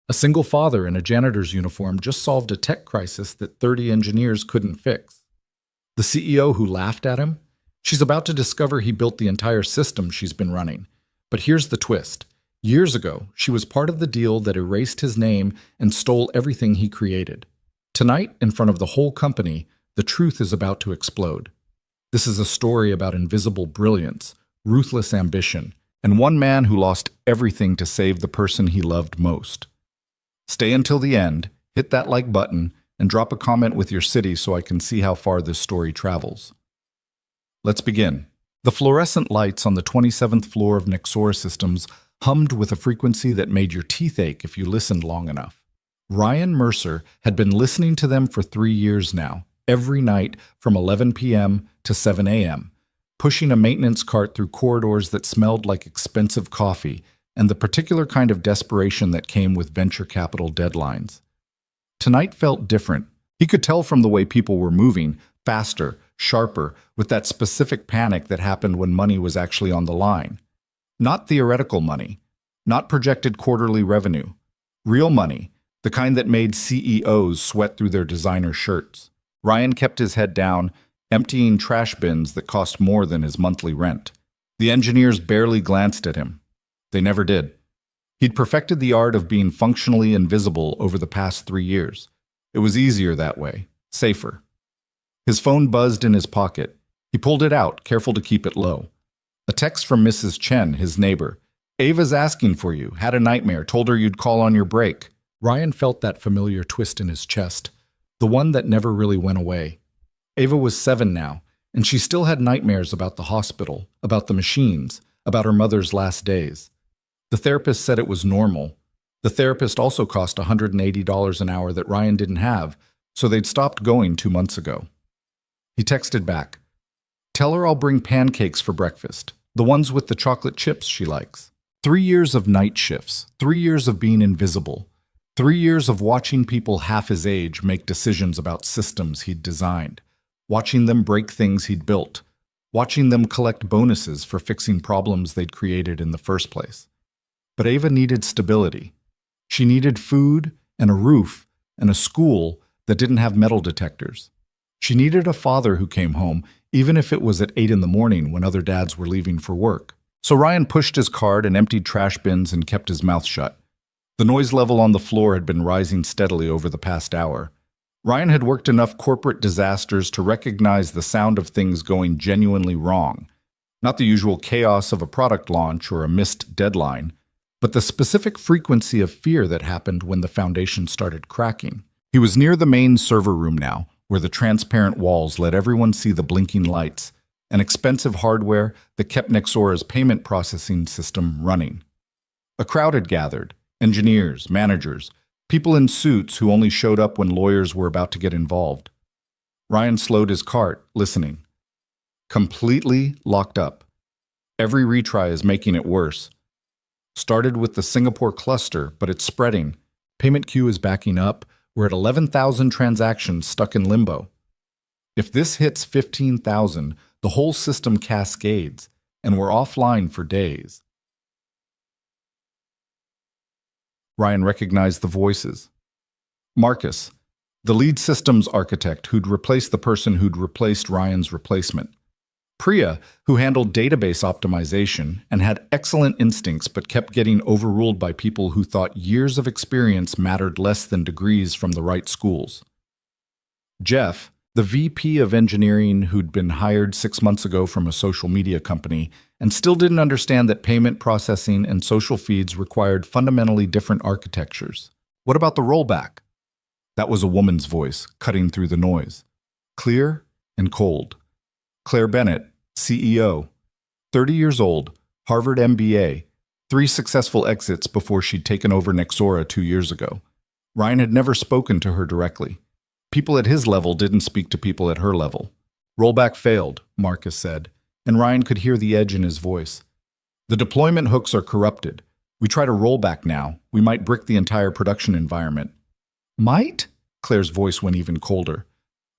A single father in a janitor's uniform just solved a tech crisis that 30 engineers couldn't fix. The CEO who laughed at him? She's about to discover he built the entire system she's been running. But here's the twist. Years ago, she was part of the deal that erased his name and stole everything he created. Tonight, in front of the whole company, the truth is about to explode. This is a story about invisible brilliance, ruthless ambition, and one man who lost everything to save the person he loved most. Stay until the end, hit that like button, and drop a comment with your city so I can see how far this story travels. Let's begin. The fluorescent lights on the 27th floor of Nexora Systems hummed with a frequency that made your teeth ache if you listened long enough. Ryan Mercer had been listening to them for 3 years now, every night from 11 p.m. to 7 a.m., pushing a maintenance cart through corridors that smelled like expensive coffee and the particular kind of desperation that came with venture capital deadlines. Tonight felt different. He could tell from the way people were moving, faster, sharper, with that specific panic that happened when money was actually on the line. Not theoretical money, not projected quarterly revenue. Real money, the kind that made CEOs sweat through their designer shirts. Ryan kept his head down, emptying trash bins that cost more than his monthly rent. The engineers barely glanced at him. They never did. He'd perfected the art of being functionally invisible over the past 3 years. It was easier that way, safer. His phone buzzed in his pocket. He pulled it out, careful to keep it low. A text from Mrs. Chen, his neighbor. "Ava's asking for you. Had a nightmare. Told her you'd call on your break." Ryan felt that familiar twist in his chest, the one that never really went away. Ava was 7 now, and she still had nightmares about the hospital, about the machines, about her mother's last days. The therapist said it was normal. The therapist also cost $180 an hour that Ryan didn't have, so they'd stopped going 2 months ago. He texted back, "Tell her I'll bring pancakes for breakfast, the ones with the chocolate chips she likes." 3 years of night shifts, 3 years of being invisible, 3 years of watching people half his age make decisions about systems he'd designed, watching them break things he'd built, watching them collect bonuses for fixing problems they'd created in the first place. But Ava needed stability. She needed food and a roof and a school that didn't have metal detectors. She needed a father who came home, even if it was at 8 in the morning when other dads were leaving for work. So Ryan pushed his cart and emptied trash bins and kept his mouth shut. The noise level on the floor had been rising steadily over the past hour. Ryan had worked enough corporate disasters to recognize the sound of things going genuinely wrong. Not the usual chaos of a product launch or a missed deadline, but the specific frequency of fear that happened when the foundation started cracking. He was near the main server room now, where the transparent walls let everyone see the blinking lights, and expensive hardware that kept Nexora's payment processing system running. A crowd had gathered, engineers, managers, people in suits who only showed up when lawyers were about to get involved. Ryan slowed his cart, listening. Completely locked up. Every retry is making it worse. Started with the Singapore cluster, but it's spreading. Payment queue is backing up. We're at 11,000 transactions stuck in limbo. If this hits 15,000, the whole system cascades, and we're offline for days. Ryan recognized the voices. Marcus, the lead systems architect who'd replaced the person who'd replaced Ryan's replacement. Priya, who handled database optimization and had excellent instincts but kept getting overruled by people who thought years of experience mattered less than degrees from the right schools. Jeff, the VP of engineering who'd been hired 6 months ago from a social media company and still didn't understand that payment processing and social feeds required fundamentally different architectures. What about the rollback? That was a woman's voice, cutting through the noise. Clear and cold. Claire Bennett, CEO, 30 years old, Harvard MBA, 3 successful exits before she'd taken over Nexora 2 years ago. Ryan had never spoken to her directly. People at his level didn't speak to people at her level. Rollback failed, Marcus said, and Ryan could hear the edge in his voice. The deployment hooks are corrupted. We try to roll back now. We might brick the entire production environment. Might? Claire's voice went even colder.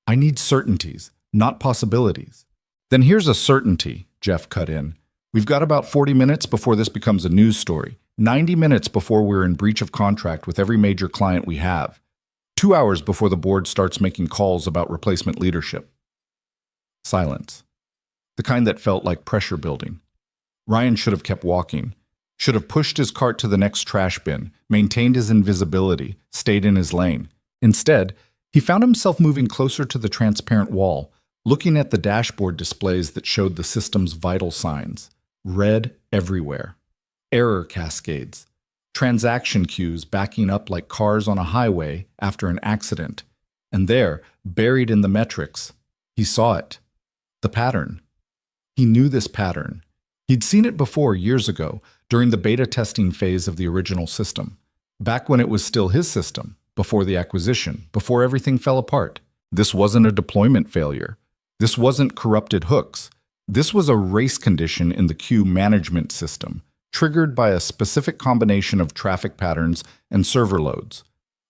I need certainties, not possibilities. Then here's a certainty, Jeff cut in. We've got about 40 minutes before this becomes a news story. 90 minutes before we're in breach of contract with every major client we have. 2 hours before the board starts making calls about replacement leadership. Silence. The kind that felt like pressure building. Ryan should have kept walking, should have pushed his cart to the next trash bin, maintained his invisibility, stayed in his lane. Instead, he found himself moving closer to the transparent wall, looking at the dashboard displays that showed the system's vital signs. Red everywhere. Error cascades. Transaction queues backing up like cars on a highway after an accident. And there, buried in the metrics, he saw it. The pattern. He knew this pattern. He'd seen it before years ago, during the beta testing phase of the original system. Back when it was still his system, before the acquisition, before everything fell apart. This wasn't a deployment failure. This wasn't corrupted hooks. This was a race condition in the queue management system, triggered by a specific combination of traffic patterns and server loads.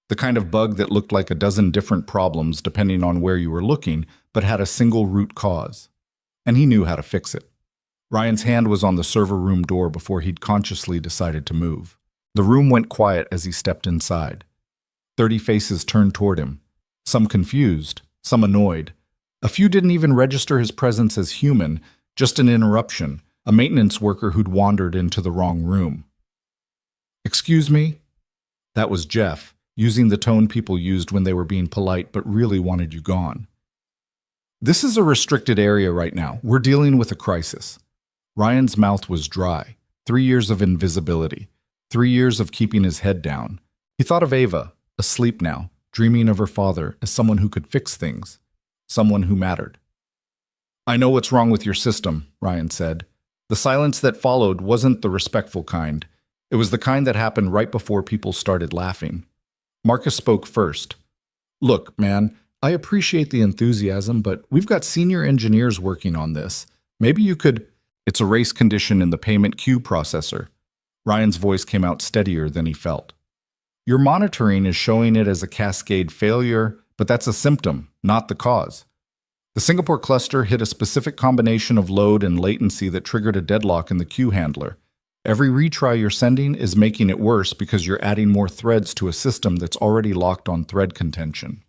The kind of bug that looked like a dozen different problems depending on where you were looking, but had a single root cause. And he knew how to fix it. Ryan's hand was on the server room door before he'd consciously decided to move. The room went quiet as he stepped inside. 30 faces turned toward him, some confused, some annoyed. A few didn't even register his presence as human, just an interruption, a maintenance worker who'd wandered into the wrong room. "Excuse me?" That was Jeff, using the tone people used when they were being polite but really wanted you gone. "This is a restricted area right now. We're dealing with a crisis." Ryan's mouth was dry. 3 years of invisibility. 3 years of keeping his head down. He thought of Ava, asleep now, dreaming of her father as someone who could fix things. Someone who mattered. "I know what's wrong with your system," Ryan said. The silence that followed wasn't the respectful kind. It was the kind that happened right before people started laughing. Marcus spoke first. "Look, man, I appreciate the enthusiasm, but we've got senior engineers working on this. Maybe you could—" "It's a race condition in the payment queue processor." Ryan's voice came out steadier than he felt. "Your monitoring is showing it as a cascade failure, but that's a symptom, not the cause. The Singapore cluster hit a specific combination of load and latency that triggered a deadlock in the queue handler. Every retry you're sending is making it worse because you're adding more threads to a system that's already locked on thread contention."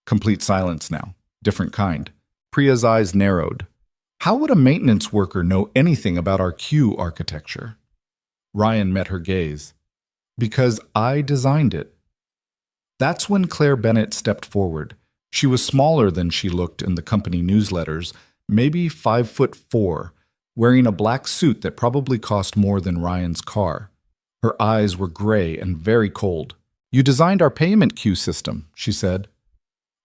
Complete silence now. Different kind. Priya's eyes narrowed. "How would a maintenance worker know anything about our queue architecture?" Ryan met her gaze. "Because I designed it." That's when Claire Bennett stepped forward. She was smaller than she looked in the company newsletters, maybe 5'4", wearing a black suit that probably cost more than Ryan's car. Her eyes were gray and very cold. "You designed our payment queue system," she said.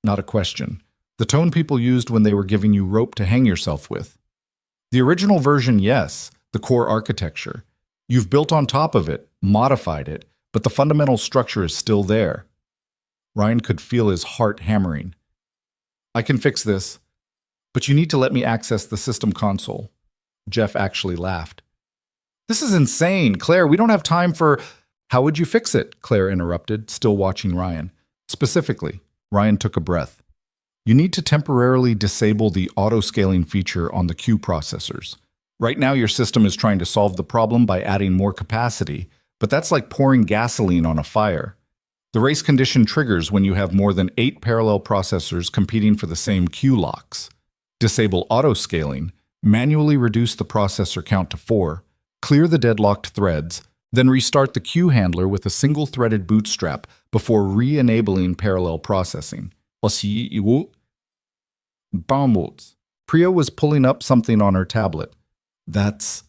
Not a question. The tone people used when they were giving you rope to hang yourself with. "The original version, yes, the core architecture. You've built on top of it, modified it, but the fundamental structure is still there." Ryan could feel his heart hammering. "I can fix this, but you need to let me access the system console." Jeff actually laughed. "This is insane, Claire. We don't have time for—" "How would you fix it?" Claire interrupted, still watching Ryan. "Specifically," Ryan took a breath. "You need to temporarily disable the auto-scaling feature on the queue processors. Right now your system is trying to solve the problem by adding more capacity, but that's like pouring gasoline on a fire. The race condition triggers when you have more than 8 parallel processors competing for the same queue locks. Disable auto-scaling, manually reduce the processor count to 4, clear the deadlocked threads, then restart the queue handler with a single-threaded bootstrap before re-enabling parallel processing." Priya was pulling up something on her tablet. That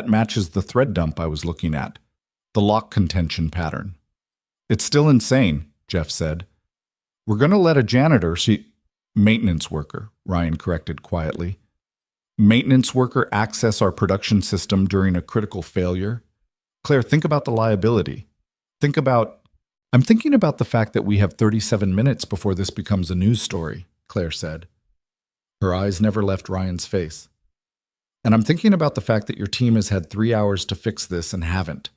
matches the thread dump I was looking at. The lock contention pattern. "It's still insane," Jeff said. "We're going to let a janitor maintenance worker," Ryan corrected quietly. "Maintenance worker access our production system during a critical failure? Claire, think about the liability. I'm thinking about the fact that we have 37 minutes before this becomes a news story," Claire said. Her eyes never left Ryan's face. "And I'm thinking about the fact that your team has had 3 hours to fix this and haven't."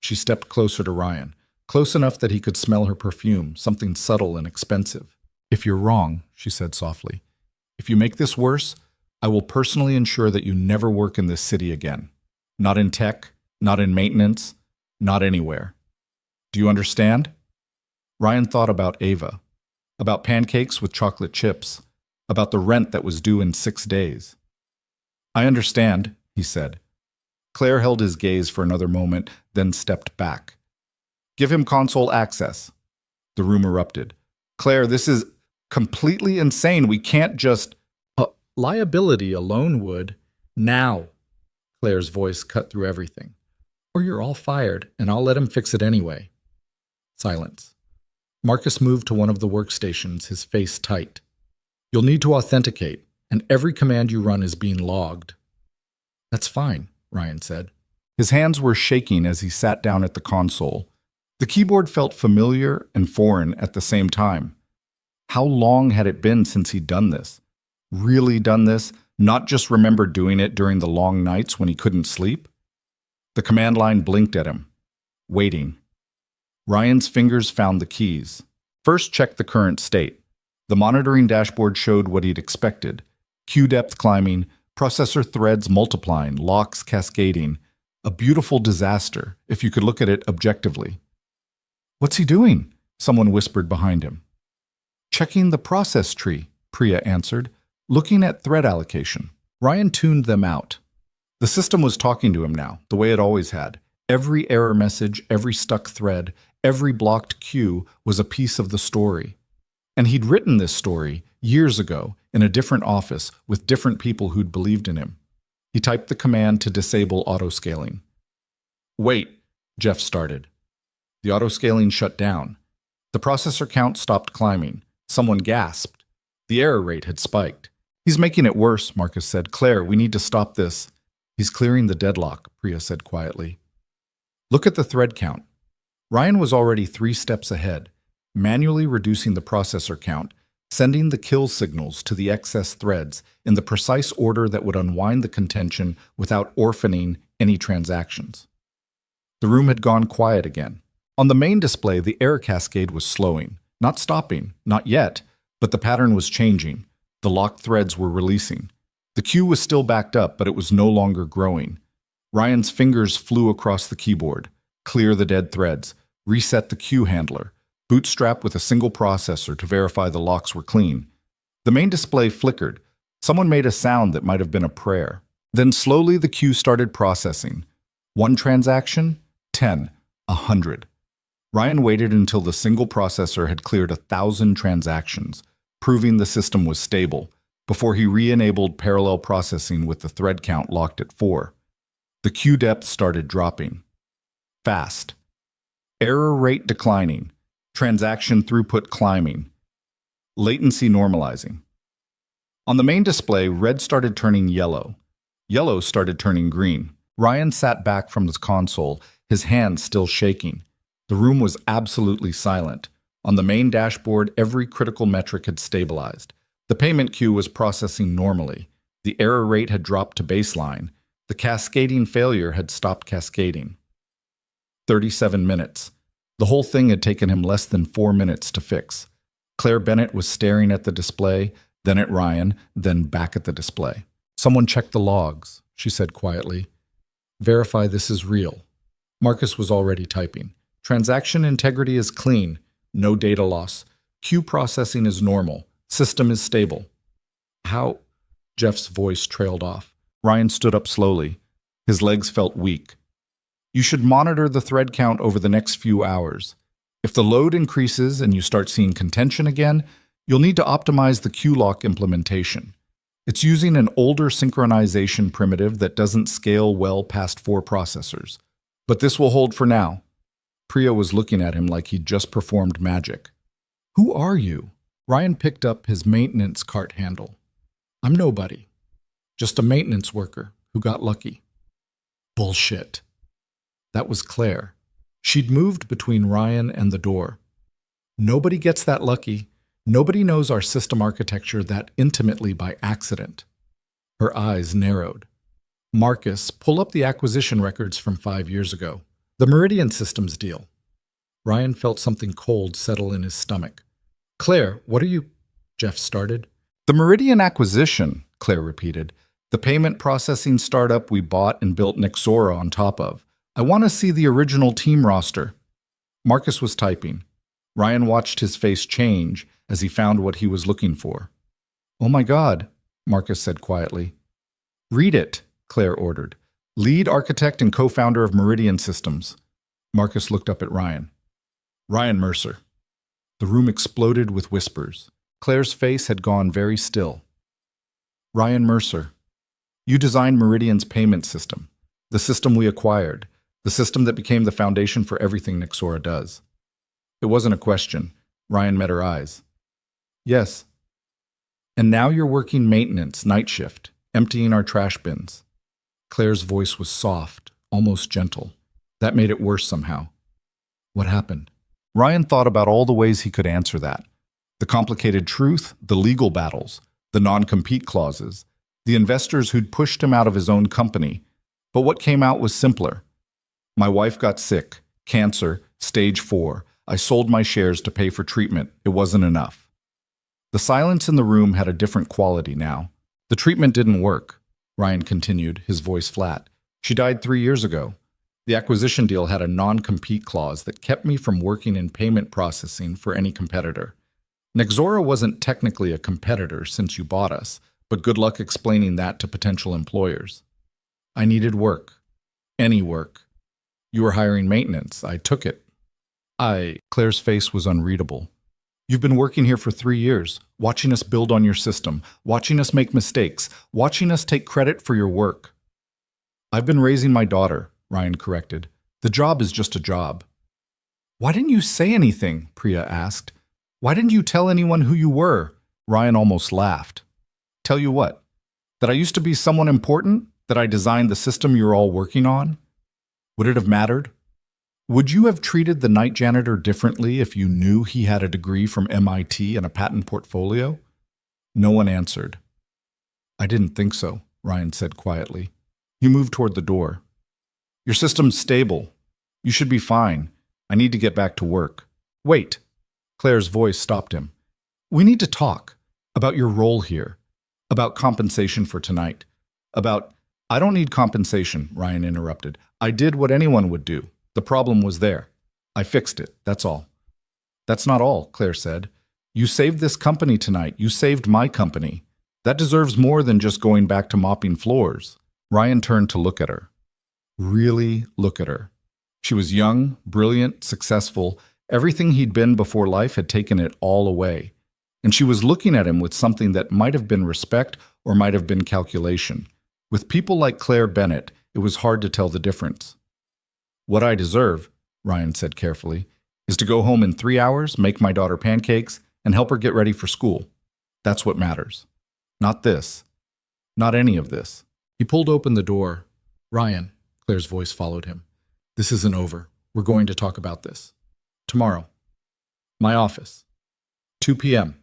She stepped closer to Ryan, close enough that he could smell her perfume, something subtle and expensive. "If you're wrong," she said softly, "if you make this worse, I will personally ensure that you never work in this city again. Not in tech, not in maintenance, not anywhere. Do you understand? Ryan thought about Ava, about pancakes with chocolate chips, about the rent that was due in 6 days. I understand, he said. Claire held his gaze for another moment, then stepped back. Give him console access. The room erupted. Claire, this is completely insane. We can't just... Liability alone would. Now. Claire's voice cut through everything. Or you're all fired, and I'll let him fix it anyway. Silence. Marcus moved to one of the workstations, his face tight. You'll need to authenticate, and every command you run is being logged. That's fine, Ryan said. His hands were shaking as he sat down at the console. The keyboard felt familiar and foreign at the same time. How long had it been since he'd done this? Really done this, not just remembered doing it during the long nights when he couldn't sleep? The command line blinked at him, waiting. Ryan's fingers found the keys. First, check the current state. The monitoring dashboard showed what he'd expected. Queue depth climbing, processor threads multiplying, locks cascading. A beautiful disaster, if you could look at it objectively. What's he doing? Someone whispered behind him. Checking the process tree, Priya answered, looking at thread allocation. Ryan tuned them out. The system was talking to him now, the way it always had. Every error message, every stuck thread, every blocked queue was a piece of the story. And he'd written this story years ago in a different office with different people who'd believed in him. He typed the command to disable autoscaling. Wait, Jeff started. The autoscaling shut down. The processor count stopped climbing. Someone gasped. The error rate had spiked. He's making it worse, Marcus said. Claire, we need to stop this. He's clearing the deadlock, Priya said quietly. Look at the thread count. Ryan was already 3 steps ahead, manually reducing the processor count, sending the kill signals to the excess threads in the precise order that would unwind the contention without orphaning any transactions. The room had gone quiet again. On the main display, the error cascade was slowing. Not stopping, not yet, but the pattern was changing. The locked threads were releasing. The queue was still backed up, but it was no longer growing. Ryan's fingers flew across the keyboard. Clear the dead threads. Reset the queue handler. Bootstrap with a single processor to verify the locks were clean. The main display flickered. Someone made a sound that might have been a prayer. Then slowly the queue started processing. 1 transaction, 10, 100. Ryan waited until the single processor had cleared 1,000 transactions, proving the system was stable, before he re-enabled parallel processing with the thread count locked at 4. The queue depth started dropping. Fast. Error rate declining. Transaction throughput climbing. Latency normalizing. On the main display, red started turning yellow. Yellow started turning green. Ryan sat back from the console, his hands still shaking. The room was absolutely silent. On the main dashboard, every critical metric had stabilized. The payment queue was processing normally. The error rate had dropped to baseline. The cascading failure had stopped cascading. 37 minutes. The whole thing had taken him less than 4 minutes to fix. Claire Bennett was staring at the display, then at Ryan, then back at the display. Someone checked the logs, she said quietly. Verify this is real. Marcus was already typing. Transaction integrity is clean. No data loss. Queue processing is normal. System is stable. How? Jeff's voice trailed off. Ryan stood up slowly. His legs felt weak. You should monitor the thread count over the next few hours. If the load increases and you start seeing contention again, you'll need to optimize the queue lock implementation. It's using an older synchronization primitive that doesn't scale well past 4 processors. But this will hold for now. Priya was looking at him like he'd just performed magic. Who are you? Ryan picked up his maintenance cart handle. I'm nobody. Just a maintenance worker who got lucky. Bullshit. That was Claire. She'd moved between Ryan and the door. Nobody gets that lucky. Nobody knows our system architecture that intimately by accident. Her eyes narrowed. Marcus, pull up the acquisition records from 5 years ago. The Meridian Systems deal. Ryan felt something cold settle in his stomach. Claire, what are you... Jeff started. The Meridian acquisition, Claire repeated. The payment processing startup we bought and built Nexora on top of. I want to see the original team roster. Marcus was typing. Ryan watched his face change as he found what he was looking for. Oh my God, Marcus said quietly. Read it, Claire ordered. Lead architect and co-founder of Meridian Systems. Marcus looked up at Ryan. Ryan Mercer. The room exploded with whispers. Claire's face had gone very still. Ryan Mercer. You designed Meridian's payment system, the system we acquired, the system that became the foundation for everything Nexora does. It wasn't a question. Ryan met her eyes. Yes. And now you're working maintenance, night shift, emptying our trash bins. Claire's voice was soft, almost gentle. That made it worse somehow. What happened? Ryan thought about all the ways he could answer that. The complicated truth, the legal battles, the non-compete clauses, the investors who'd pushed him out of his own company. But what came out was simpler. My wife got sick, cancer, stage 4. I sold my shares to pay for treatment. It wasn't enough. The silence in the room had a different quality now. The treatment didn't work, Ryan continued, his voice flat. She died 3 years ago. The acquisition deal had a non-compete clause that kept me from working in payment processing for any competitor. Nexora wasn't technically a competitor since you bought us, but good luck explaining that to potential employers. I needed work. Any work. You were hiring maintenance. I took it. Claire's face was unreadable. You've been working here for 3 years, watching us build on your system, watching us make mistakes, watching us take credit for your work. I've been raising my daughter, Ryan corrected. The job is just a job. Why didn't you say anything? Priya asked. Why didn't you tell anyone who you were? Ryan almost laughed. Tell you what? That I used to be someone important? That I designed the system you're all working on? Would it have mattered? Would you have treated the night janitor differently if you knew he had a degree from MIT and a patent portfolio? No one answered. I didn't think so, Ryan said quietly. He moved toward the door. Your system's stable. You should be fine. I need to get back to work. Wait. Claire's voice stopped him. We need to talk about your role here, about compensation for tonight, about... I don't need compensation, Ryan interrupted. I did what anyone would do. The problem was there. I fixed it, that's all. That's not all, Claire said. You saved this company tonight. You saved my company. That deserves more than just going back to mopping floors. Ryan turned to look at her. Really look at her. She was young, brilliant, successful. Everything he'd been before life had taken it all away. And she was looking at him with something that might have been respect or might have been calculation. With people like Claire Bennett, it was hard to tell the difference. What I deserve, Ryan said carefully, is to go home in 3 hours, make my daughter pancakes, and help her get ready for school. That's what matters. Not this. Not any of this. He pulled open the door. Ryan, Claire's voice followed him. This isn't over. We're going to talk about this. Tomorrow. My office. 2 p.m.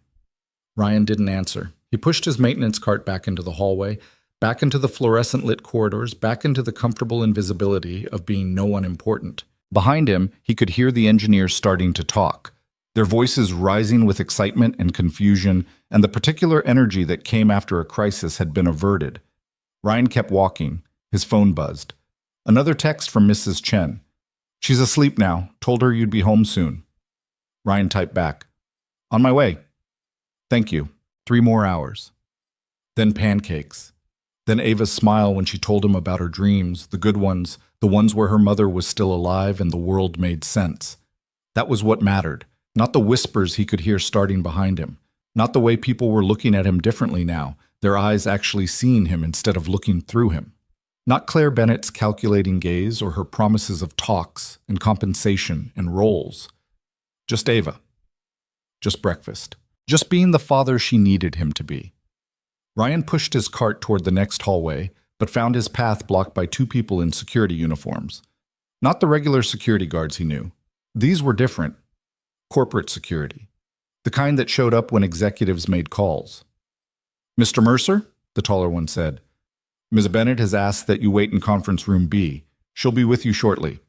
Ryan didn't answer. He pushed his maintenance cart back into the hallway, back into the fluorescent-lit corridors, back into the comfortable invisibility of being no one important. Behind him, he could hear the engineers starting to talk, their voices rising with excitement and confusion, and the particular energy that came after a crisis had been averted. Ryan kept walking. His phone buzzed. Another text from Mrs. Chen. She's asleep now. Told her you'd be home soon. Ryan typed back. On my way. Thank you. 3 more hours. Then pancakes. Then Ava's smile when she told him about her dreams, the good ones, the ones where her mother was still alive and the world made sense. That was what mattered, not the whispers he could hear starting behind him, not the way people were looking at him differently now, their eyes actually seeing him instead of looking through him. Not Claire Bennett's calculating gaze or her promises of talks and compensation and roles. Just Ava. Just breakfast. Just being the father she needed him to be. Ryan pushed his cart toward the next hallway, but found his path blocked by 2 people in security uniforms. Not the regular security guards he knew. These were different. Corporate security. The kind that showed up when executives made calls. Mr. Mercer, the taller one said. Ms. Bennett has asked that you wait in conference room B. She'll be with you shortly.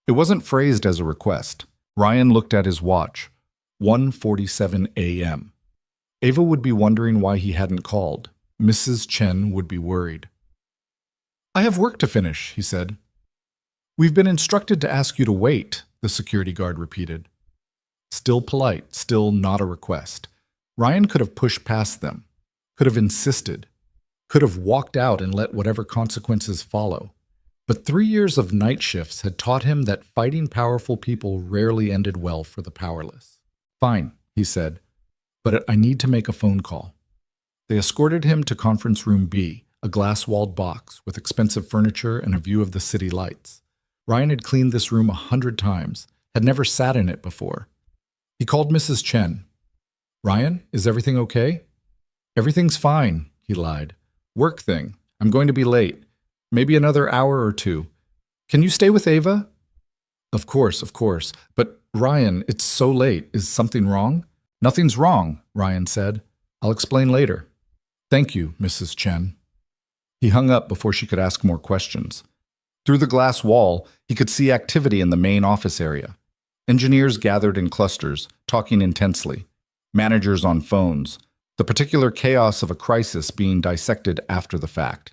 It wasn't phrased as a request. Ryan looked at his watch. 1:47 a.m. Ava would be wondering why he hadn't called. Mrs. Chen would be worried. I have work to finish, he said. We've been instructed to ask you to wait, the security guard repeated. Still polite, still not a request. Ryan could have pushed past them, could have insisted, could have walked out and let whatever consequences follow. But 3 years of night shifts had taught him that fighting powerful people rarely ended well for the powerless. Fine, he said, but I need to make a phone call. They escorted him to conference room B, a glass-walled box with expensive furniture and a view of the city lights. Ryan had cleaned this room 100 times, had never sat in it before. He called Mrs. Chen. Ryan, is everything okay? Everything's fine, he lied. Work thing. I'm going to be late. Maybe another hour or two. Can you stay with Ava? Of course. But Ryan, it's so late. Is something wrong? Nothing's wrong, Ryan said. I'll explain later. Thank you, Mrs. Chen. He hung up before she could ask more questions. Through the glass wall, he could see activity in the main office area. Engineers gathered in clusters, talking intensely. Managers on phones. The particular chaos of a crisis being dissected after the fact.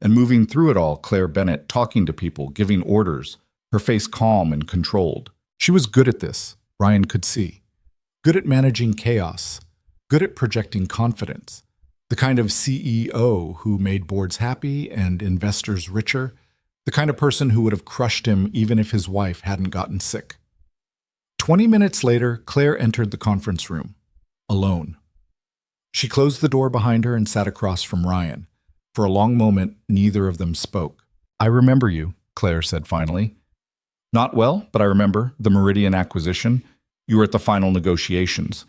And moving through it all, Claire Bennett talking to people, giving orders, her face calm and controlled. She was good at this, Ryan could see. Good at managing chaos. Good at projecting confidence. The kind of CEO who made boards happy and investors richer. The kind of person who would have crushed him even if his wife hadn't gotten sick. 20 minutes later, Claire entered the conference room, alone. She closed the door behind her and sat across from Ryan. For a long moment, neither of them spoke. I remember you, Claire said finally. Not well, but I remember the Meridian acquisition. You were at the final negotiations.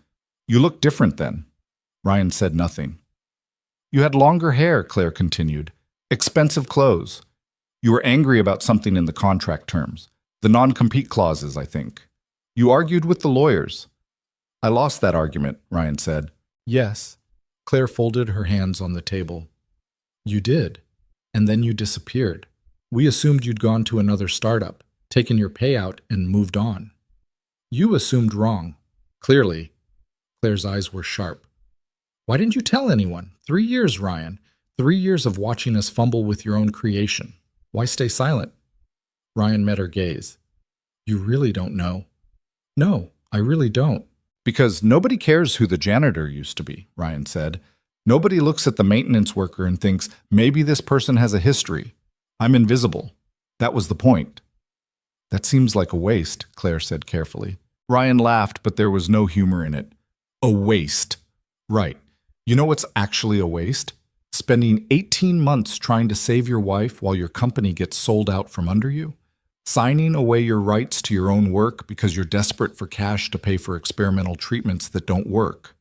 You looked different then. Ryan said nothing. You had longer hair, Claire continued. Expensive clothes. You were angry about something in the contract terms. The non-compete clauses, I think. You argued with the lawyers. I lost that argument, Ryan said. Yes. Claire folded her hands on the table. You did. And then you disappeared. We assumed you'd gone to another startup, taken your payout, and moved on. You assumed wrong. Clearly. Claire's eyes were sharp. Why didn't you tell anyone? 3 years, Ryan. 3 years of watching us fumble with your own creation. Why stay silent? Ryan met her gaze. You really don't know. No, I really don't. Because nobody cares who the janitor used to be, Ryan said. Nobody looks at the maintenance worker and thinks, maybe this person has a history. I'm invisible. That was the point. That seems like a waste, Claire said carefully. Ryan laughed, but there was no humor in it. A waste. Right. You know what's actually a waste? Spending 18 months trying to save your wife while your company gets sold out from under you? Signing away your rights to your own work because you're desperate for cash to pay for experimental treatments that don't work?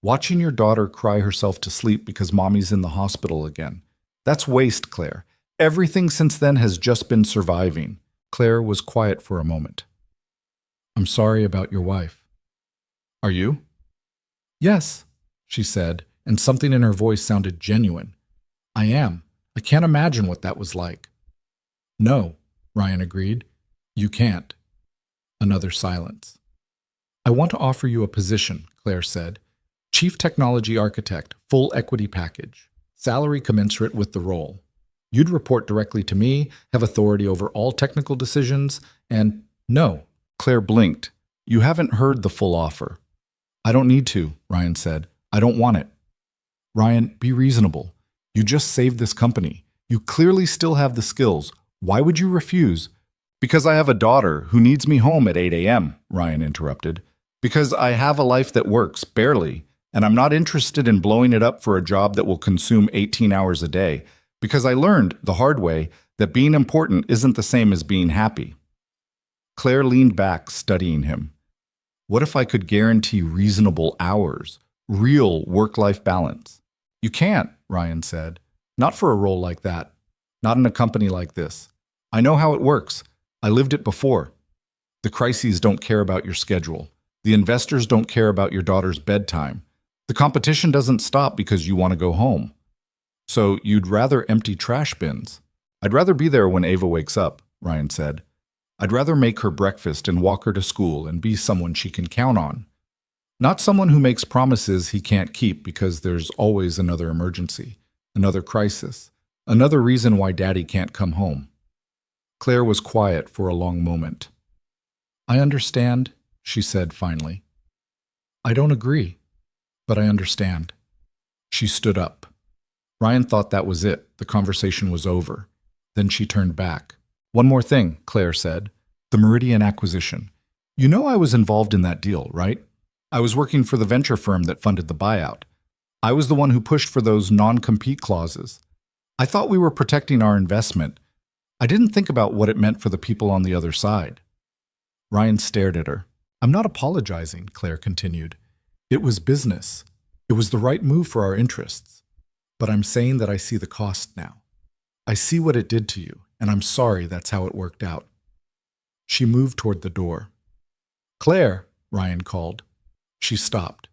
Watching your daughter cry herself to sleep because mommy's in the hospital again? That's waste, Claire. Everything since then has just been surviving. Claire was quiet for a moment. I'm sorry about your wife. Are you? Yes, she said, and something in her voice sounded genuine. I am. I can't imagine what that was like. No, Ryan agreed. You can't. Another silence. I want to offer you a position, Claire said. Chief Technology Architect, full equity package. Salary commensurate with the role. You'd report directly to me, have authority over all technical decisions, and no. Claire blinked. You haven't heard the full offer. I don't need to, Ryan said. I don't want it. Ryan, be reasonable. You just saved this company. You clearly still have the skills. Why would you refuse? Because I have a daughter who needs me home at 8 a.m., Ryan interrupted. Because I have a life that works, barely, and I'm not interested in blowing it up for a job that will consume 18 hours a day. Because I learned, the hard way, that being important isn't the same as being happy. Claire leaned back, studying him. What if I could guarantee reasonable hours, real work-life balance? You can't, Ryan said. Not for a role like that. Not in a company like this. I know how it works. I lived it before. The crises don't care about your schedule. The investors don't care about your daughter's bedtime. The competition doesn't stop because you want to go home. So you'd rather empty trash bins. I'd rather be there when Ava wakes up, Ryan said. I'd rather make her breakfast and walk her to school and be someone she can count on. Not someone who makes promises he can't keep because there's always another emergency, another crisis, another reason why daddy can't come home. Claire was quiet for a long moment. I understand, she said finally. I don't agree, but I understand. She stood up. Ryan thought that was it. The conversation was over. Then she turned back. One more thing, Claire said. The Meridian acquisition. You know I was involved in that deal, right? I was working for the venture firm that funded the buyout. I was the one who pushed for those non-compete clauses. I thought we were protecting our investment. I didn't think about what it meant for the people on the other side. Ryan stared at her. I'm not apologizing, Claire continued. It was business. It was the right move for our interests. But I'm saying that I see the cost now. I see what it did to you, and I'm sorry that's how it worked out. She moved toward the door. Claire, Ryan called. She stopped.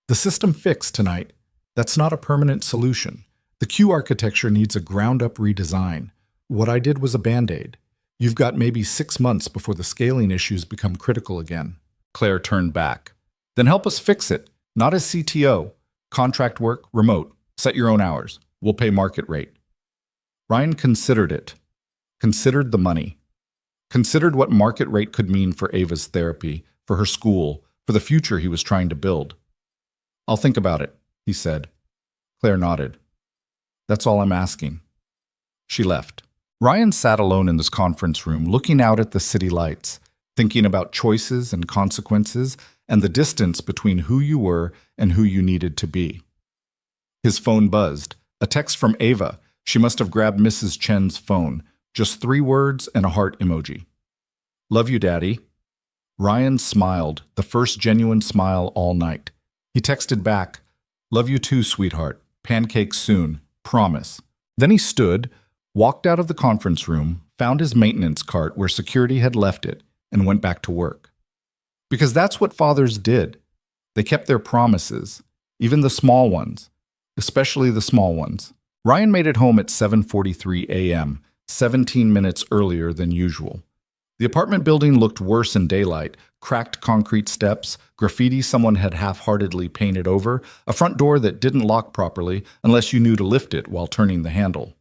The system fixed tonight. That's not a permanent solution. The Q architecture needs a ground-up redesign. What I did was a Band-Aid. You've got maybe 6 months before the scaling issues become critical again. Claire turned back. Then help us fix it. Not as CTO. Contract work, remote. Set your own hours. We'll pay market rate. Ryan considered it. Considered the money. Considered what market rate could mean for Ava's therapy, for her school, for the future he was trying to build. I'll think about it, he said. Claire nodded. That's all I'm asking. She left. Ryan sat alone in this conference room, looking out at the city lights, thinking about choices and consequences and the distance between who you were and who you needed to be. His phone buzzed. A text from Ava. She must have grabbed Mrs. Chen's phone. Just 3 words and a heart emoji. Love you, Daddy. Ryan smiled, the first genuine smile all night. He texted back, Love you too, sweetheart. Pancakes soon. Promise. Then he stood, walked out of the conference room, found his maintenance cart where security had left it, and went back to work. Because that's what fathers did. They kept their promises, even the small ones, especially the small ones. Ryan made it home at 7:43 a.m., 17 minutes earlier than usual. The apartment building looked worse in daylight, cracked concrete steps, graffiti someone had half-heartedly painted over, a front door that didn't lock properly unless you knew to lift it while turning the handle.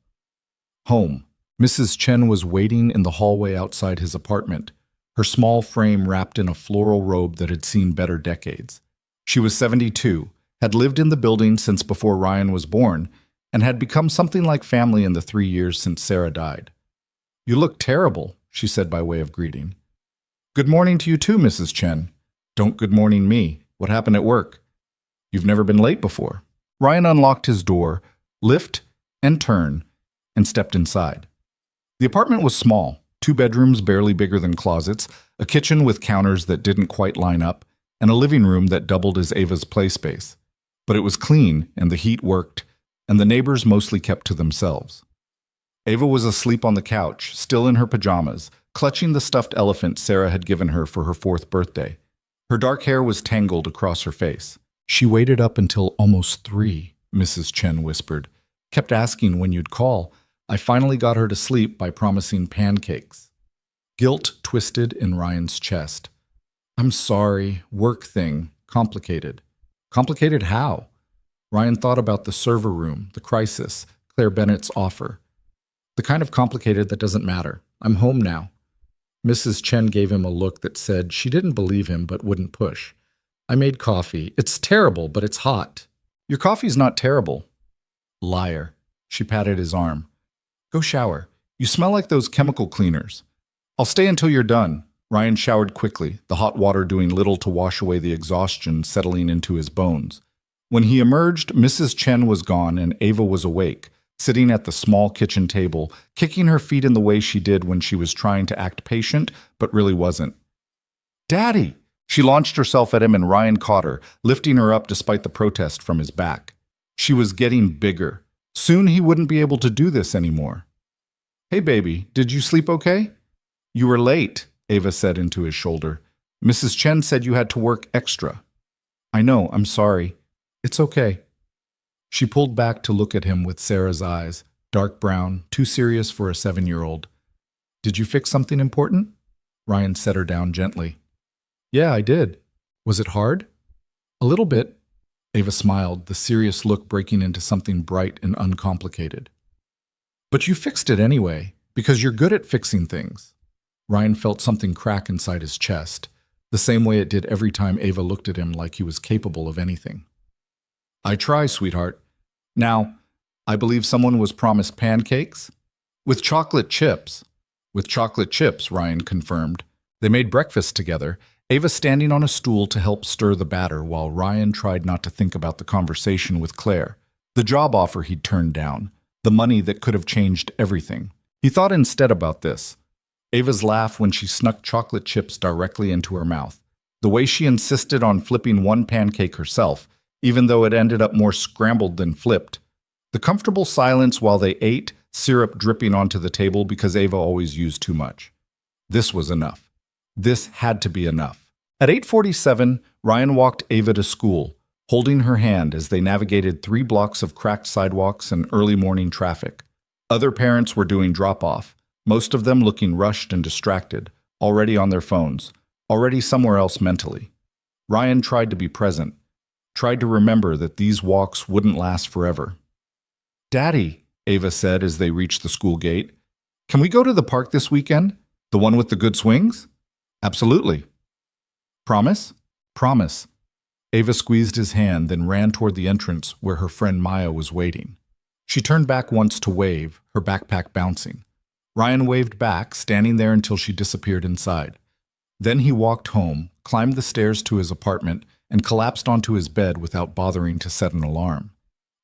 Home. Mrs. Chen was waiting in the hallway outside his apartment, her small frame wrapped in a floral robe that had seen better decades. She was 72, had lived in the building since before Ryan was born, and had become something like family in the 3 years since Sarah died. You look terrible, she said by way of greeting. Good morning to you too, Mrs. Chen. Don't good morning me. What happened at work? You've never been late before. Ryan unlocked his door, lift and turn, and stepped inside. The apartment was small, 2 bedrooms barely bigger than closets, a kitchen with counters that didn't quite line up, and a living room that doubled as Ava's play space. But it was clean, and the heat worked, and the neighbors mostly kept to themselves. Ava was asleep on the couch, still in her pajamas, clutching the stuffed elephant Sarah had given her for her 4th birthday. Her dark hair was tangled across her face. She waited up until almost 3, Mrs. Chen whispered. Kept asking when you'd call. I finally got her to sleep by promising pancakes. Guilt twisted in Ryan's chest. I'm sorry, work thing, complicated. Complicated how? Ryan thought about the server room, the crisis, Claire Bennett's offer. The kind of complicated that doesn't matter. I'm home now. Mrs. Chen gave him a look that said she didn't believe him but wouldn't push. I made coffee. It's terrible, but it's hot. Your coffee's not terrible. Liar. She patted his arm. Go shower. You smell like those chemical cleaners. I'll stay until you're done. Ryan showered quickly, the hot water doing little to wash away the exhaustion settling into his bones. When he emerged, Mrs. Chen was gone and Ava was awake, sitting at the small kitchen table, kicking her feet in the way she did when she was trying to act patient, but really wasn't. Daddy! She launched herself at him and Ryan caught her, lifting her up despite the protest from his back. She was getting bigger. Soon he wouldn't be able to do this anymore. Hey baby, did you sleep okay? You were late, Ava said into his shoulder. Mrs. Chen said you had to work extra. I know, I'm sorry. It's okay. She pulled back to look at him with Sarah's eyes, dark brown, too serious for a 7-year-old. Did you fix something important? Ryan set her down gently. Yeah, I did. Was it hard? A little bit. Ava smiled, the serious look breaking into something bright and uncomplicated. But you fixed it anyway. Because you're good at fixing things. Ryan felt something crack inside his chest, the same way it did every time Ava looked at him like he was capable of anything. I try, sweetheart. Now, I believe someone was promised pancakes? With chocolate chips. With chocolate chips, Ryan confirmed. They made breakfast together, Ava standing on a stool to help stir the batter while Ryan tried not to think about the conversation with Claire, the job offer he'd turned down, the money that could have changed everything. He thought instead about this. Ava's laugh when she snuck chocolate chips directly into her mouth. The way she insisted on flipping one pancake herself, even though it ended up more scrambled than flipped. The comfortable silence while they ate, syrup dripping onto the table because Ava always used too much. This was enough. This had to be enough. At 8:47, Ryan walked Ava to school, holding her hand as they navigated 3 blocks of cracked sidewalks and early morning traffic. Other parents were doing drop-off, most of them looking rushed and distracted, already on their phones, already somewhere else mentally. Ryan tried to be present, tried to remember that these walks wouldn't last forever. "Daddy," Ava said as they reached the school gate, "can we go to the park this weekend? The one with the good swings?" "Absolutely." "Promise?" "Promise." Ava squeezed his hand, then ran toward the entrance where her friend Maya was waiting. She turned back once to wave, her backpack bouncing. Ryan waved back, standing there until she disappeared inside. Then he walked home, climbed the stairs to his apartment, and collapsed onto his bed without bothering to set an alarm.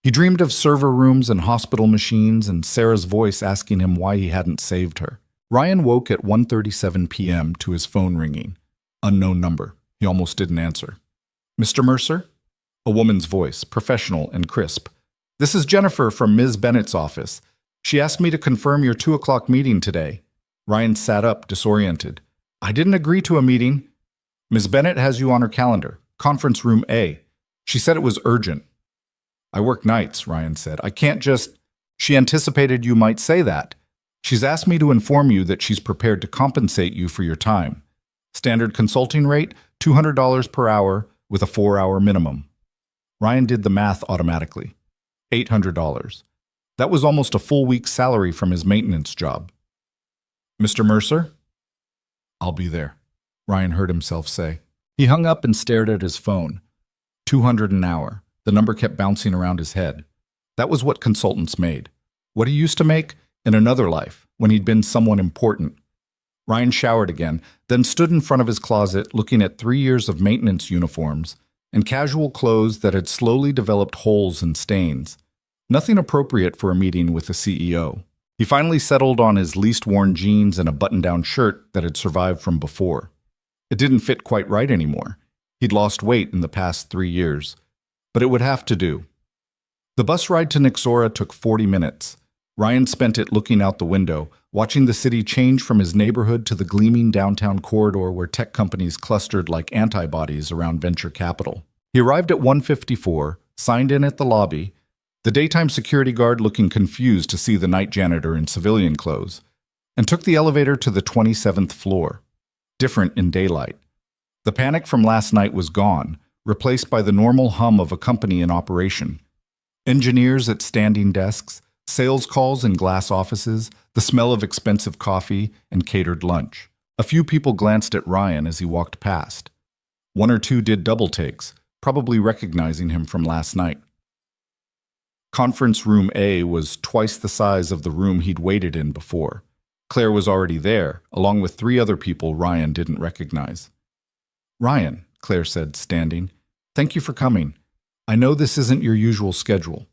He dreamed of server rooms and hospital machines and Sarah's voice asking him why he hadn't saved her. Ryan woke at 1:37 p.m. to his phone ringing. Unknown number. He almost didn't answer. "Mr. Mercer?" A woman's voice, professional and crisp. "This is Jennifer from Ms. Bennett's office. She asked me to confirm your 2 o'clock meeting today." Ryan sat up, disoriented. "I didn't agree to a meeting." "Ms. Bennett has you on her calendar. Conference room A. She said it was urgent." "I work nights," Ryan said. "I can't just—" "She anticipated you might say that. She's asked me to inform you that she's prepared to compensate you for your time. Standard consulting rate, $200 per hour with a 4-hour minimum." Ryan did the math automatically. $800. That was almost a full week's salary from his maintenance job. "Mr. Mercer?" "I'll be there," Ryan heard himself say. He hung up and stared at his phone. 200 an hour. The number kept bouncing around his head. That was what consultants made. What he used to make in another life, when he'd been someone important. Ryan showered again, then stood in front of his closet looking at 3 years of maintenance uniforms and casual clothes that had slowly developed holes and stains. Nothing appropriate for a meeting with the CEO. He finally settled on his least worn jeans and a button-down shirt that had survived from before. It didn't fit quite right anymore. He'd lost weight in the past 3 years. But it would have to do. The bus ride to Nixora took 40 minutes. Ryan spent it looking out the window, watching the city change from his neighborhood to the gleaming downtown corridor where tech companies clustered like antibodies around venture capital. He arrived at 1:54, signed in at the lobby, the daytime security guard looking confused to see the night janitor in civilian clothes, and took the elevator to the 27th floor. Different in daylight. The panic from last night was gone, replaced by the normal hum of a company in operation. Engineers at standing desks, sales calls in glass offices, the smell of expensive coffee and catered lunch. A few people glanced at Ryan as he walked past. 1 or 2 did double takes, probably recognizing him from last night. Conference room A was twice the size of the room he'd waited in before. Claire was already there, along with 3 other people Ryan didn't recognize. "Ryan," Claire said, standing, "thank you for coming. I know this isn't your usual schedule.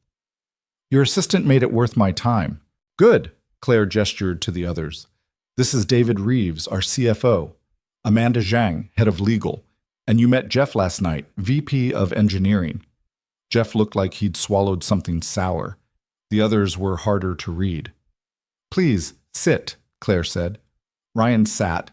Your assistant made it worth my time." "Good," Claire gestured to the others. "This is David Reeves, our CFO. Amanda Zhang, head of legal. And you met Jeff last night, VP of engineering." Jeff looked like he'd swallowed something sour. The others were harder to read. "Please, sit," Claire said. Ryan sat,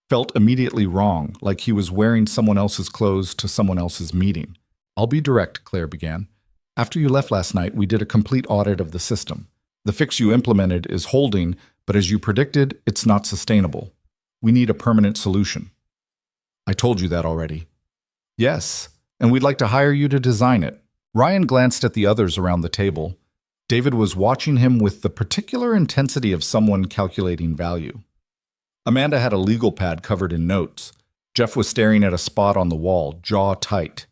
felt immediately wrong, like he was wearing someone else's clothes to someone else's meeting. "I'll be direct," Claire began. "After you left last night, we did a complete audit of the system. The fix you implemented is holding, but as you predicted, it's not sustainable. We need a permanent solution." "I told you that already." "Yes, and we'd like to hire you to design it." Ryan glanced at the others around the table. David was watching him with the particular intensity of someone calculating value. Amanda had a legal pad covered in notes. Jeff was staring at a spot on the wall, jaw tight.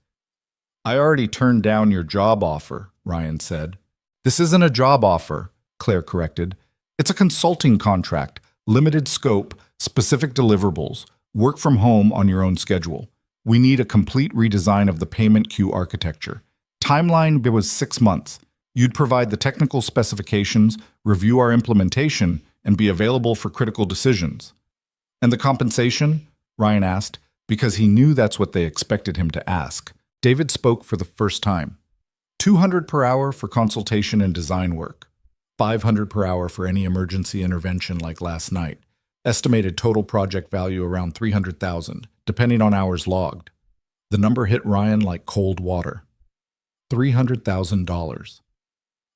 "I already turned down your job offer," Ryan said. "This isn't a job offer," Claire corrected. "It's a consulting contract, limited scope, specific deliverables, work from home on your own schedule. We need a complete redesign of the payment queue architecture. Timeline was 6 months. You'd provide the technical specifications, review our implementation, and be available for critical decisions." "And the compensation?" Ryan asked, because he knew that's what they expected him to ask. David spoke for the first time. $200 per hour for consultation and design work. $500 per hour for any emergency intervention like last night. Estimated total project value around $300,000, depending on hours logged. The number hit Ryan like cold water. $300,000.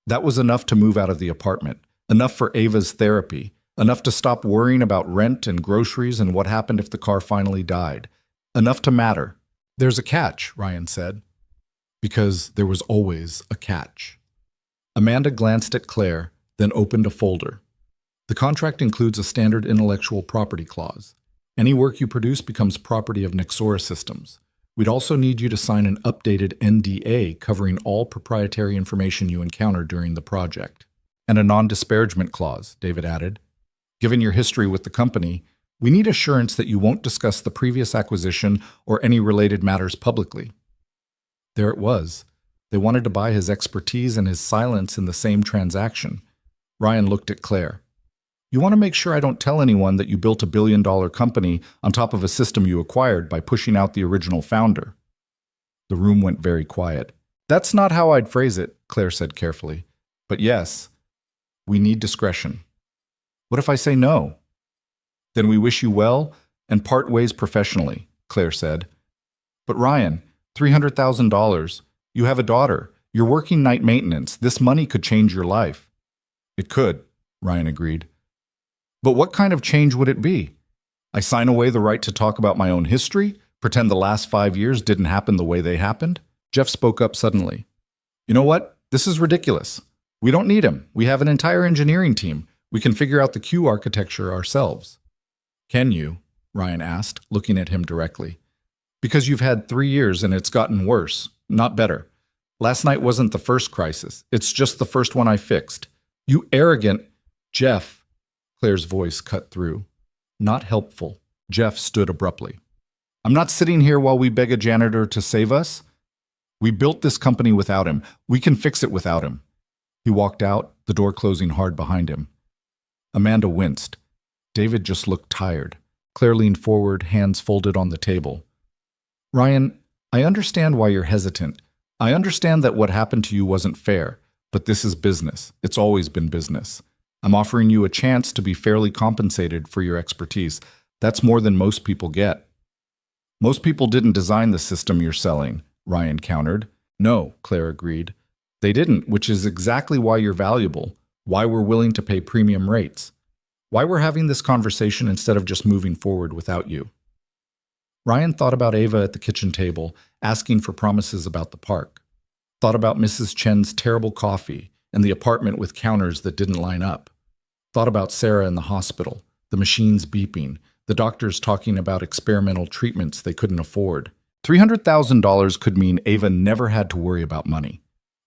That was enough to move out of the apartment, enough for Ava's therapy, enough to stop worrying about rent and groceries and what happened if the car finally died. Enough to matter. "There's a catch," Ryan said. Because there was always a catch. Amanda glanced at Claire, then opened a folder. "The contract includes a standard intellectual property clause. Any work you produce becomes property of Nexora Systems. We'd also need you to sign an updated NDA covering all proprietary information you encounter during the project. And a non-disparagement clause," David added. "Given your history with the company, we need assurance that you won't discuss the previous acquisition or any related matters publicly." There it was. They wanted to buy his expertise and his silence in the same transaction. Ryan looked at Claire. "You want to make sure I don't tell anyone that you built $1 billion company on top of a system you acquired by pushing out the original founder." The room went very quiet. "That's not how I'd phrase it," Claire said carefully. "But yes, we need discretion." "What if I say no?" "Then we wish you well and part ways professionally," Claire said. "But Ryan, $300,000. You have a daughter. You're working night maintenance. This money could change your life." "It could," Ryan agreed. "But what kind of change would it be? I sign away the right to talk about my own history? Pretend the last 5 years didn't happen the way they happened?" Jeff spoke up suddenly. "You know what? This is ridiculous. We don't need him. We have an entire engineering team. We can figure out the queue architecture ourselves." "Can you?" Ryan asked, looking at him directly. "Because you've had 3 years and it's gotten worse, not better. Last night wasn't the first crisis. It's just the first one I fixed. You arrogant—" "Jeff," Claire's voice cut through. "Not helpful." Jeff stood abruptly. "I'm not sitting here while we beg a janitor to save us. We built this company without him. We can fix it without him." He walked out, the door closing hard behind him. Amanda winced. David just looked tired. Claire leaned forward, hands folded on the table. "Ryan, I understand why you're hesitant. I understand that what happened to you wasn't fair, but this is business. It's always been business. I'm offering you a chance to be fairly compensated for your expertise. That's more than most people get." "Most people didn't design the system you're selling," Ryan countered. "No," Claire agreed. "They didn't, which is exactly why you're valuable, why we're willing to pay premium rates, why we're having this conversation instead of just moving forward without you." Ryan thought about Ava at the kitchen table, asking for promises about the park. Thought about Mrs. Chen's terrible coffee and the apartment with counters that didn't line up. Thought about Sarah in the hospital, the machines beeping, the doctors talking about experimental treatments they couldn't afford. $300,000 could mean Ava never had to worry about money.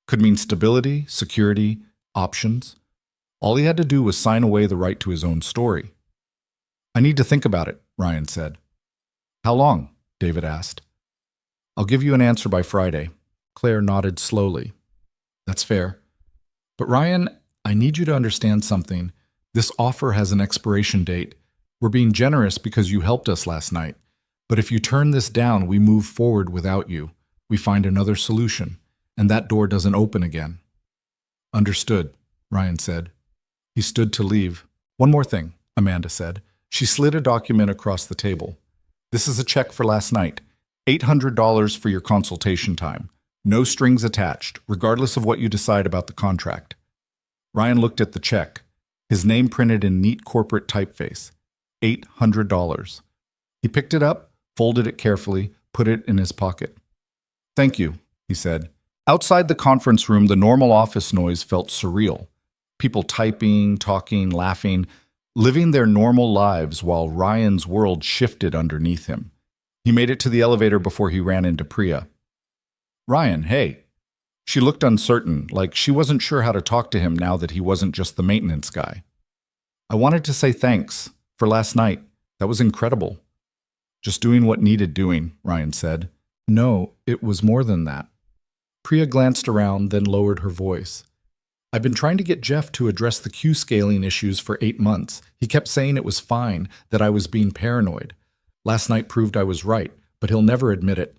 Could mean stability, security, options. All he had to do was sign away the right to his own story. "I need to think about it," Ryan said. "How long?" David asked. "I'll give you an answer by Friday." Claire nodded slowly. "That's fair. But Ryan, I need you to understand something. This offer has an expiration date. We're being generous because you helped us last night. But if you turn this down, we move forward without you. We find another solution, and that door doesn't open again." "Understood," Ryan said. He stood to leave. "One more thing," Amanda said. She slid a document across the table. "This is a check for last night. $800 for your consultation time. No strings attached, regardless of what you decide about the contract." Ryan looked at the check, his name printed in neat corporate typeface. $800. He picked it up, folded it carefully, put it in his pocket. "Thank you," he said. Outside the conference room, the normal office noise felt surreal. People typing, talking, laughing, living their normal lives while Ryan's world shifted underneath him. He made it to the elevator before he ran into Priya. "Ryan, hey." She looked uncertain, like she wasn't sure how to talk to him now that he wasn't just the maintenance guy. "I wanted to say thanks for last night. That was incredible." "Just doing what needed doing," Ryan said. "No, it was more than that." Priya glanced around, then lowered her voice. "I've been trying to get Jeff to address the Q scaling issues for 8 months. He kept saying it was fine, that I was being paranoid. Last night proved I was right, but he'll never admit it."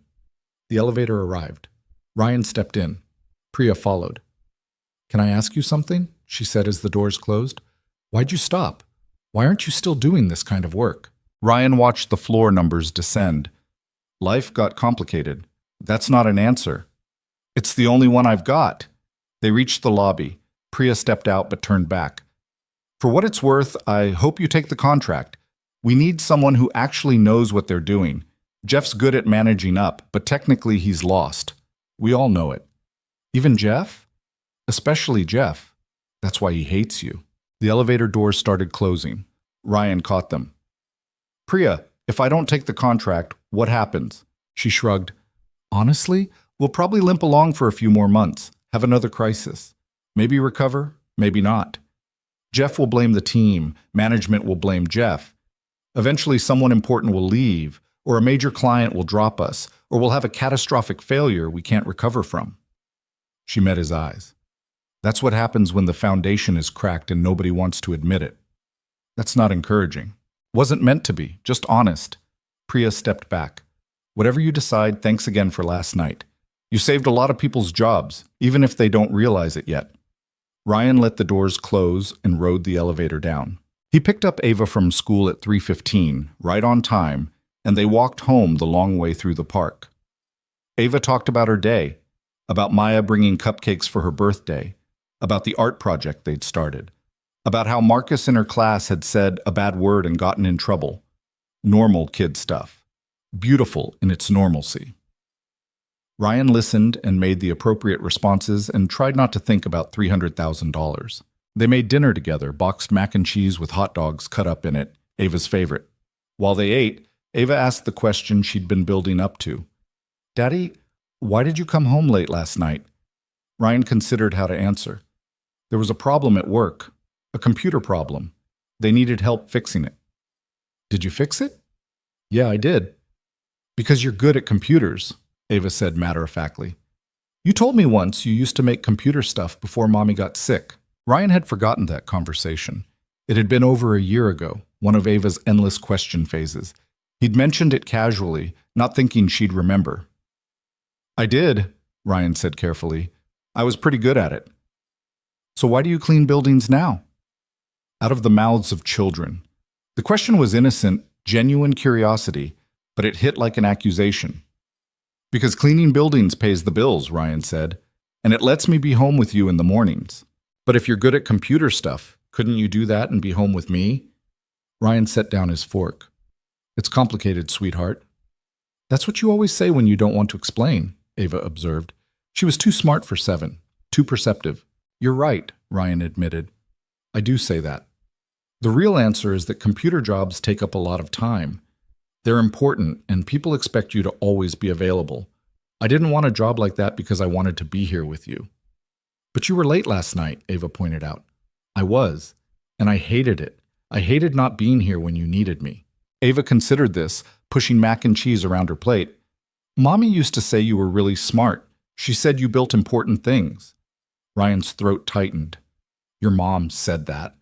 The elevator arrived. Ryan stepped in. Priya followed. "Can I ask you something?" she said as the doors closed. "Why'd you stop? Why aren't you still doing this kind of work?" Ryan watched the floor numbers descend. "Life got complicated. That's not an answer. It's the only one I've got." They reached the lobby. Priya stepped out but turned back. "For what it's worth, I hope you take the contract. We need someone who actually knows what they're doing. Jeff's good at managing up, but technically he's lost. We all know it." "Even Jeff?" "Especially Jeff. That's why he hates you." The elevator doors started closing. Ryan caught them. "Priya, if I don't take the contract, what happens?" She shrugged. "Honestly, we'll probably limp along for a few more months, have another crisis. Maybe recover, maybe not. Jeff will blame the team, management will blame Jeff. Eventually someone important will leave, or a major client will drop us, or we'll have a catastrophic failure we can't recover from." She met his eyes. "That's what happens when the foundation is cracked and nobody wants to admit it." "That's not encouraging." "Wasn't meant to be, just honest." Priya stepped back. "Whatever you decide, thanks again for last night. You saved a lot of people's jobs, even if they don't realize it yet." Ryan let the doors close and rode the elevator down. He picked up Ava from school at 3:15, right on time, and they walked home the long way through the park. Ava talked about her day, about Maya bringing cupcakes for her birthday, about the art project they'd started, about how Marcus in her class had said a bad word and gotten in trouble. Normal kid stuff. Beautiful in its normalcy. Ryan listened and made the appropriate responses and tried not to think about $300,000. They made dinner together, boxed mac and cheese with hot dogs cut up in it, Ava's favorite. While they ate, Ava asked the question she'd been building up to. "Daddy, why did you come home late last night?" Ryan considered how to answer. "There was a problem at work, a computer problem. They needed help fixing it." "Did you fix it?" "Yeah, I did." "Because you're good at computers," Ava said matter-of-factly. "You told me once you used to make computer stuff before Mommy got sick." Ryan had forgotten that conversation. It had been over a year ago, one of Ava's endless question phases. He'd mentioned it casually, not thinking she'd remember. "I did," Ryan said carefully. "I was pretty good at it." "So why do you clean buildings now?" Out of the mouths of children. The question was innocent, genuine curiosity, but it hit like an accusation. "Because cleaning buildings pays the bills," Ryan said, "and it lets me be home with you in the mornings." "But if you're good at computer stuff, couldn't you do that and be home with me?" Ryan set down his fork. "It's complicated, sweetheart." "That's what you always say when you don't want to explain," Ava observed. She was too smart for 7, too perceptive. "You're right," Ryan admitted. "I do say that. The real answer is that computer jobs take up a lot of time. They're important, and people expect you to always be available. I didn't want a job like that because I wanted to be here with you." "But you were late last night," Ava pointed out. "I was, and I hated it. I hated not being here when you needed me." Ava considered this, pushing mac and cheese around her plate. "Mommy used to say you were really smart. She said you built important things." Ryan's throat tightened. "Your mom said that?"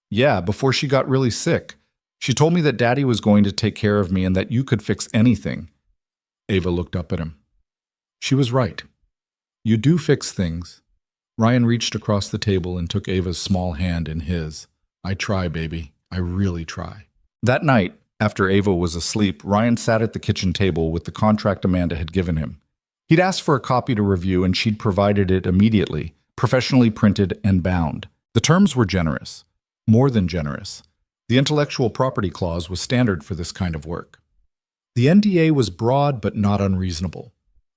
"Yeah, before she got really sick. She told me that Daddy was going to take care of me and that you could fix anything." Ava looked up at him. She was right. You do fix things. Ryan reached across the table and took Ava's small hand in his. "I try, baby. I really try." That night, after Ava was asleep, Ryan sat at the kitchen table with the contract Amanda had given him. He'd asked for a copy to review and she'd provided it immediately, professionally printed and bound. The terms were generous. More than generous. The intellectual property clause was standard for this kind of work. The NDA was broad but not unreasonable.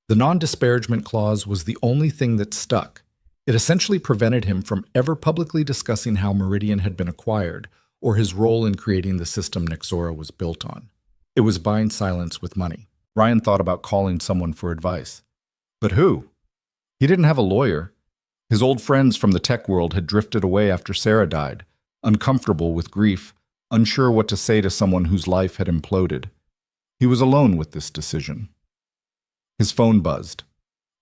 The non-disparagement clause was the only thing that stuck. It essentially prevented him from ever publicly discussing how Meridian had been acquired or his role in creating the system Nexora was built on. It was buying silence with money. Ryan thought about calling someone for advice. But who? He didn't have a lawyer. His old friends from the tech world had drifted away after Sarah died, uncomfortable with grief, unsure what to say to someone whose life had imploded. He was alone with this decision. His phone buzzed.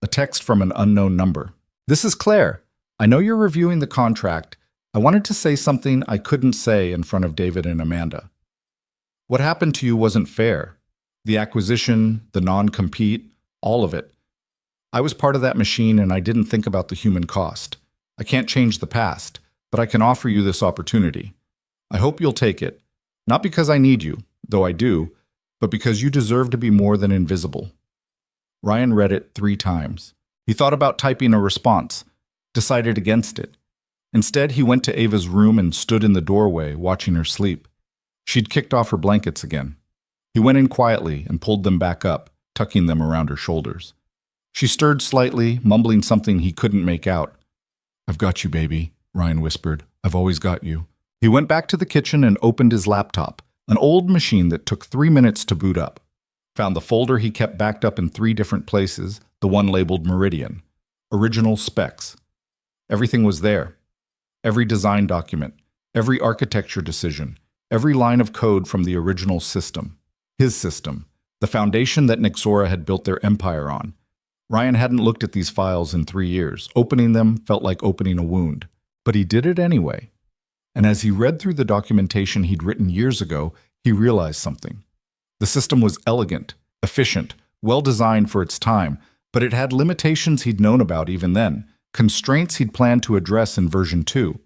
A text from an unknown number. "This is Claire. I know you're reviewing the contract. I wanted to say something I couldn't say in front of David and Amanda. What happened to you wasn't fair. The acquisition, the non-compete, all of it. I was part of that machine and I didn't think about the human cost. I can't change the past, but I can offer you this opportunity. I hope you'll take it. Not because I need you, though I do, but because you deserve to be more than invisible." Ryan read it 3 times. He thought about typing a response, decided against it. Instead, he went to Ava's room and stood in the doorway, watching her sleep. She'd kicked off her blankets again. He went in quietly and pulled them back up, tucking them around her shoulders. She stirred slightly, mumbling something he couldn't make out. "I've got you, baby," Ryan whispered. "I've always got you." He went back to the kitchen and opened his laptop, an old machine that took 3 minutes to boot up. Found the folder he kept backed up in 3 different places, the one labeled Meridian. Original specs. Everything was there. Every design document, every architecture decision, every line of code from the original system. His system, the foundation that Nexora had built their empire on. Ryan hadn't looked at these files in 3 years. Opening them felt like opening a wound. But he did it anyway. And as he read through the documentation he'd written years ago, he realized something. The system was elegant, efficient, well-designed for its time, but it had limitations he'd known about even then, constraints he'd planned to address in version 2.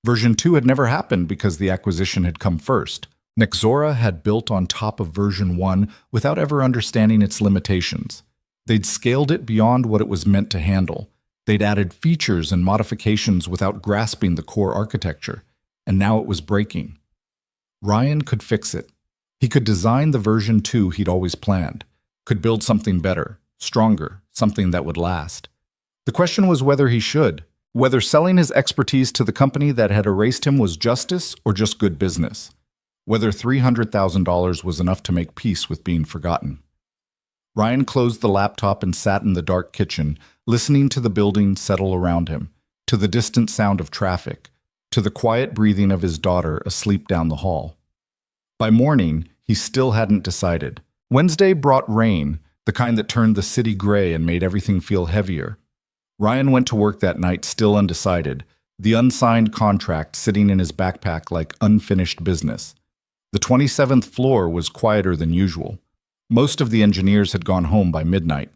Version 2 had never happened because the acquisition had come first. Nexora had built on top of version 1 without ever understanding its limitations. They'd scaled it beyond what it was meant to handle. They'd added features and modifications without grasping the core architecture, and now it was breaking. Ryan could fix it. He could design the version 2 he'd always planned, could build something better, stronger, something that would last. The question was whether he should, whether selling his expertise to the company that had erased him was justice or just good business, whether $300,000 was enough to make peace with being forgotten. Ryan closed the laptop and sat in the dark kitchen, listening to the building settle around him, to the distant sound of traffic, to the quiet breathing of his daughter asleep down the hall. By morning, he still hadn't decided. Wednesday brought rain, the kind that turned the city gray and made everything feel heavier. Ryan went to work that night still undecided, the unsigned contract sitting in his backpack like unfinished business. The 27th floor was quieter than usual. Most of the engineers had gone home by midnight.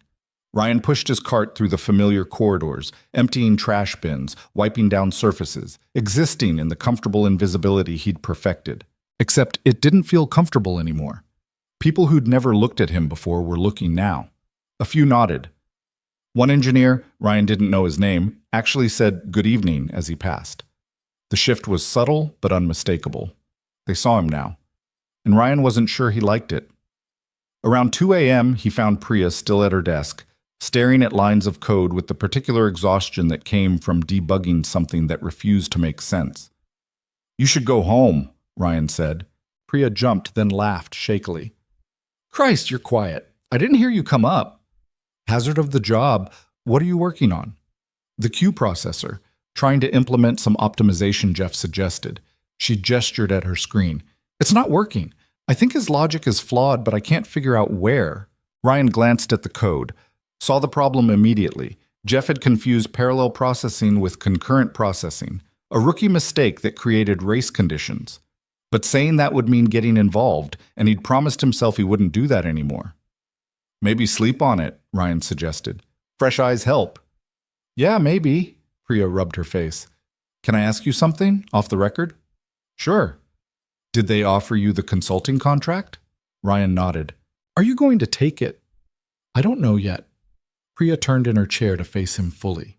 Ryan pushed his cart through the familiar corridors, emptying trash bins, wiping down surfaces, existing in the comfortable invisibility he'd perfected. Except it didn't feel comfortable anymore. People who'd never looked at him before were looking now. A few nodded. One engineer, Ryan didn't know his name, actually said good evening as he passed. The shift was subtle but unmistakable. They saw him now, and Ryan wasn't sure he liked it. Around 2 a.m., he found Priya still at her desk, staring at lines of code with the particular exhaustion that came from debugging something that refused to make sense. "You should go home," Ryan said. Priya jumped, then laughed shakily. "Christ, you're quiet. I didn't hear you come up." "Hazard of the job. What are you working on?" "The Q processor. Trying to implement some optimization Jeff suggested." She gestured at her screen. "It's not working. I think his logic is flawed, but I can't figure out where." Ryan glanced at the code, saw the problem immediately. Jeff had confused parallel processing with concurrent processing, a rookie mistake that created race conditions. But saying that would mean getting involved, and he'd promised himself he wouldn't do that anymore. "Maybe sleep on it," Ryan suggested. "Fresh eyes help." "Yeah, maybe." Priya rubbed her face. "Can I ask you something, off the record?" "Sure." "Did they offer you the consulting contract?" Ryan nodded. "Are you going to take it?" "I don't know yet." Priya turned in her chair to face him fully.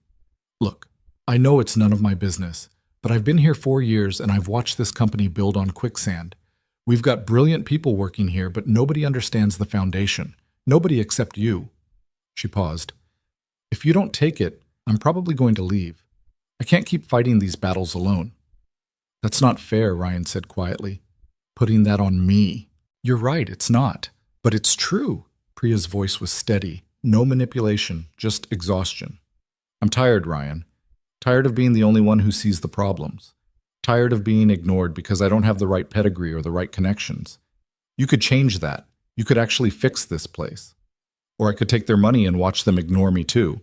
"Look, I know it's none of my business, but I've been here 4 years and I've watched this company build on quicksand. We've got brilliant people working here, but nobody understands the foundation. Nobody except you." She paused. If you don't take it, I'm probably going to leave. I can't keep fighting these battles alone. That's not fair, Ryan said quietly. Putting that on me. You're right, it's not. But it's true. Priya's voice was steady. No manipulation, just exhaustion. I'm tired, Ryan. Tired of being the only one who sees the problems. Tired of being ignored because I don't have the right pedigree or the right connections. You could change that. You could actually fix this place. Or I could take their money and watch them ignore me too.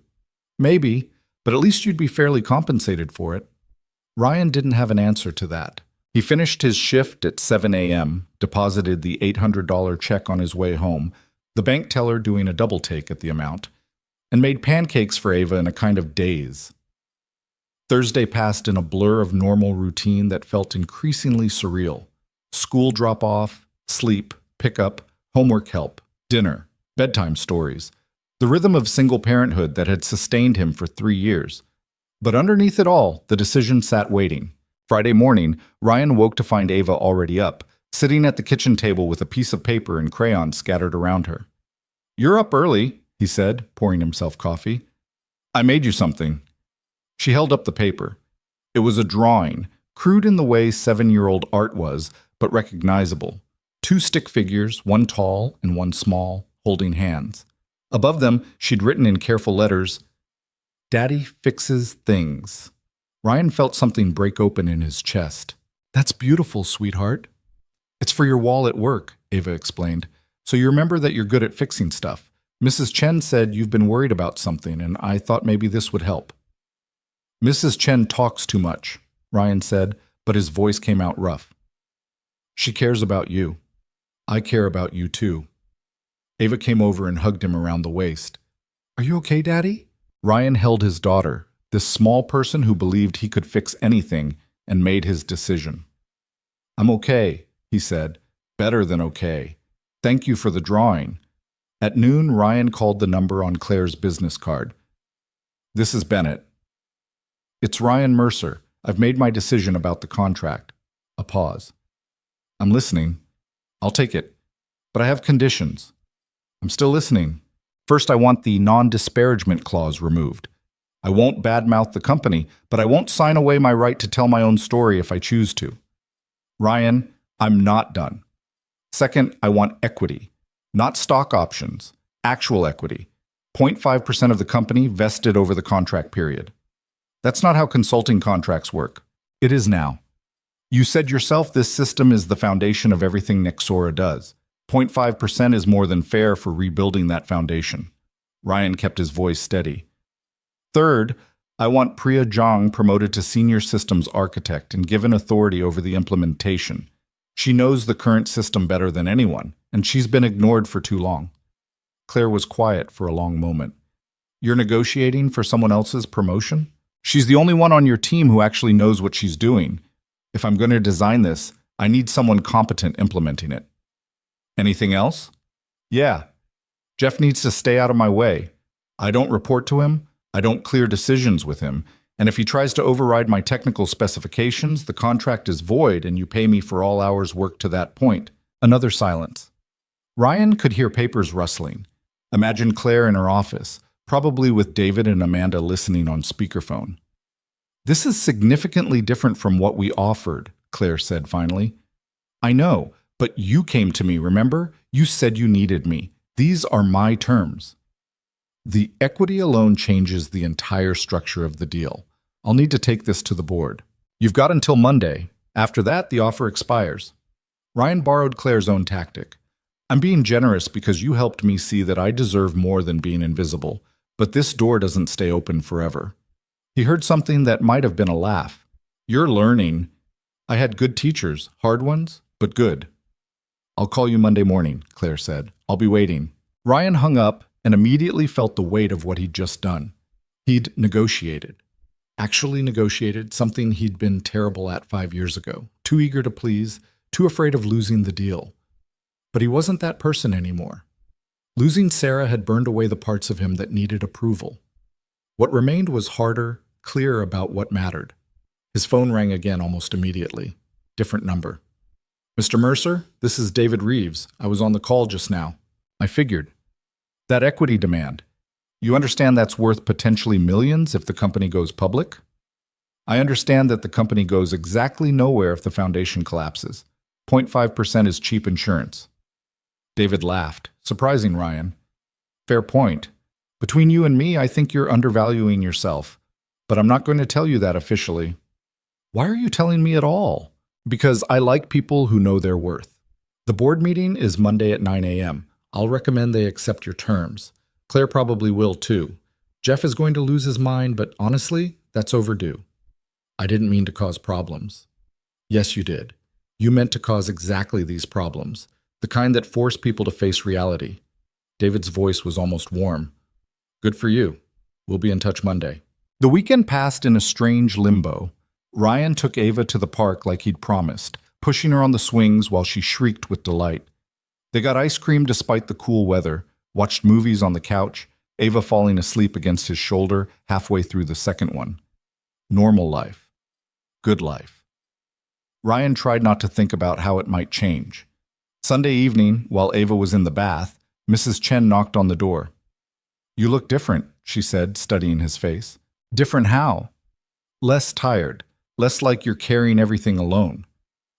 Maybe, but at least you'd be fairly compensated for it. Ryan didn't have an answer to that. He finished his shift at 7 a.m., deposited the $800 check on his way home, the bank teller doing a double take at the amount, and made pancakes for Ava in a kind of daze. Thursday passed in a blur of normal routine that felt increasingly surreal. School drop-off, sleep, pickup, homework help, dinner, bedtime stories, the rhythm of single parenthood that had sustained him for 3 years. But underneath it all, the decision sat waiting. Friday morning, Ryan woke to find Ava already up, sitting at the kitchen table with a piece of paper and crayons scattered around her. "You're up early," he said, pouring himself coffee. "I made you something." She held up the paper. It was a drawing, crude in the way 7-year-old art was, but recognizable. 2 stick figures, one tall and one small, holding hands. Above them, she'd written in careful letters, "Daddy fixes things." Ryan felt something break open in his chest. "That's beautiful, sweetheart." "It's for your wall at work," Ava explained. "So you remember that you're good at fixing stuff. Mrs. Chen said you've been worried about something, and I thought maybe this would help." "Mrs. Chen talks too much," Ryan said, but his voice came out rough. "She cares about you. I care about you too." Ava came over and hugged him around the waist. "Are you okay, Daddy?" Ryan held his daughter, this small person who believed he could fix anything, and made his decision. "I'm okay," he said. "Better than okay. Thank you for the drawing." At noon, Ryan called the number on Claire's business card. "This is Bennett." "It's Ryan Mercer. I've made my decision about the contract." A pause. "I'm listening." "I'll take it. But I have conditions." "I'm still listening." "First, I want the non-disparagement clause removed. I won't badmouth the company, but I won't sign away my right to tell my own story if I choose to." "Ryan, I'm not done." "Second, I want equity. Not stock options. Actual equity. 0.5% of the company vested over the contract period." "That's not how consulting contracts work." "It is now. You said yourself this system is the foundation of everything Nexora does. 0.5% is more than fair for rebuilding that foundation." Ryan kept his voice steady. "Third, I want Priya Jong promoted to senior systems architect and given authority over the implementation. She knows the current system better than anyone, and she's been ignored for too long." Claire was quiet for a long moment. "You're negotiating for someone else's promotion?" "She's the only one on your team who actually knows what she's doing. If I'm going to design this, I need someone competent implementing it." "Anything else?" "Yeah. Jeff needs to stay out of my way. I don't report to him. I don't clear decisions with him. And if he tries to override my technical specifications, the contract is void and you pay me for all hours worked to that point." Another silence. Ryan could hear papers rustling. Imagine Claire in her office, probably with David and Amanda listening on speakerphone. "This is significantly different from what we offered," Claire said finally. "I know, but you came to me, remember? You said you needed me. These are my terms." "The equity alone changes the entire structure of the deal. I'll need to take this to the board. You've got until Monday. After that, the offer expires." Ryan borrowed Claire's own tactic. "I'm being generous because you helped me see that I deserve more than being invisible, but this door doesn't stay open forever." He heard something that might have been a laugh. "You're learning." "I had good teachers, hard ones, but good." "I'll call you Monday morning," Claire said. "I'll be waiting." Ryan hung up and immediately felt the weight of what he'd just done. He'd negotiated. Actually negotiated something he'd been terrible at 5 years ago. Too eager to please, too afraid of losing the deal. But he wasn't that person anymore. Losing Sarah had burned away the parts of him that needed approval. What remained was harder, clearer about what mattered. His phone rang again almost immediately. Different number. "Mr. Mercer, this is David Reeves. I was on the call just now." "I figured." "That equity demand. You understand that's worth potentially millions if the company goes public? I understand that the company goes exactly nowhere if the foundation collapses. 0.5% is cheap insurance. David laughed, surprising Ryan. Fair point. Between you and me, I think you're undervaluing yourself. But I'm not going to tell you that officially. Why are you telling me at all? Because I like people who know their worth. The board meeting is Monday at 9 a.m. I'll recommend they accept your terms. Claire probably will too. Jeff is going to lose his mind, but honestly, that's overdue. I didn't mean to cause problems. Yes, you did. You meant to cause exactly these problems, the kind that force people to face reality. David's voice was almost warm. Good for you. We'll be in touch Monday. The weekend passed in a strange limbo. Ryan took Ava to the park like he'd promised, pushing her on the swings while she shrieked with delight. They got ice cream despite the cool weather, watched movies on the couch, Ava falling asleep against his shoulder halfway through the second one. Normal life. Good life. Ryan tried not to think about how it might change. Sunday evening, while Ava was in the bath, Mrs. Chen knocked on the door. You look different, she said, studying his face. Different how? Less tired, less like you're carrying everything alone.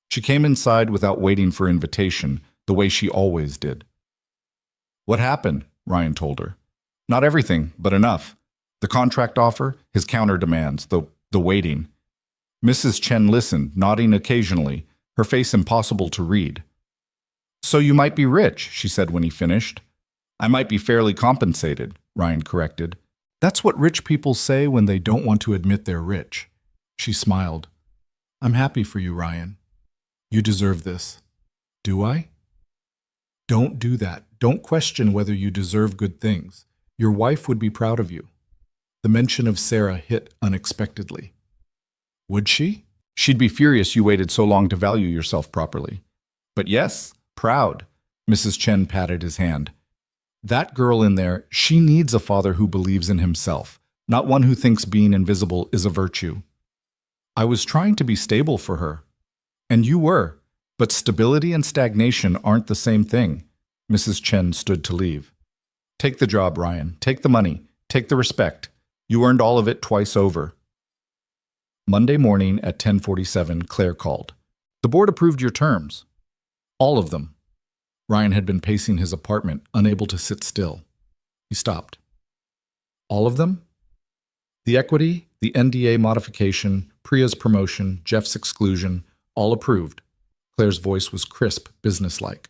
She came inside without waiting for invitation, the way she always did. What happened? Ryan told her. Not everything, but enough. The contract offer, his counter demands, the waiting. Mrs. Chen listened, nodding occasionally, her face impossible to read. So you might be rich, she said when he finished. I might be fairly compensated, Ryan corrected. That's what rich people say when they don't want to admit they're rich. She smiled. I'm happy for you, Ryan. You deserve this. Do I? Don't do that. Don't question whether you deserve good things. Your wife would be proud of you. The mention of Sarah hit unexpectedly. Would she? She'd be furious you waited so long to value yourself properly. But yes, proud. Mrs. Chen patted his hand. That girl in there, she needs a father who believes in himself, not one who thinks being invisible is a virtue. I was trying to be stable for her. And you were. But stability and stagnation aren't the same thing. Mrs. Chen stood to leave. Take the job, Ryan. Take the money. Take the respect. You earned all of it twice over. Monday morning at 10:47, Claire called. The board approved your terms. All of them. Ryan had been pacing his apartment, unable to sit still. He stopped. All of them? The equity, the NDA modification, Priya's promotion, Jeff's exclusion, all approved. Claire's voice was crisp, businesslike.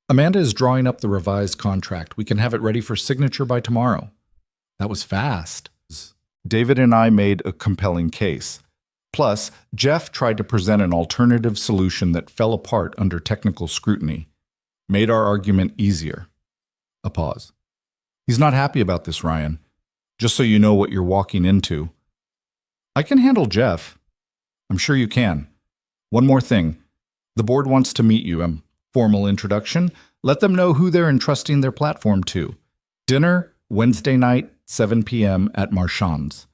Amanda is drawing up the revised contract. We can have it ready for signature by tomorrow. That was fast. David and I made a compelling case. Plus, Jeff tried to present an alternative solution that fell apart under technical scrutiny. Made our argument easier. A pause. He's not happy about this, Ryan. Just so you know what you're walking into. I can handle Jeff. I'm sure you can. One more thing. The board wants to meet you. Formal introduction. Let them know who they're entrusting their platform to. Dinner, Wednesday night, 7 p.m. at Marchand's.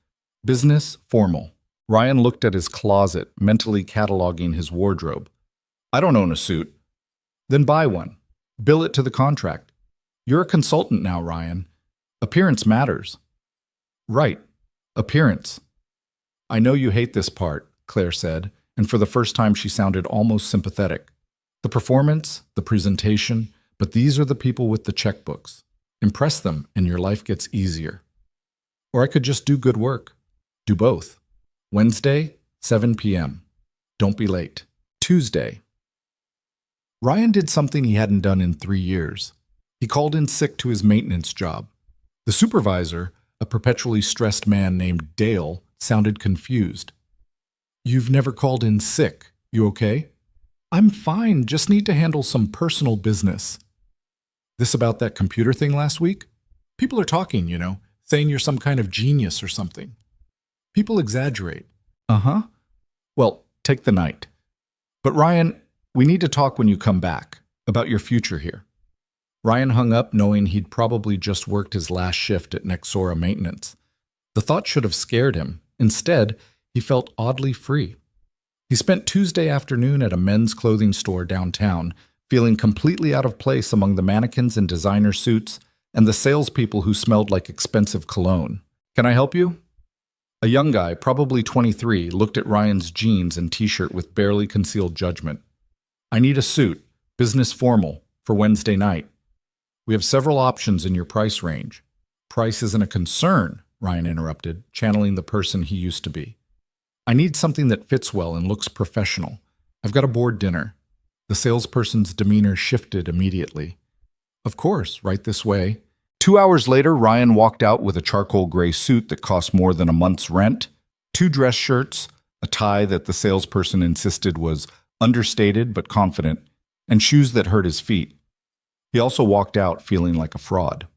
Business, formal. Ryan looked at his closet, mentally cataloging his wardrobe. I don't own a suit. Then buy one. Bill it to the contract. You're a consultant now, Ryan. Appearance matters. Right. Appearance. I know you hate this part, Claire said, and for the first time she sounded almost sympathetic. The performance, the presentation, but these are the people with the checkbooks. Impress them and your life gets easier. Or I could just do good work. Do both. Wednesday, 7 p.m. Don't be late. Tuesday. Ryan did something he hadn't done in 3 years. He called in sick to his maintenance job. The supervisor, a perpetually stressed man named Dale, sounded confused. You've never called in sick. You okay? I'm fine, just need to handle some personal business. This about that computer thing last week? People are talking, saying you're some kind of genius or something. People exaggerate. Uh-huh. Well, take the night. But Ryan, we need to talk when you come back, about your future here. Ryan hung up knowing he'd probably just worked his last shift at Nexora Maintenance. The thought should have scared him. Instead, he felt oddly free. He spent Tuesday afternoon at a men's clothing store downtown, feeling completely out of place among the mannequins in designer suits, and the salespeople who smelled like expensive cologne. Can I help you? A young guy, probably 23, looked at Ryan's jeans and t-shirt with barely concealed judgment. I need a suit, business formal, for Wednesday night. We have several options in your price range. Price isn't a concern, Ryan interrupted, channeling the person he used to be. I need something that fits well and looks professional. I've got a board dinner. The salesperson's demeanor shifted immediately. Of course, right this way. 2 hours later, Ryan walked out with a charcoal gray suit that cost more than a month's rent, 2 dress shirts, a tie that the salesperson insisted was understated but confident, and shoes that hurt his feet. He also walked out feeling like a fraud.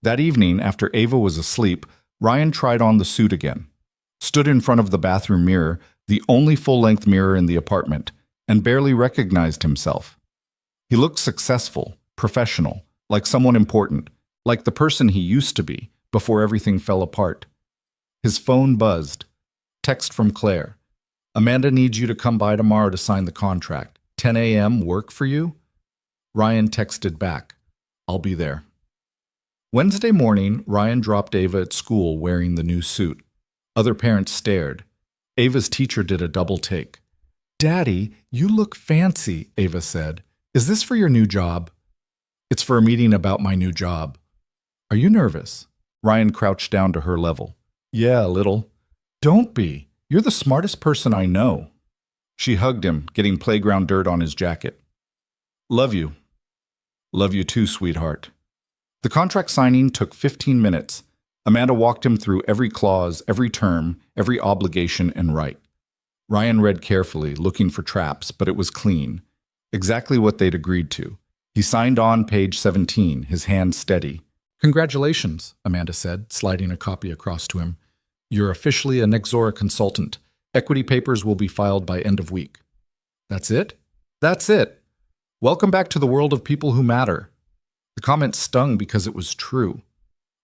That evening, after Ava was asleep, Ryan tried on the suit again, stood in front of the bathroom mirror, the only full-length mirror in the apartment, and barely recognized himself. He looked successful, professional, like someone important, like the person he used to be before everything fell apart. His phone buzzed. Text from Claire. Amanda needs you to come by tomorrow to sign the contract. 10 a.m. work for you? Ryan texted back. I'll be there. Wednesday morning, Ryan dropped Ava at school wearing the new suit. Other parents stared. Ava's teacher did a double take. Daddy, you look fancy, Ava said. Is this for your new job? It's for a meeting about my new job. Are you nervous? Ryan crouched down to her level. Yeah, a little. Don't be. You're the smartest person I know. She hugged him, getting playground dirt on his jacket. Love you. Love you too, sweetheart. The contract signing took 15 minutes. Amanda walked him through every clause, every term, every obligation and right. Ryan read carefully, looking for traps, but it was clean. Exactly what they'd agreed to. He signed on page 17, his hand steady. Congratulations, Amanda said, sliding a copy across to him. You're officially a Nexora consultant. Equity papers will be filed by end of week. That's it? That's it. Welcome back to the world of people who matter. The comment stung because it was true.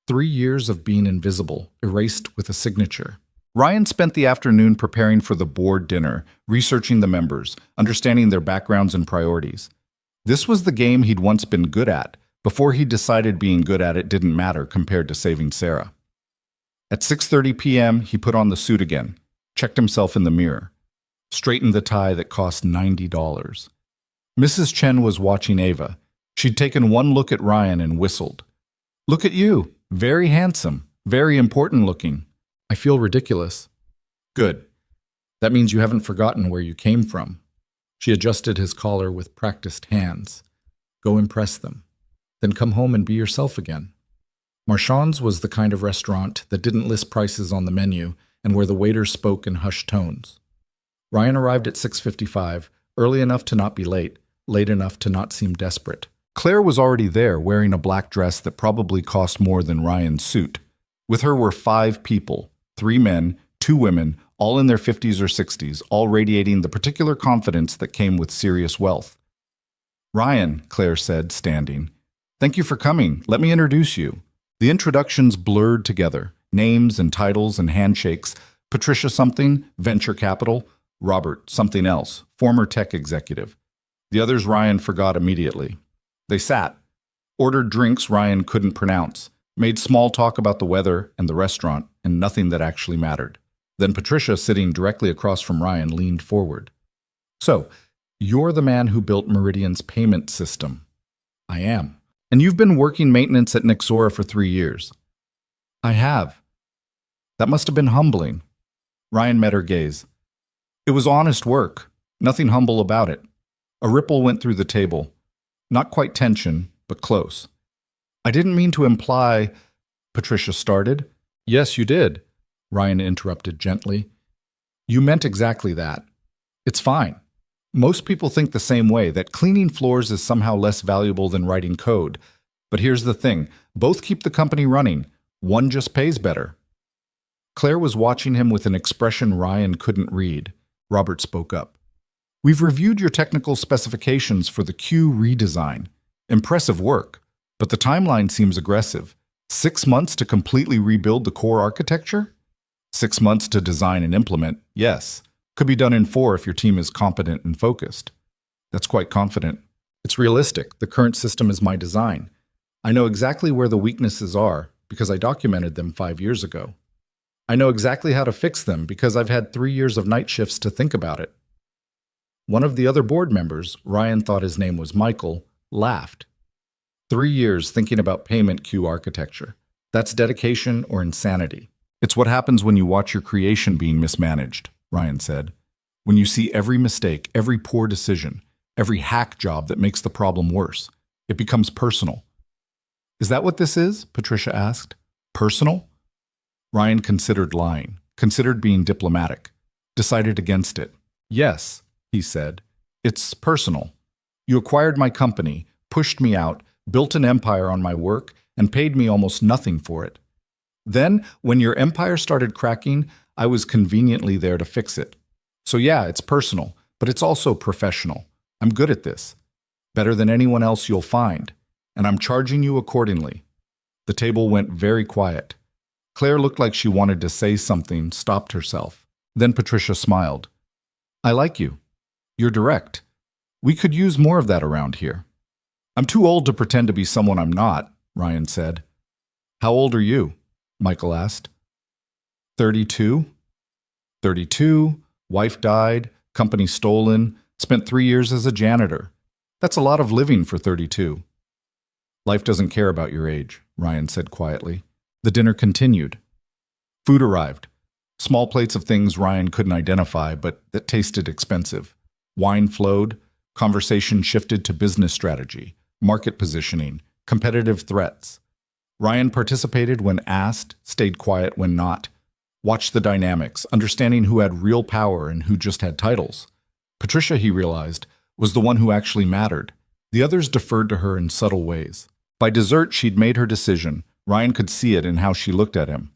3 years of being invisible, erased with a signature. Ryan spent the afternoon preparing for the board dinner, researching the members, understanding their backgrounds and priorities. This was the game he'd once been good at, before he decided being good at it didn't matter compared to saving Sarah. At 6:30 p.m., he put on the suit again, checked himself in the mirror, straightened the tie that cost $90. Mrs. Chen was watching Ava. She'd taken one look at Ryan and whistled. Look at you. Very handsome. Very important looking. I feel ridiculous. Good. That means you haven't forgotten where you came from. She adjusted his collar with practiced hands. Go impress them. Then come home and be yourself again. Marchand's was the kind of restaurant that didn't list prices on the menu and where the waiters spoke in hushed tones. Ryan arrived at 6:55, early enough to not be late enough to not seem desperate. Claire was already there, wearing a black dress that probably cost more than Ryan's suit. With her were 5 people, 3 men, 2 women, all in their 50s or 60s, all radiating the particular confidence that came with serious wealth. Ryan, Claire said, standing. Thank you for coming. Let me introduce you. The introductions blurred together, names and titles and handshakes. Patricia something, venture capital. Robert something else, former tech executive. The others Ryan forgot immediately. They sat, ordered drinks Ryan couldn't pronounce, made small talk about the weather and the restaurant, and nothing that actually mattered. Then Patricia, sitting directly across from Ryan, leaned forward. So, you're the man who built Meridian's payment system. I am. And you've been working maintenance at Nexora for 3 years. I have. That must have been humbling. Ryan met her gaze. It was honest work. Nothing humble about it. A ripple went through the table. Not quite tension, but close. I didn't mean to imply, Patricia started. Yes, you did, Ryan interrupted gently. You meant exactly that. It's fine. Most people think the same way, that cleaning floors is somehow less valuable than writing code. But here's the thing, both keep the company running. One just pays better. Claire was watching him with an expression Ryan couldn't read. Robert spoke up. We've reviewed your technical specifications for the Q redesign. Impressive work, but the timeline seems aggressive. 6 months to completely rebuild the core architecture? 6 months to design and implement, yes. Could be done in 4 if your team is competent and focused. That's quite confident. It's realistic. The current system is my design. I know exactly where the weaknesses are because I documented them 5 years ago. I know exactly how to fix them because I've had 3 years of night shifts to think about it. One of the other board members, Ryan thought his name was Michael, laughed. 3 years thinking about payment queue architecture. That's dedication or insanity. It's what happens when you watch your creation being mismanaged, Ryan said. When you see every mistake, every poor decision, every hack job that makes the problem worse, it becomes personal. Is that what this is? Patricia asked. Personal? Ryan considered lying, considered being diplomatic, decided against it. Yes, he said. It's personal. You acquired my company, pushed me out, built an empire on my work, and paid me almost nothing for it. Then, when your empire started cracking, I was conveniently there to fix it. So yeah, it's personal, but it's also professional. I'm good at this. Better than anyone else you'll find. And I'm charging you accordingly. The table went very quiet. Claire looked like she wanted to say something, stopped herself. Then Patricia smiled. I like you. You're direct. We could use more of that around here. I'm too old to pretend to be someone I'm not, Ryan said. How old are you? Michael asked. 32. 32, wife died, company stolen, spent 3 years as a janitor. That's a lot of living for 32. Life doesn't care about your age, Ryan said quietly. The dinner continued. Food arrived. Small plates of things Ryan couldn't identify, but that tasted expensive. Wine flowed. Conversation shifted to business strategy, market positioning, competitive threats. Ryan participated when asked, stayed quiet when not. Watched the dynamics, understanding who had real power and who just had titles. Patricia, he realized, was the one who actually mattered. The others deferred to her in subtle ways. By dessert, she'd made her decision. Ryan could see it in how she looked at him.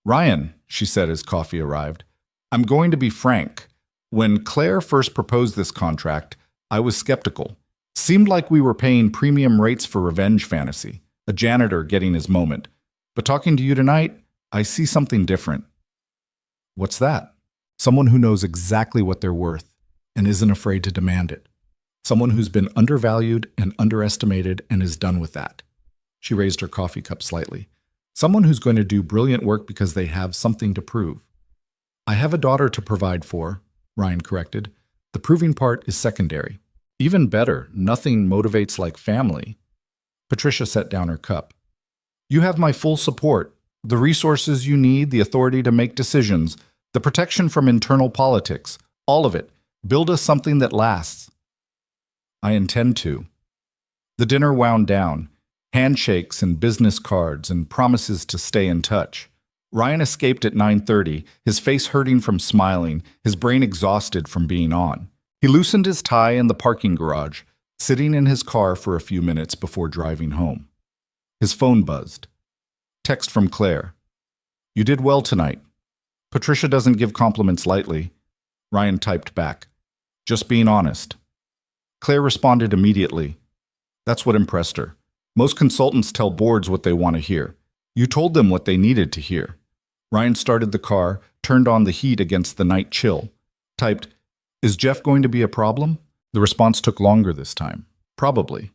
Ryan, she said as coffee arrived, I'm going to be frank. When Claire first proposed this contract, I was skeptical. Seemed like we were paying premium rates for revenge fantasy, a janitor getting his moment. But talking to you tonight, I see something different. What's that? Someone who knows exactly what they're worth and isn't afraid to demand it. Someone who's been undervalued and underestimated and is done with that. She raised her coffee cup slightly. Someone who's going to do brilliant work because they have something to prove. I have a daughter to provide for, Ryan corrected. The proving part is secondary. Even better, nothing motivates like family. Patricia set down her cup. You have my full support. The resources you need, the authority to make decisions, the protection from internal politics, all of it. Build us something that lasts. I intend to. The dinner wound down. Handshakes and business cards and promises to stay in touch. Ryan escaped at 9:30, his face hurting from smiling, his brain exhausted from being on. He loosened his tie in the parking garage, sitting in his car for a few minutes before driving home. His phone buzzed. Text from Claire. You did well tonight. Patricia doesn't give compliments lightly. Ryan typed back. Just being honest. Claire responded immediately. That's what impressed her. Most consultants tell boards what they want to hear. You told them what they needed to hear. Ryan started the car, turned on the heat against the night chill. Typed, Is Jeff going to be a problem? The response took longer this time. Probably.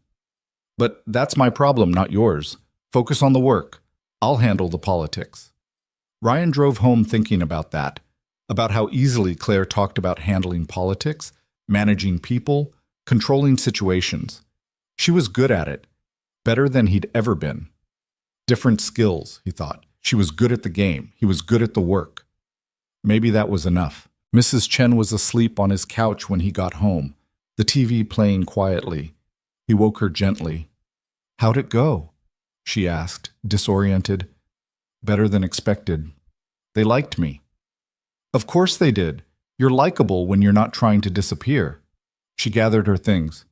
But that's my problem, not yours. Focus on the work. I'll handle the politics. Ryan drove home thinking about that, about how easily Claire talked about handling politics, managing people, controlling situations. She was good at it, better than he'd ever been. Different skills, he thought. She was good at the game. He was good at the work. Maybe that was enough. Mrs. Chen was asleep on his couch when he got home, the TV playing quietly. He woke her gently. How'd it go? She asked, disoriented. Better than expected. They liked me. Of course they did. You're likable when you're not trying to disappear. She gathered her things.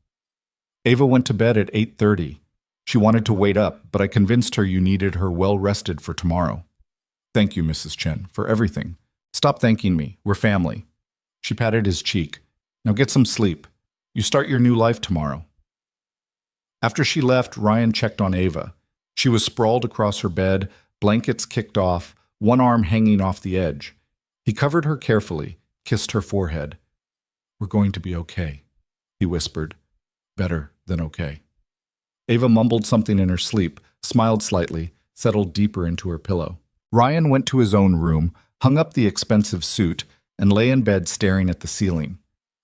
Ava went to bed at 8:30. She wanted to wait up, but I convinced her you needed her well-rested for tomorrow. Thank you, Mrs. Chen, for everything. Stop thanking me. We're family. She patted his cheek. Now get some sleep. You start your new life tomorrow. After she left, Ryan checked on Ava. She was sprawled across her bed, blankets kicked off, one arm hanging off the edge. He covered her carefully, kissed her forehead. We're going to be okay, he whispered. Better than okay. Ava mumbled something in her sleep, smiled slightly, settled deeper into her pillow. Ryan went to his own room, hung up the expensive suit, and lay in bed staring at the ceiling.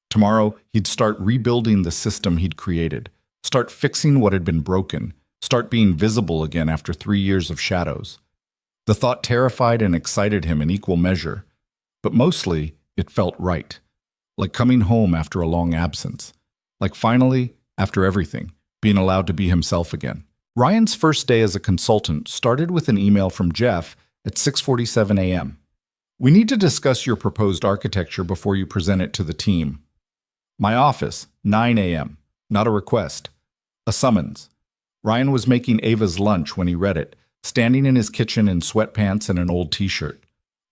Tomorrow, he'd start rebuilding the system he'd created, start fixing what had been broken, start being visible again after 3 years of shadows. The thought terrified and excited him in equal measure, but mostly it felt right, like coming home after a long absence, like finally, after everything, being allowed to be himself again. Ryan's first day as a consultant started with an email from Jeff at 6:47 a.m. "We need to discuss your proposed architecture before you present it to the team." My office, 9 a.m. Not a request. A summons. Ryan was making Ava's lunch when he read it, standing in his kitchen in sweatpants and an old t-shirt.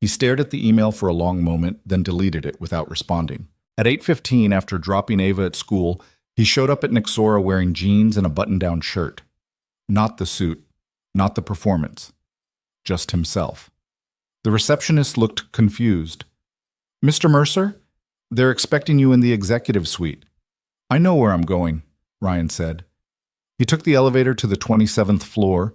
He stared at the email for a long moment, then deleted it without responding. At 8:15, after dropping Ava at school, he showed up at Nixora wearing jeans and a button-down shirt. Not the suit, not the performance, just himself. The receptionist looked confused. "Mr. Mercer? They're expecting you in the executive suite." "I know where I'm going," Ryan said. He took the elevator to the 27th floor,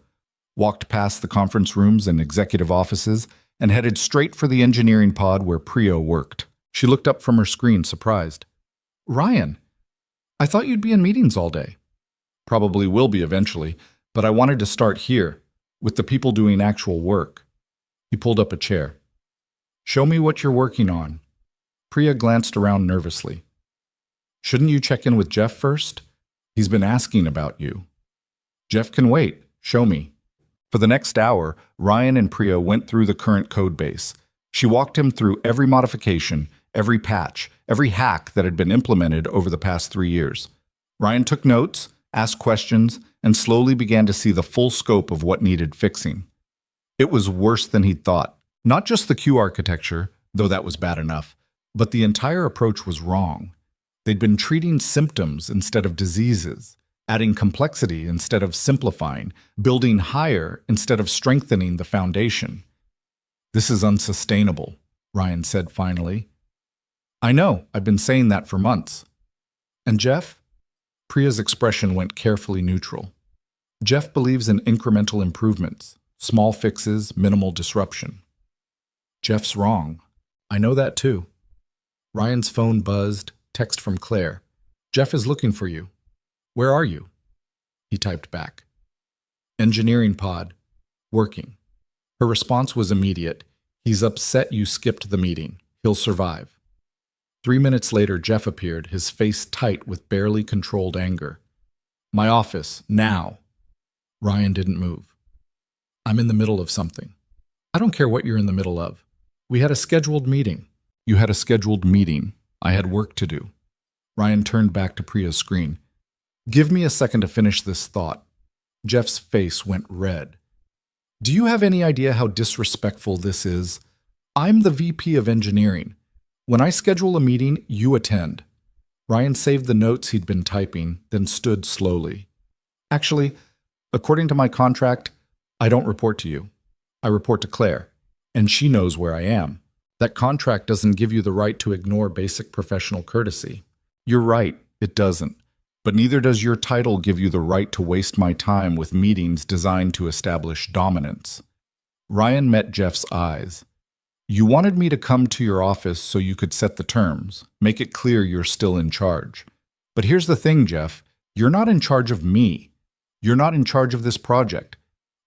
walked past the conference rooms and executive offices, and headed straight for the engineering pod where Priya worked. She looked up from her screen, surprised. "Ryan, I thought you'd be in meetings all day." "Probably will be eventually, but I wanted to start here, with the people doing actual work." He pulled up a chair. "Show me what you're working on." Priya glanced around nervously. "Shouldn't you check in with Jeff first? He's been asking about you." "Jeff can wait. Show me." For the next hour, Ryan and Priya went through the current code base. She walked him through every modification, every patch, every hack that had been implemented over the past 3 years. Ryan took notes, asked questions, and slowly began to see the full scope of what needed fixing. It was worse than he'd thought. Not just the Q architecture, though that was bad enough, but the entire approach was wrong. They'd been treating symptoms instead of diseases, adding complexity instead of simplifying, building higher instead of strengthening the foundation. "This is unsustainable," Ryan said finally. "I know, I've been saying that for months." "And Jeff?" Priya's expression went carefully neutral. "Jeff believes in incremental improvements, small fixes, minimal disruption." "Jeff's wrong. I know that too." Ryan's phone buzzed, text from Claire. "Jeff is looking for you. Where are you?" He typed back. "Engineering pod. Working." Her response was immediate. "He's upset you skipped the meeting. He'll survive." 3 minutes later, Jeff appeared, his face tight with barely controlled anger. "My office, now." Ryan didn't move. "I'm in the middle of something." "I don't care what you're in the middle of. We had a scheduled meeting." "You had a scheduled meeting. I had work to do." Ryan turned back to Priya's screen. "Give me a second to finish this thought." Jeff's face went red. "Do you have any idea how disrespectful this is? I'm the VP of engineering. When I schedule a meeting, you attend." Ryan saved the notes he'd been typing, then stood slowly. "Actually, according to my contract, I don't report to you. I report to Claire, and she knows where I am. That contract doesn't give you the right to ignore basic professional courtesy." "You're right, it doesn't. But neither does your title give you the right to waste my time with meetings designed to establish dominance." Ryan met Jeff's eyes. "You wanted me to come to your office so you could set the terms, make it clear you're still in charge. But here's the thing, Jeff. You're not in charge of me. You're not in charge of this project.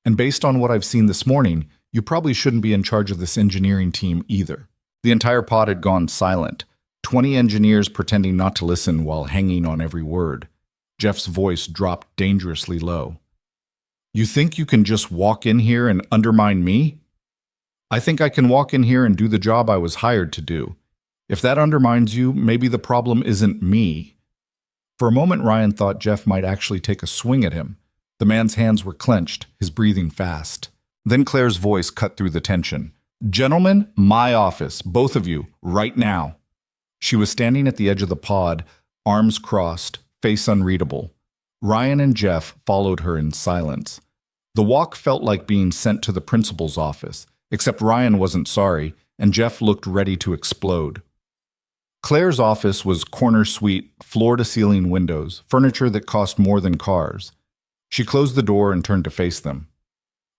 And based on what I've seen this morning, you probably shouldn't be in charge of this engineering team either." The entire pod had gone silent, 20 engineers pretending not to listen while hanging on every word. Jeff's voice dropped dangerously low. "You think you can just walk in here and undermine me? I think I can walk in here and do the job I was hired to do. If that undermines you, maybe the problem isn't me." For a moment, Ryan thought Jeff might actually take a swing at him. The man's hands were clenched, his breathing fast. Then Claire's voice cut through the tension. "Gentlemen, my office, both of you, right now." She was standing at the edge of the pod, arms crossed, face unreadable. Ryan and Jeff followed her in silence. The walk felt like being sent to the principal's office, except Ryan wasn't sorry, and Jeff looked ready to explode. Claire's office was corner suite, floor-to-ceiling windows, furniture that cost more than cars. She closed the door and turned to face them.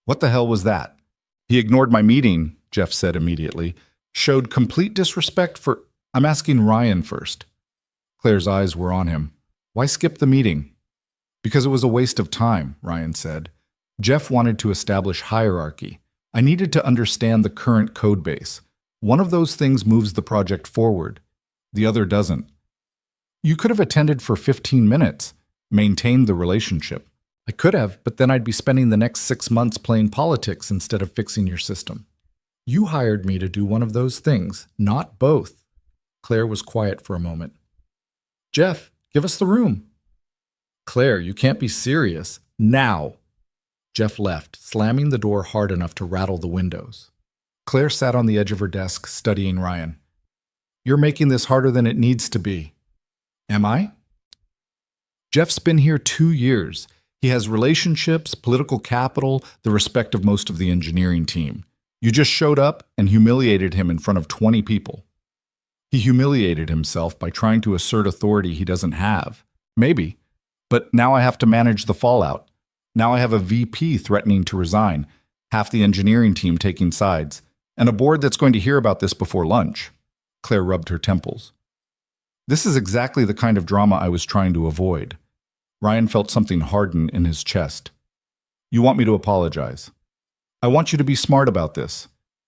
What the hell was that? He ignored my meeting, Jeff said immediately. Showed complete disrespect for... I'm asking Ryan first. Claire's eyes were on him. Why skip the meeting? Because it was a waste of time, Ryan said. Jeff wanted to establish hierarchy. I needed to understand the current code base. One of those things moves the project forward. The other doesn't. You could have attended for 15 minutes, maintained the relationship. I could have, but then I'd be spending the next 6 months playing politics instead of fixing your system. You hired me to do one of those things, not both. Claire was quiet for a moment. Jeff, give us the room. Claire, you can't be serious. Now. Jeff left, slamming the door hard enough to rattle the windows. Claire sat on the edge of her desk, studying Ryan. You're making this harder than it needs to be. Am I? Jeff's been here 2 years. He has relationships, political capital, the respect of most of the engineering team. You just showed up and humiliated him in front of 20 people. He humiliated himself by trying to assert authority he doesn't have. Maybe. But now I have to manage the fallout. Now I have a VP threatening to resign, half the engineering team taking sides, and a board that's going to hear about this before lunch. Claire rubbed her temples. This is exactly the kind of drama I was trying to avoid. Ryan felt something harden in his chest. You want me to apologize? I want you to be smart about this.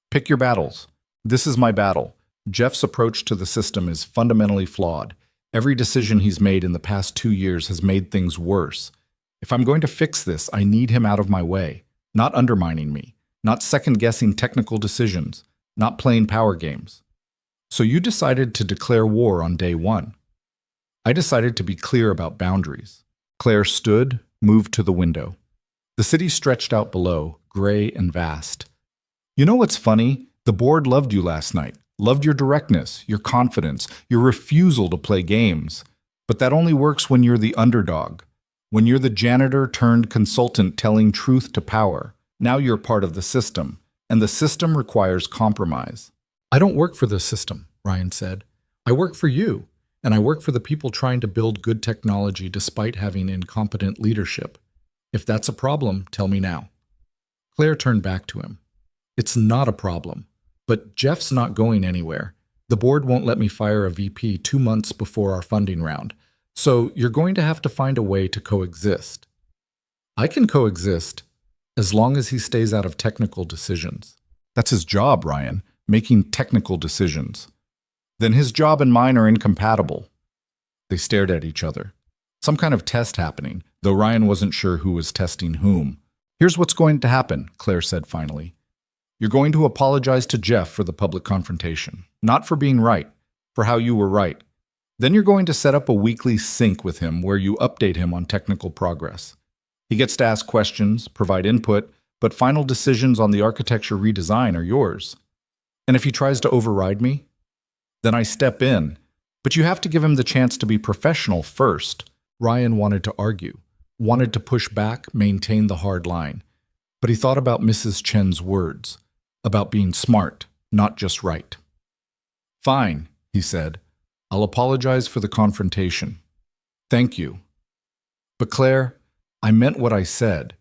Pick your battles. This is my battle. Jeff's approach to the system is fundamentally flawed. Every decision he's made in the past 2 years has made things worse. If I'm going to fix this, I need him out of my way, not undermining me, not second-guessing technical decisions, not playing power games. So you decided to declare war on day 1. I decided to be clear about boundaries. Claire stood, moved to the window. The city stretched out below, gray and vast. You know what's funny? The board loved you last night, loved your directness, your confidence, your refusal to play games. But that only works when you're the underdog, when you're the janitor turned consultant telling truth to power. Now you're part of the system, and the system requires compromise. I don't work for the system, Ryan said. I work for you, and I work for the people trying to build good technology despite having incompetent leadership. If that's a problem, tell me now. Claire turned back to him. It's not a problem, but Jeff's not going anywhere. The board won't let me fire a VP 2 months before our funding round, so you're going to have to find a way to coexist. I can coexist as long as he stays out of technical decisions. That's his job, Ryan, making technical decisions. Then his job and mine are incompatible. They stared at each other. Some kind of test happening, though Ryan wasn't sure who was testing whom. Here's what's going to happen, Claire said finally. You're going to apologize to Jeff for the public confrontation. Not for being right, for how you were right. Then you're going to set up a weekly sync with him where you update him on technical progress. He gets to ask questions, provide input, but final decisions on the architecture redesign are yours. And if he tries to override me, then I step in. But you have to give him the chance to be professional first. Ryan wanted to argue, wanted to push back, maintain the hard line. But he thought about Mrs. Chen's words, about being smart, not just right. Fine, he said. I'll apologize for the confrontation. Thank you. But Claire, I meant what I said.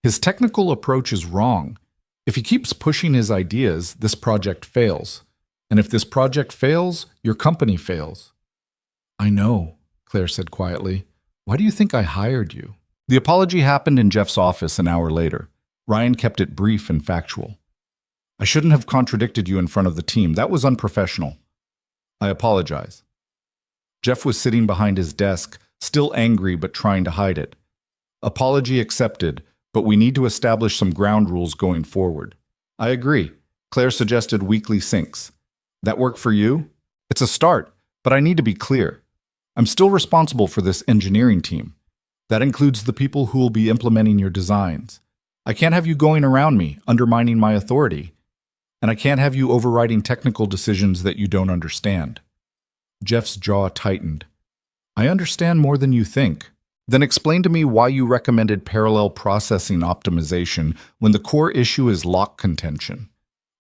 His technical approach is wrong. If he keeps pushing his ideas, this project fails. And if this project fails, your company fails. I know, Claire said quietly. Why do you think I hired you? The apology happened in Jeff's office an hour later. Ryan kept it brief and factual. I shouldn't have contradicted you in front of the team. That was unprofessional. I apologize. Jeff was sitting behind his desk, still angry but trying to hide it. Apology accepted, but we need to establish some ground rules going forward. I agree. Claire suggested weekly syncs. That work for you? It's a start, but I need to be clear. I'm still responsible for this engineering team. That includes the people who will be implementing your designs. I can't have you going around me, undermining my authority. And I can't have you overriding technical decisions that you don't understand. Jeff's jaw tightened. I understand more than you think. Then explain to me why you recommended parallel processing optimization when the core issue is lock contention.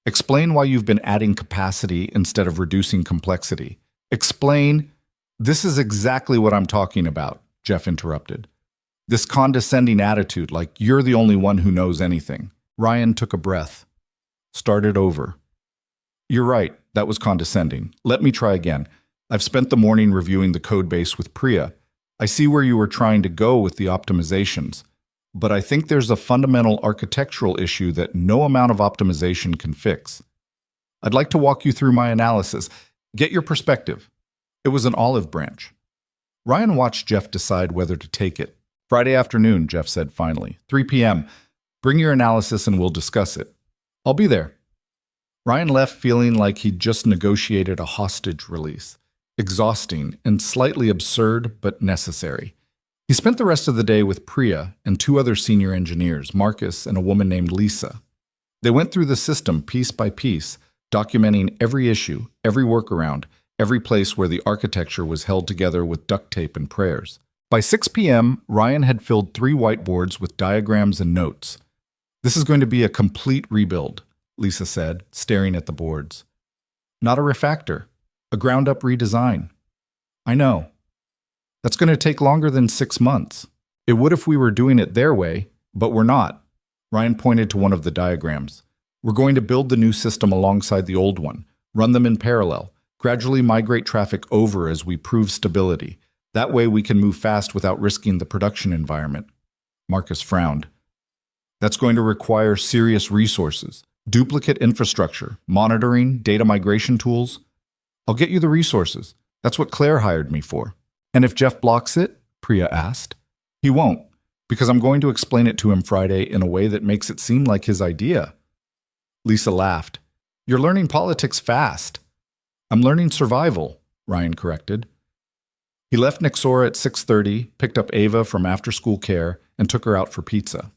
Explain why you've been adding capacity instead of reducing complexity. Explain... This is exactly what I'm talking about, Jeff interrupted. This condescending attitude, like you're the only one who knows anything. Ryan took a breath. Started over. You're right, that was condescending. Let me try again. I've spent the morning reviewing the code base with Priya. I see where you were trying to go with the optimizations, but I think there's a fundamental architectural issue that no amount of optimization can fix. I'd like to walk you through my analysis. Get your perspective. It was an olive branch. Ryan watched Jeff decide whether to take it. Friday afternoon, Jeff said finally. 3 p.m. Bring your analysis and we'll discuss it. I'll be there. Ryan left feeling like he'd just negotiated a hostage release. Exhausting and slightly absurd, but necessary. He spent the rest of the day with Priya and 2 other senior engineers, Marcus and a woman named Lisa. They went through the system piece by piece, documenting every issue, every workaround, every place where the architecture was held together with duct tape and prayers. By 6 p.m., Ryan had filled 3 whiteboards with diagrams and notes. This is going to be a complete rebuild, Lisa said, staring at the boards. Not a refactor, a ground-up redesign. I know. That's going to take longer than 6 months. It would if we were doing it their way, but we're not. Ryan pointed to one of the diagrams. We're going to build the new system alongside the old one, run them in parallel, gradually migrate traffic over as we prove stability. That way we can move fast without risking the production environment. Marcus frowned. That's going to require serious resources, duplicate infrastructure, monitoring, data migration tools. I'll get you the resources. That's what Claire hired me for. And if Jeff blocks it, Priya asked. He won't, because I'm going to explain it to him Friday in a way that makes it seem like his idea. Lisa laughed. You're learning politics fast. I'm learning survival, Ryan corrected. He left Nexora at 6:30, picked up Ava from after-school care, and took her out for pizza.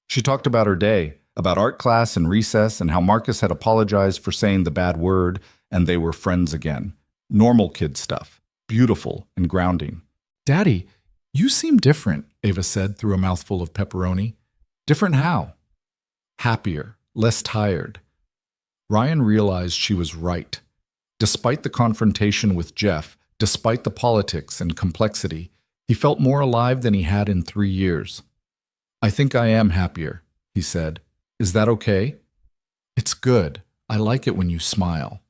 She talked about her day, about art class and recess, and how Marcus had apologized for saying the bad word, and they were friends again. Normal kid stuff. Beautiful and grounding. Daddy, you seem different, Ava said through a mouthful of pepperoni. Different how? Happier, less tired. Ryan realized she was right. Despite the confrontation with Jeff, despite the politics and complexity, he felt more alive than he had in 3 years. I think I am happier, he said. Is that okay? It's good. I like it when you smile.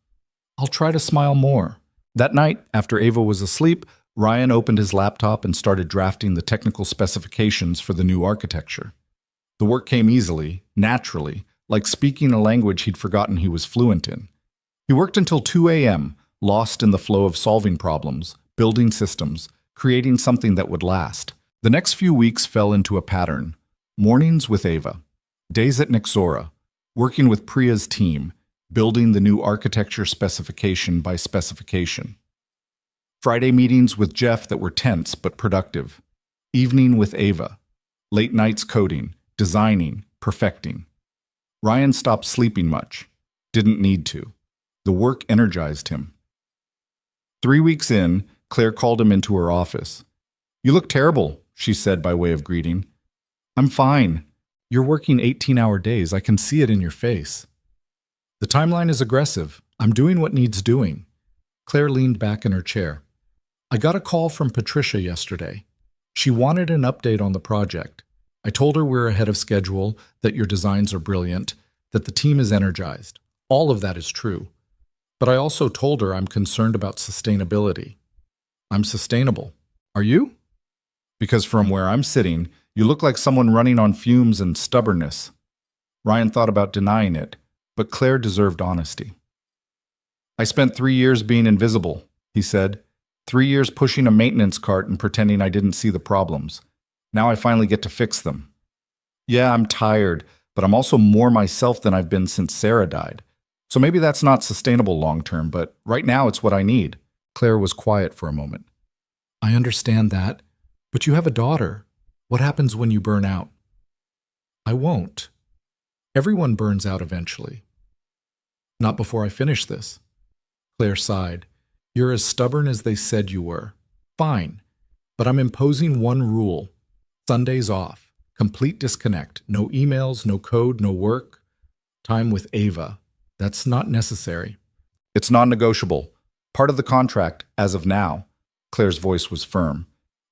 I'll try to smile more. That night, after Ava was asleep, Ryan opened his laptop and started drafting the technical specifications for the new architecture. The work came easily, naturally, like speaking a language he'd forgotten he was fluent in. He worked until 2 a.m., lost in the flow of solving problems, building systems, creating something that would last. The next few weeks fell into a pattern. Mornings with Ava, days at Nexora, working with Priya's team, building the new architecture specification by specification. Friday meetings with Jeff that were tense but productive. Evening with Ava. Late nights coding, designing, perfecting. Ryan stopped sleeping much. Didn't need to. The work energized him. 3 weeks in, Claire called him into her office. You look terrible, she said by way of greeting. I'm fine. You're working 18-hour days. I can see it in your face. The timeline is aggressive. I'm doing what needs doing. Claire leaned back in her chair. I got a call from Patricia yesterday. She wanted an update on the project. I told her we're ahead of schedule, that your designs are brilliant, that the team is energized. All of that is true. But I also told her I'm concerned about sustainability. I'm sustainable. Are you? Because from where I'm sitting, you look like someone running on fumes and stubbornness. Ryan thought about denying it, but Claire deserved honesty. I spent 3 years being invisible, he said. 3 years pushing a maintenance cart and pretending I didn't see the problems. Now I finally get to fix them. Yeah, I'm tired, but I'm also more myself than I've been since Sarah died. So maybe that's not sustainable long-term, but right now it's what I need. Claire was quiet for a moment. I understand that, but you have a daughter. What happens when you burn out? I won't. Everyone burns out eventually. Not before I finish this. Claire sighed. You're as stubborn as they said you were. Fine, but I'm imposing one rule. Sundays off. Complete disconnect. No emails, no code, no work. Time with Ava. That's not necessary. It's non-negotiable. Part of the contract, as of now. Claire's voice was firm.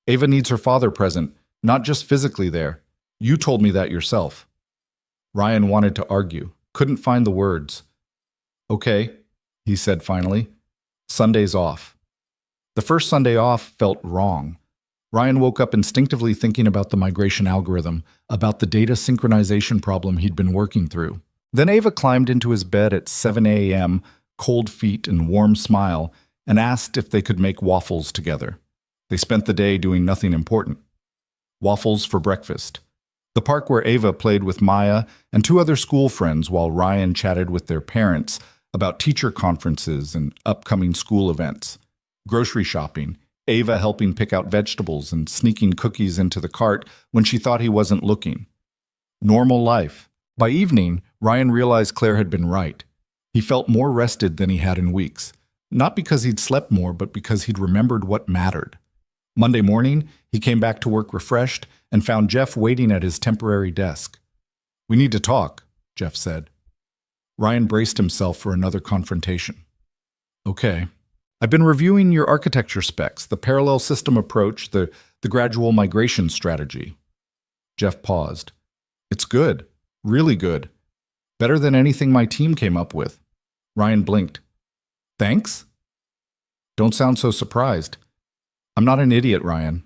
Ava needs her father present, Not just physically there. You told me that yourself. Ryan wanted to argue, couldn't find the words. Okay, he said finally. Sunday's off. The first Sunday off felt wrong. Ryan woke up instinctively thinking about the migration algorithm, about the data synchronization problem he'd been working through. Then Ava climbed into his bed at 7 a.m., cold feet and warm smile, and asked if they could make waffles together. They spent the day doing nothing important. Waffles for breakfast. The park where Ava played with Maya and two other school friends while Ryan chatted with their parents about teacher conferences and upcoming school events. Grocery shopping, Ava helping pick out vegetables and sneaking cookies into the cart when she thought he wasn't looking. Normal life. By evening, Ryan realized Claire had been right. He felt more rested than he had in weeks. Not because he'd slept more, but because he'd remembered what mattered. Monday morning, he came back to work refreshed and found Jeff waiting at his temporary desk. "We need to talk," Jeff said. Ryan braced himself for another confrontation. "Okay. I've been reviewing your architecture specs, the parallel system approach, the gradual migration strategy." Jeff paused. "It's good. Really good. Better than anything my team came up with." Ryan blinked. "Thanks?" "Don't sound so surprised. I'm not an idiot, Ryan.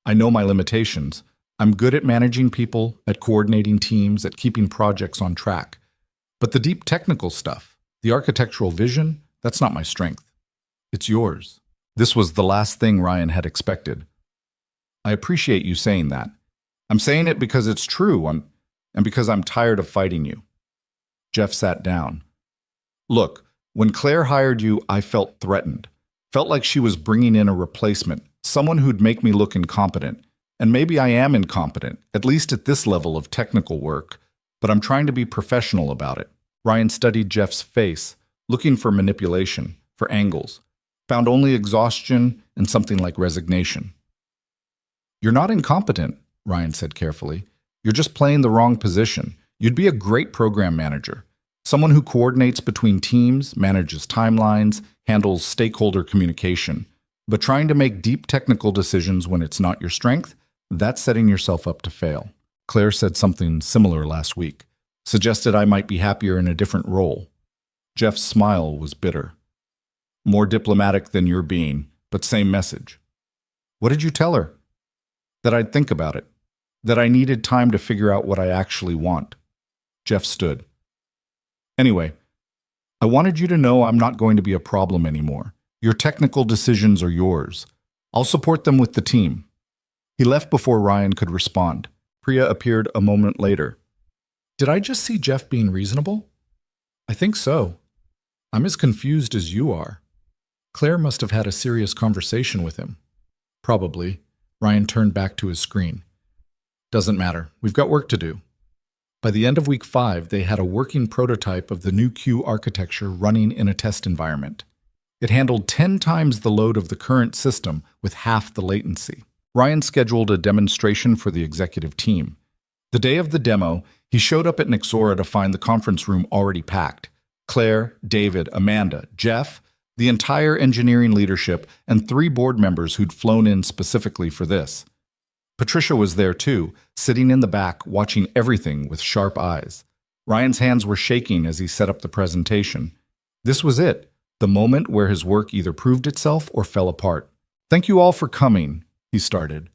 I know my limitations. I'm good at managing people, at coordinating teams, at keeping projects on track. But the deep technical stuff, the architectural vision, that's not my strength. It's yours." This was the last thing Ryan had expected. "I appreciate you saying that. I'm saying it because it's true, and because I'm tired of fighting you." Jeff sat down. "Look, when Claire hired you, I felt threatened. Felt like she was bringing in a replacement, someone who'd make me look incompetent. And maybe I am incompetent, at least at this level of technical work, but I'm trying to be professional about it." Ryan studied Jeff's face, looking for manipulation, for angles. Found only exhaustion and something like resignation. "You're not incompetent," Ryan said carefully. "You're just playing the wrong position. You'd be a great program manager. Someone who coordinates between teams, manages timelines, handles stakeholder communication. But trying to make deep technical decisions when it's not your strength, that's setting yourself up to fail." Claire said something similar last week, suggested I might be happier in a different role. Jeff's smile was bitter. "More diplomatic than you're being, but same message." "What did you tell her?" "That I'd think about it. That I needed time to figure out what I actually want." Jeff stood. "Anyway, I wanted you to know I'm not going to be a problem anymore. Your technical decisions are yours. I'll support them with the team." He left before Ryan could respond. Priya appeared a moment later. "Did I just see Jeff being reasonable?" "I think so. I'm as confused as you are." Claire must have had a serious conversation with him. "Probably." Ryan turned back to his screen. "Doesn't matter. We've got work to do." By the end of week 5, they had a working prototype of the new Q architecture running in a test environment. It handled 10 times the load of the current system with half the latency. Ryan scheduled a demonstration for the executive team. The day of the demo, he showed up at Nexora to find the conference room already packed. Claire, David, Amanda, Jeff, the entire engineering leadership, and 3 board members who'd flown in specifically for this. Patricia was there too, sitting in the back, watching everything with sharp eyes. Ryan's hands were shaking as he set up the presentation. This was it, the moment where his work either proved itself or fell apart. "Thank you all for coming," he started.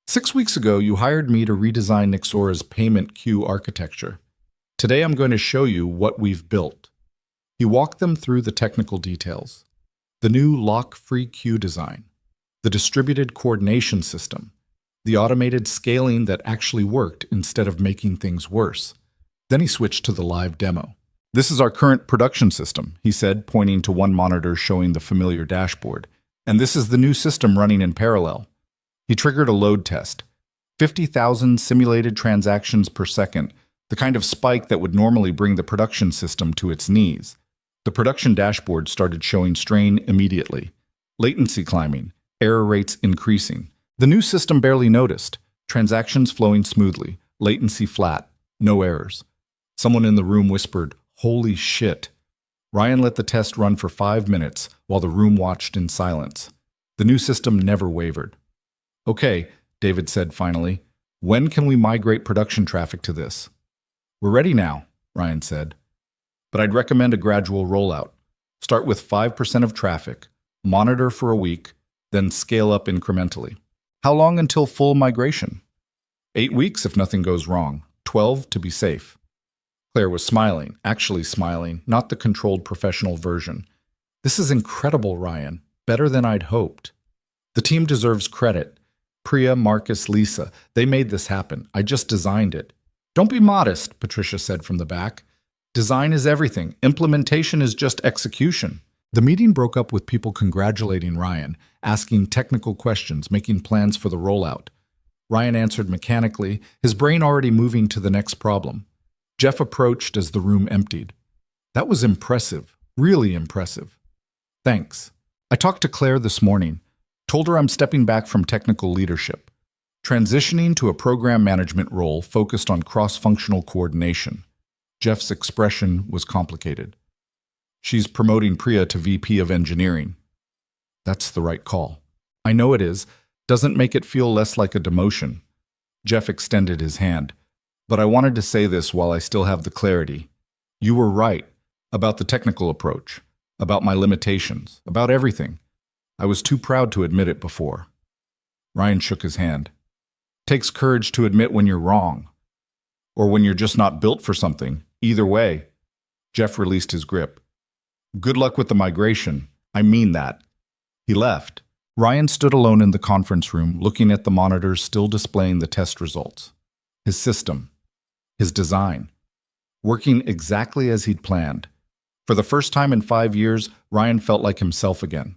6 weeks ago, you hired me to redesign Nexora's payment queue architecture. Today, I'm going to show you what we've built." He walked them through the technical details. The new lock-free queue design, the distributed coordination system, the automated scaling that actually worked instead of making things worse. Then he switched to the live demo. "This is our current production system," he said, pointing to one monitor showing the familiar dashboard. "And this is the new system running in parallel." He triggered a load test. 50,000 simulated transactions per second, the kind of spike that would normally bring the production system to its knees. The production dashboard started showing strain immediately. Latency climbing, error rates increasing. The new system barely noticed. Transactions flowing smoothly, latency flat, no errors. Someone in the room whispered, "Holy shit." Ryan let the test run for 5 minutes while the room watched in silence. The new system never wavered. "Okay, David said finally. When can we migrate production traffic to this? We're ready now, Ryan said. But I'd recommend a gradual rollout. Start with 5% of traffic, monitor for a week, then scale up incrementally. How long until full migration? 8 weeks if nothing goes wrong, 12 to be safe. Claire was smiling, actually smiling, not the controlled professional version. This is incredible, Ryan. Better than I'd hoped. The team deserves credit. Priya, Marcus, Lisa, they made this happen. I just designed it. Don't be modest, Patricia said from the back. Design is everything. Implementation is just execution. The meeting broke up with people congratulating Ryan, asking technical questions, making plans for the rollout. Ryan answered mechanically, his brain already moving to the next problem. Jeff approached as the room emptied. That was impressive, really impressive. Thanks. I talked to Claire this morning, told her I'm stepping back from technical leadership, transitioning to a program management role focused on cross-functional coordination. Jeff's expression was complicated. She's promoting Priya to VP of Engineering. That's the right call. I know it is. Doesn't make it feel less like a demotion. Jeff extended his hand. But I wanted to say this while I still have the clarity. You were right about the technical approach, about my limitations, about everything. I was too proud to admit it before. Ryan shook his hand. Takes courage to admit when you're wrong, or when you're just not built for something. Either way. Jeff released his grip. Good luck with the migration. I mean that. He left. Ryan stood alone in the conference room, looking at the monitors still displaying the test results. His system. His design. Working exactly as he'd planned. For the first time in 5 years, Ryan felt like himself again.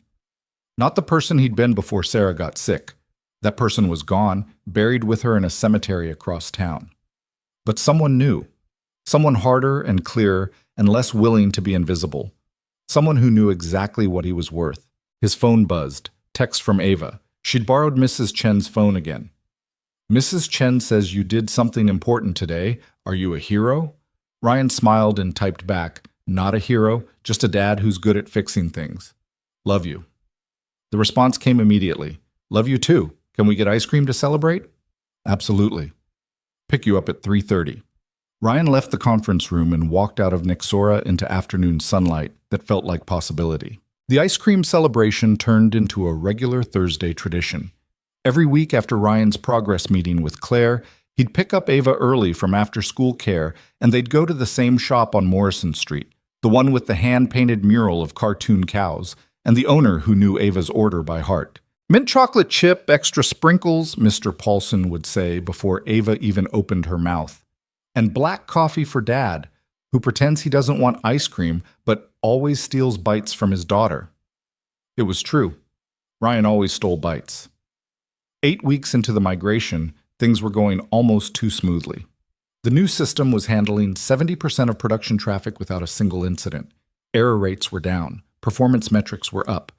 Not the person he'd been before Sarah got sick. That person was gone, buried with her in a cemetery across town. But someone new. Someone harder and clearer and less willing to be invisible. Someone who knew exactly what he was worth. His phone buzzed. Text from Ava. She'd borrowed Mrs. Chen's phone again. Mrs. Chen says you did something important today. Are you a hero? Ryan smiled and typed back, not a hero, just a dad who's good at fixing things. Love you. The response came immediately. Love you too. Can we get ice cream to celebrate? Absolutely. Pick you up at 3:30. Ryan left the conference room and walked out of Nixora into afternoon sunlight that felt like possibility. The ice cream celebration turned into a regular Thursday tradition. Every week after Ryan's progress meeting with Claire, he'd pick up Ava early from after-school care, and they'd go to the same shop on Morrison Street, the one with the hand-painted mural of cartoon cows, and the owner who knew Ava's order by heart. Mint chocolate chip, extra sprinkles, Mr. Paulson would say before Ava even opened her mouth. And black coffee for Dad, who pretends he doesn't want ice cream, but always steals bites from his daughter. It was true. Ryan always stole bites. 8 weeks into the migration, things were going almost too smoothly. The new system was handling 70% of production traffic without a single incident. Error rates were down. Performance metrics were up.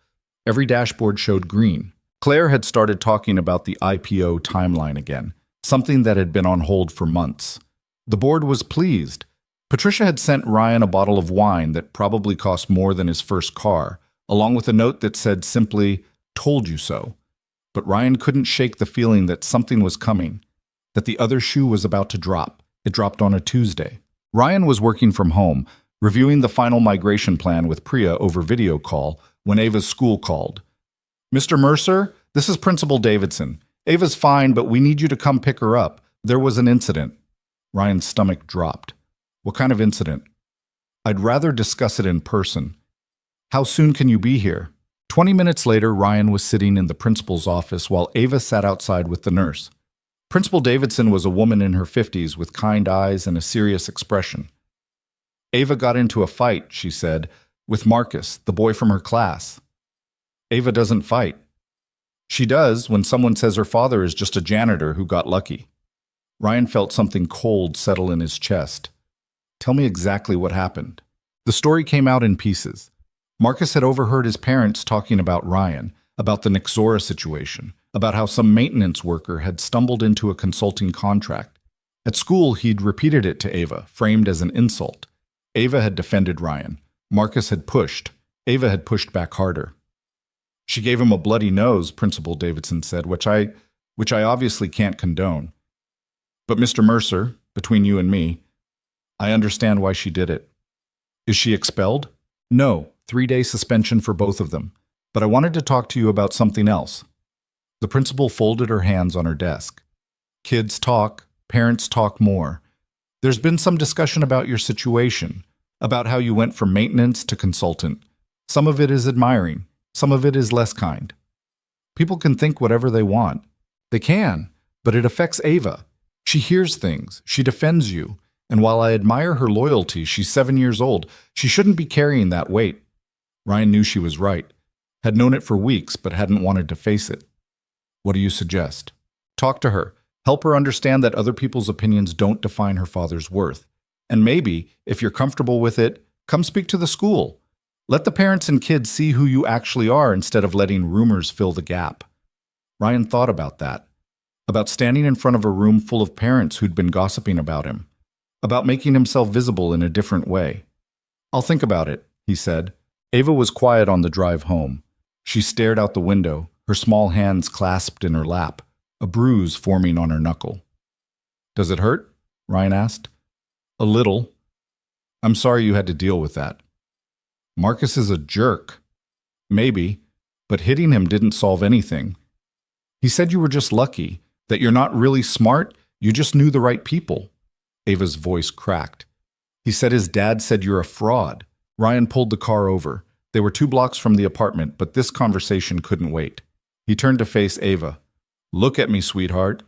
Every dashboard showed green. Claire had started talking about the IPO timeline again, something that had been on hold for months. The board was pleased. Patricia had sent Ryan a bottle of wine that probably cost more than his first car, along with a note that said simply, "Told you so." But Ryan couldn't shake the feeling that something was coming, that the other shoe was about to drop. It dropped on a Tuesday. Ryan was working from home, reviewing the final migration plan with Priya over video call when Ava's school called. "Mr. Mercer, this is Principal Davidson. Ava's fine, but we need you to come pick her up. There was an incident." Ryan's stomach dropped. "What kind of incident?" "I'd rather discuss it in person." "How soon can you be here?" 20 minutes later, Ryan was sitting in the principal's office while Ava sat outside with the nurse. Principal Davidson was a woman in her 50s with kind eyes and a serious expression. "Ava got into a fight," she said, "with Marcus, the boy from her class." "Ava doesn't fight." "She does when someone says her father is just a janitor who got lucky." Ryan felt something cold settle in his chest. "Tell me exactly what happened." The story came out in pieces. Marcus had overheard his parents talking about Ryan, about the Nixora situation, about how some maintenance worker had stumbled into a consulting contract. At school, he'd repeated it to Ava, framed as an insult. Ava had defended Ryan. Marcus had pushed. Ava had pushed back harder. "She gave him a bloody nose," Principal Davidson said, which I which I obviously can't condone. But Mr. Mercer, between you and me, I understand why she did it. Is she expelled? No, 3-day suspension for both of them. But I wanted to talk to you about something else. The principal folded her hands on her desk. Kids talk, parents talk more. There's been some discussion about your situation, about how you went from maintenance to consultant. Some of it is admiring, some of it is less kind. People can think whatever they want. They can, but it affects Ava. She hears things, she defends you, and while I admire her loyalty, she's 7 years old. She shouldn't be carrying that weight. Ryan knew she was right, had known it for weeks, but hadn't wanted to face it. What do you suggest? Talk to her. Help her understand that other people's opinions don't define her father's worth. And maybe, if you're comfortable with it, come speak to the school. Let the parents and kids see who you actually are instead of letting rumors fill the gap. Ryan thought about that. About standing in front of a room full of parents who'd been gossiping about him. About making himself visible in a different way. I'll think about it, he said. Ava was quiet on the drive home. She stared out the window, her small hands clasped in her lap, a bruise forming on her knuckle. Does it hurt? Ryan asked. A little. I'm sorry you had to deal with that. Marcus is a jerk. Maybe, but hitting him didn't solve anything. He said you were just lucky, that you're not really smart, you just knew the right people. Ava's voice cracked. He said his dad said you're a fraud. Ryan pulled the car over. They were 2 blocks from the apartment, but this conversation couldn't wait. He turned to face Ava. Look at me, sweetheart.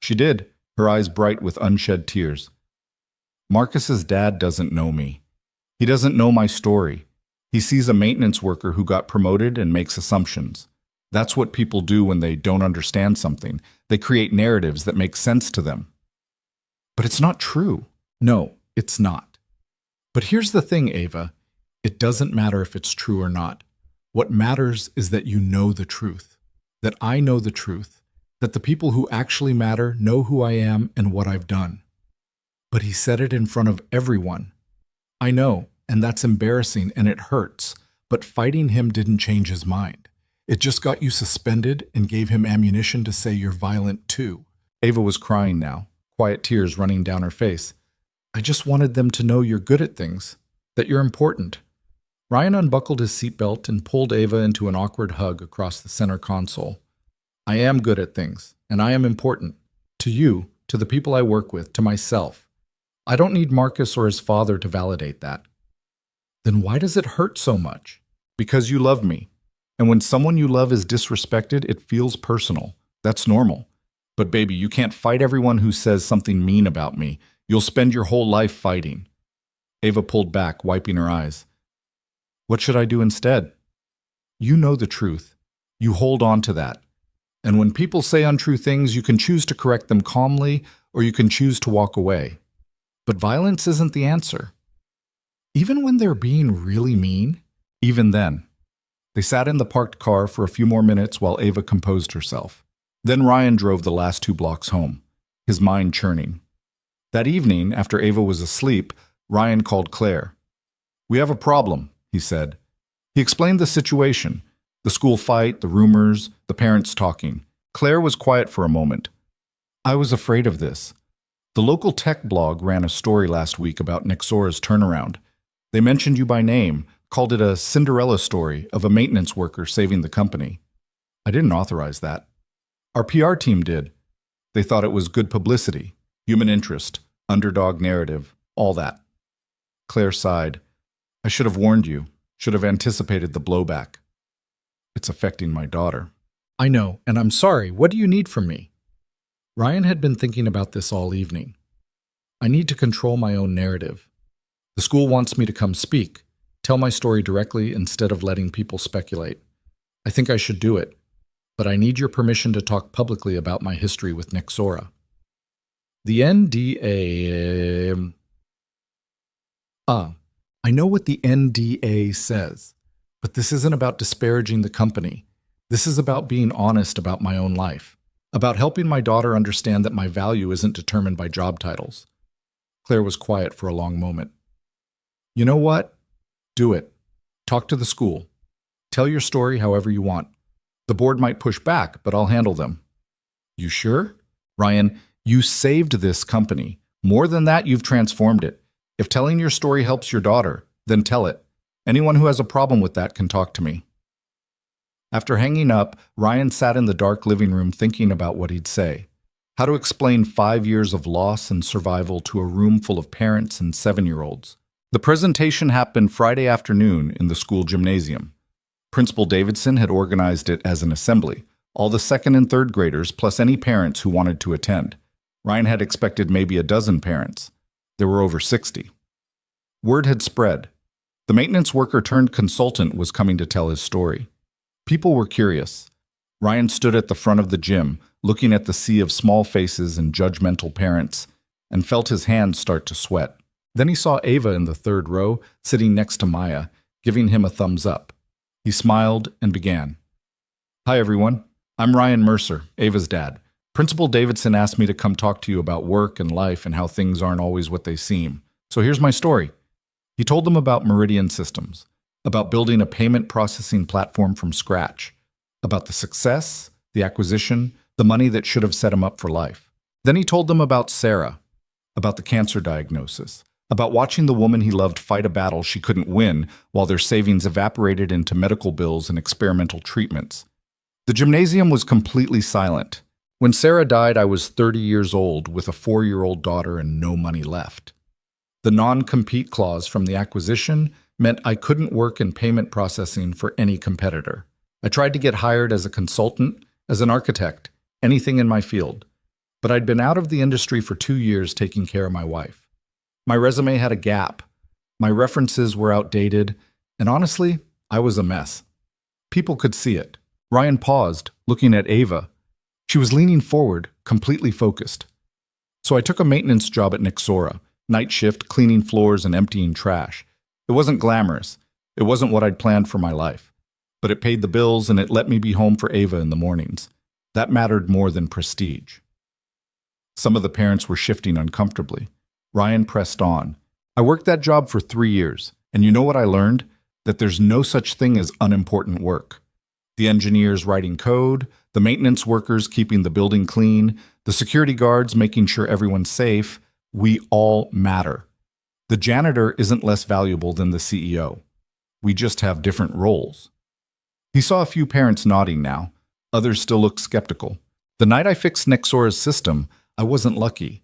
She did, her eyes bright with unshed tears. Marcus's dad doesn't know me. He doesn't know my story. He sees a maintenance worker who got promoted and makes assumptions. That's what people do when they don't understand something. They create narratives that make sense to them. But it's not true. No, it's not. But here's the thing, Ava. It doesn't matter if it's true or not. What matters is that you know the truth. That I know the truth. That the people who actually matter know who I am and what I've done. But he said it in front of everyone. I know, and that's embarrassing and it hurts, but fighting him didn't change his mind. It just got you suspended and gave him ammunition to say you're violent too. Ava was crying now, quiet tears running down her face. I just wanted them to know you're good at things, that you're important. Ryan unbuckled his seatbelt and pulled Ava into an awkward hug across the center console. I am good at things, and I am important. To you, to the people I work with, to myself. I don't need Marcus or his father to validate that. Then why does it hurt so much? Because you love me. And when someone you love is disrespected, it feels personal. That's normal. But baby, you can't fight everyone who says something mean about me. You'll spend your whole life fighting. Ava pulled back, wiping her eyes. What should I do instead? You know the truth. You hold on to that. And when people say untrue things, you can choose to correct them calmly, or you can choose to walk away. But violence isn't the answer. Even when they're being really mean, even then. They sat in the parked car for a few more minutes while Ava composed herself. Then Ryan drove the last 2 blocks home, his mind churning. That evening, after Ava was asleep, Ryan called Claire. We have a problem, he said. He explained the situation, the school fight, the rumors, the parents talking. Claire was quiet for a moment. I was afraid of this. The local tech blog ran a story last week about Nexora's turnaround. They mentioned you by name, called it a Cinderella story of a maintenance worker saving the company. I didn't authorize that. Our PR team did. They thought it was good publicity, human interest, underdog narrative, all that. Claire sighed. I should have warned you, should have anticipated the blowback. It's affecting my daughter. I know, and I'm sorry. What do you need from me? Ryan had been thinking about this all evening. I need to control my own narrative. The school wants me to come speak, tell my story directly instead of letting people speculate. I think I should do it, but I need your permission to talk publicly about my history with Nexora. The NDA... I know what the NDA says, but this isn't about disparaging the company. This is about being honest about my own life, about helping my daughter understand that my value isn't determined by job titles. Claire was quiet for a long moment. You know what? Do it. Talk to the school. Tell your story however you want. The board might push back, but I'll handle them. You sure? Ryan, you saved this company. More than that, you've transformed it. If telling your story helps your daughter, then tell it. Anyone who has a problem with that can talk to me. After hanging up, Ryan sat in the dark living room thinking about what he'd say. How to explain 5 years of loss and survival to a room full of parents and 7-year-olds. The presentation happened Friday afternoon in the school gymnasium. Principal Davidson had organized it as an assembly, all the 2nd and 3rd graders plus any parents who wanted to attend. Ryan had expected maybe a dozen parents. There were over 60. Word had spread. The maintenance worker turned consultant was coming to tell his story. People were curious. Ryan stood at the front of the gym, looking at the sea of small faces and judgmental parents, and felt his hands start to sweat. Then he saw Ava in the 3rd row, sitting next to Maya, giving him a thumbs up. He smiled and began. Hi, everyone. I'm Ryan Mercer, Ava's dad. Principal Davidson asked me to come talk to you about work and life and how things aren't always what they seem. So here's my story. He told them about Meridian Systems, about building a payment processing platform from scratch, about the success, the acquisition, the money that should have set him up for life. Then he told them about Sarah, about the cancer diagnosis, about watching the woman he loved fight a battle she couldn't win while their savings evaporated into medical bills and experimental treatments. The gymnasium was completely silent. When Sarah died, I was 30 years old with a 4-year-old daughter and no money left. The non-compete clause from the acquisition meant I couldn't work in payment processing for any competitor. I tried to get hired as a consultant, as an architect, anything in my field. But I'd been out of the industry for 2 years taking care of my wife. My resume had a gap. My references were outdated. And honestly, I was a mess. People could see it. Ryan paused, looking at Ava. She was leaning forward, completely focused. So I took a maintenance job at Nexora, night shift, cleaning floors and emptying trash. It wasn't glamorous. It wasn't what I'd planned for my life. But it paid the bills and it let me be home for Ava in the mornings. That mattered more than prestige. Some of the parents were shifting uncomfortably. Ryan pressed on. I worked that job for 3 years, and you know what I learned? That there's no such thing as unimportant work. The engineers writing code, the maintenance workers keeping the building clean, the security guards making sure everyone's safe, we all matter. The janitor isn't less valuable than the CEO. We just have different roles. He saw a few parents nodding now. Others still looked skeptical. The night I fixed Nexora's system, I wasn't lucky.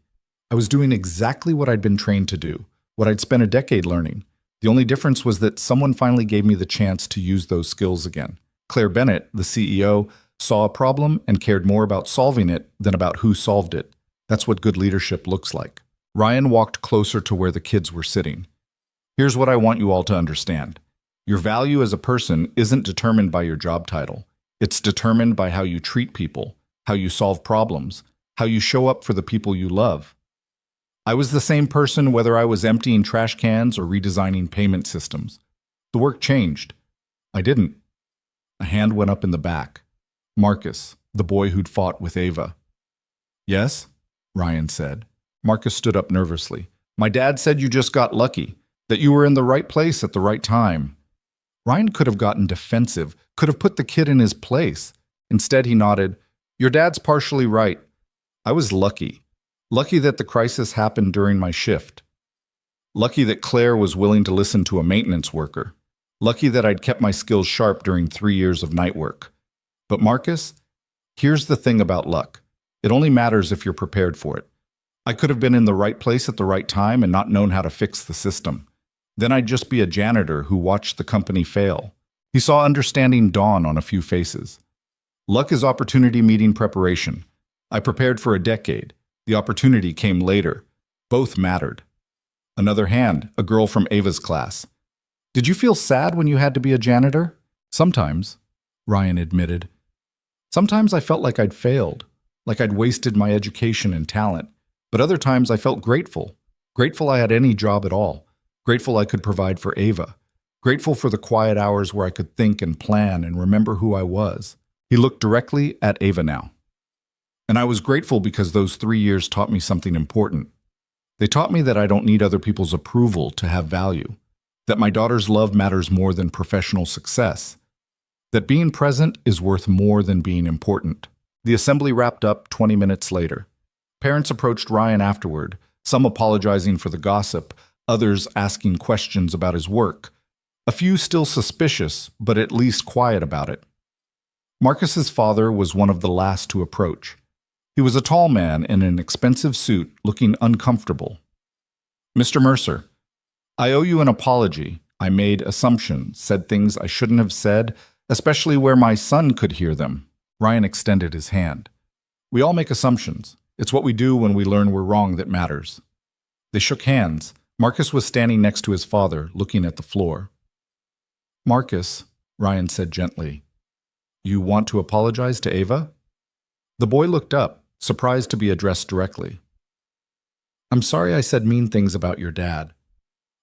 I was doing exactly what I'd been trained to do, what I'd spent a decade learning. The only difference was that someone finally gave me the chance to use those skills again. Claire Bennett, the CEO, saw a problem and cared more about solving it than about who solved it. That's what good leadership looks like. Ryan walked closer to where the kids were sitting. Here's what I want you all to understand. Your value as a person isn't determined by your job title. It's determined by how you treat people, how you solve problems, how you show up for the people you love. I was the same person whether I was emptying trash cans or redesigning payment systems. The work changed. I didn't. A hand went up in the back. Marcus, the boy who'd fought with Ava. Yes? Ryan said. Marcus stood up nervously. My dad said you just got lucky, that you were in the right place at the right time. Ryan could have gotten defensive, could have put the kid in his place. Instead, he nodded. Your dad's partially right. I was lucky. Lucky that the crisis happened during my shift. Lucky that Claire was willing to listen to a maintenance worker. Lucky that I'd kept my skills sharp during 3 years of night work. But Marcus, here's the thing about luck. It only matters if you're prepared for it. I could have been in the right place at the right time and not known how to fix the system. Then I'd just be a janitor who watched the company fail. He saw understanding dawn on a few faces. Luck is opportunity meeting preparation. I prepared for a decade. The opportunity came later. Both mattered. Another hand, a girl from Ava's class. Did you feel sad when you had to be a janitor? Sometimes, Ryan admitted. Sometimes I felt like I'd failed, like I'd wasted my education and talent. But other times I felt grateful. Grateful I had any job at all. Grateful I could provide for Ava. Grateful for the quiet hours where I could think and plan and remember who I was. He looked directly at Ava now. And I was grateful because those 3 years taught me something important. They taught me that I don't need other people's approval to have value. That my daughter's love matters more than professional success. That being present is worth more than being important. The assembly wrapped up 20 minutes later. Parents approached Ryan afterward, some apologizing for the gossip, others asking questions about his work. A few still suspicious, but at least quiet about it. Marcus's father was one of the last to approach. He was a tall man in an expensive suit, looking uncomfortable. "Mr. Mercer, I owe you an apology. I made assumptions, said things I shouldn't have said, especially where my son could hear them." Ryan extended his hand. "We all make assumptions. It's what we do when we learn we're wrong that matters." They shook hands. Marcus was standing next to his father, looking at the floor. "Marcus," Ryan said gently, "you want to apologize to Ava?" The boy looked up, surprised to be addressed directly. "I'm sorry I said mean things about your dad.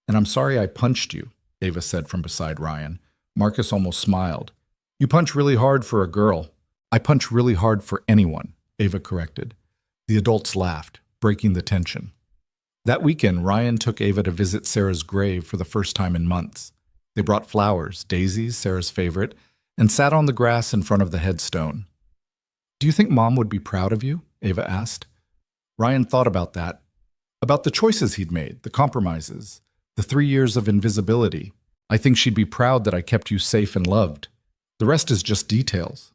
And I'm sorry I punched you," Ava said from beside Ryan. Marcus almost smiled. "You punch really hard for a girl." "I punch really hard for anyone," Ava corrected. The adults laughed, breaking the tension. That weekend, Ryan took Ava to visit Sarah's grave for the first time in months. They brought flowers, daisies, Sarah's favorite, and sat on the grass in front of the headstone. "Do you think Mom would be proud of you?" Ava asked. Ryan thought about that, about the choices he'd made, the compromises, the 3 years of invisibility. "I think she'd be proud that I kept you safe and loved. The rest is just details."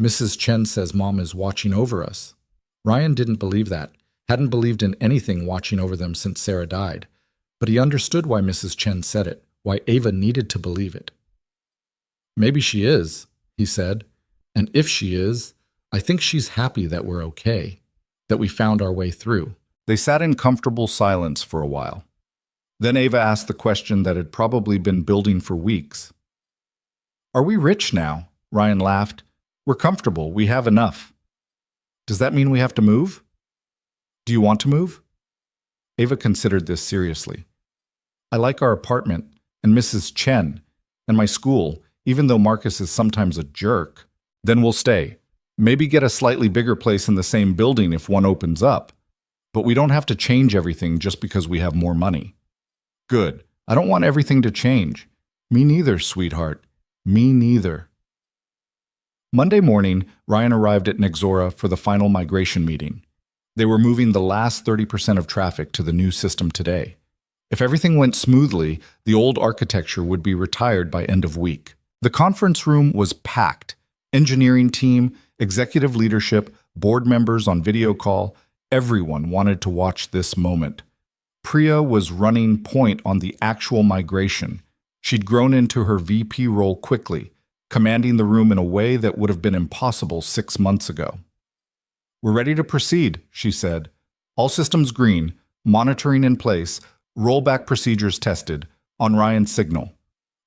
"Mrs. Chen says Mom is watching over us." Ryan didn't believe that, hadn't believed in anything watching over them since Sarah died, but he understood why Mrs. Chen said it, why Ava needed to believe it. "Maybe she is," he said, "and if she is, I think she's happy that we're okay, that we found our way through." They sat in comfortable silence for a while. Then Ava asked the question that had probably been building for weeks. "Are we rich now?" Ryan laughed. "We're comfortable. We have enough." "Does that mean we have to move?" "Do you want to move?" Ava considered this seriously. "I like our apartment, and Mrs. Chen, and my school, even though Marcus is sometimes a jerk. Then we'll stay. Maybe get a slightly bigger place in the same building if one opens up. But we don't have to change everything just because we have more money." "Good. I don't want everything to change." "Me neither, sweetheart. Me neither." Monday morning, Ryan arrived at Nexora for the final migration meeting. They were moving the last 30% of traffic to the new system today. If everything went smoothly, the old architecture would be retired by end of week. The conference room was packed. Engineering team, executive leadership, board members on video call, everyone wanted to watch this moment. Priya was running point on the actual migration. She'd grown into her VP role quickly, commanding the room in a way that would have been impossible 6 months ago. "We're ready to proceed," she said. "All systems green, monitoring in place, rollback procedures tested, on Ryan's signal."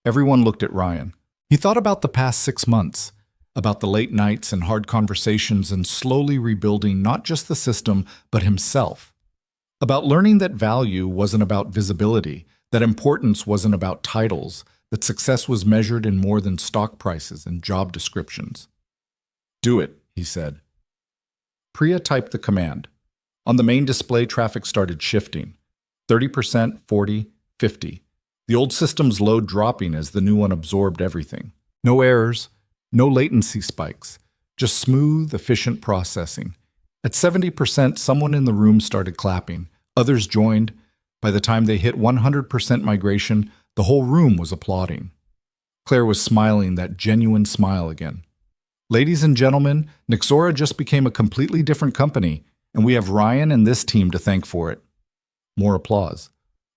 Everyone looked at Ryan. He thought about the past 6 months, about the late nights and hard conversations and slowly rebuilding not just the system, but himself. About learning that value wasn't about visibility, that importance wasn't about titles, that success was measured in more than stock prices and job descriptions. "Do it," he said. Priya typed the command. On the main display, traffic started shifting. 30%, 40, 50. The old system's load dropping as the new one absorbed everything. No errors, no latency spikes, just smooth, efficient processing. At 70%, someone in the room started clapping. Others joined. By the time they hit 100% migration, the whole room was applauding. Claire was smiling that genuine smile again. "Ladies and gentlemen, Nexora just became a completely different company, and we have Ryan and this team to thank for it." More applause.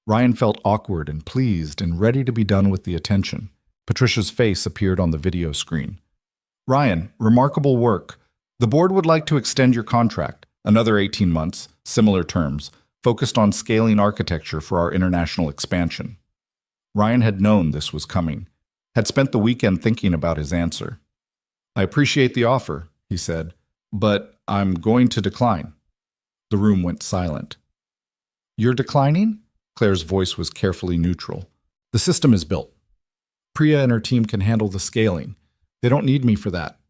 Ryan felt awkward and pleased and ready to be done with the attention. Patricia's face appeared on the video screen. "Ryan, remarkable work. The board would like to extend your contract, another 18 months, similar terms, focused on scaling architecture for our international expansion." Ryan had known this was coming, had spent the weekend thinking about his answer. "I appreciate the offer," he said, "but I'm going to decline." The room went silent. "You're declining?" Claire's voice was carefully neutral. "The system is built. Priya and her team can handle the scaling. They don't need me for that."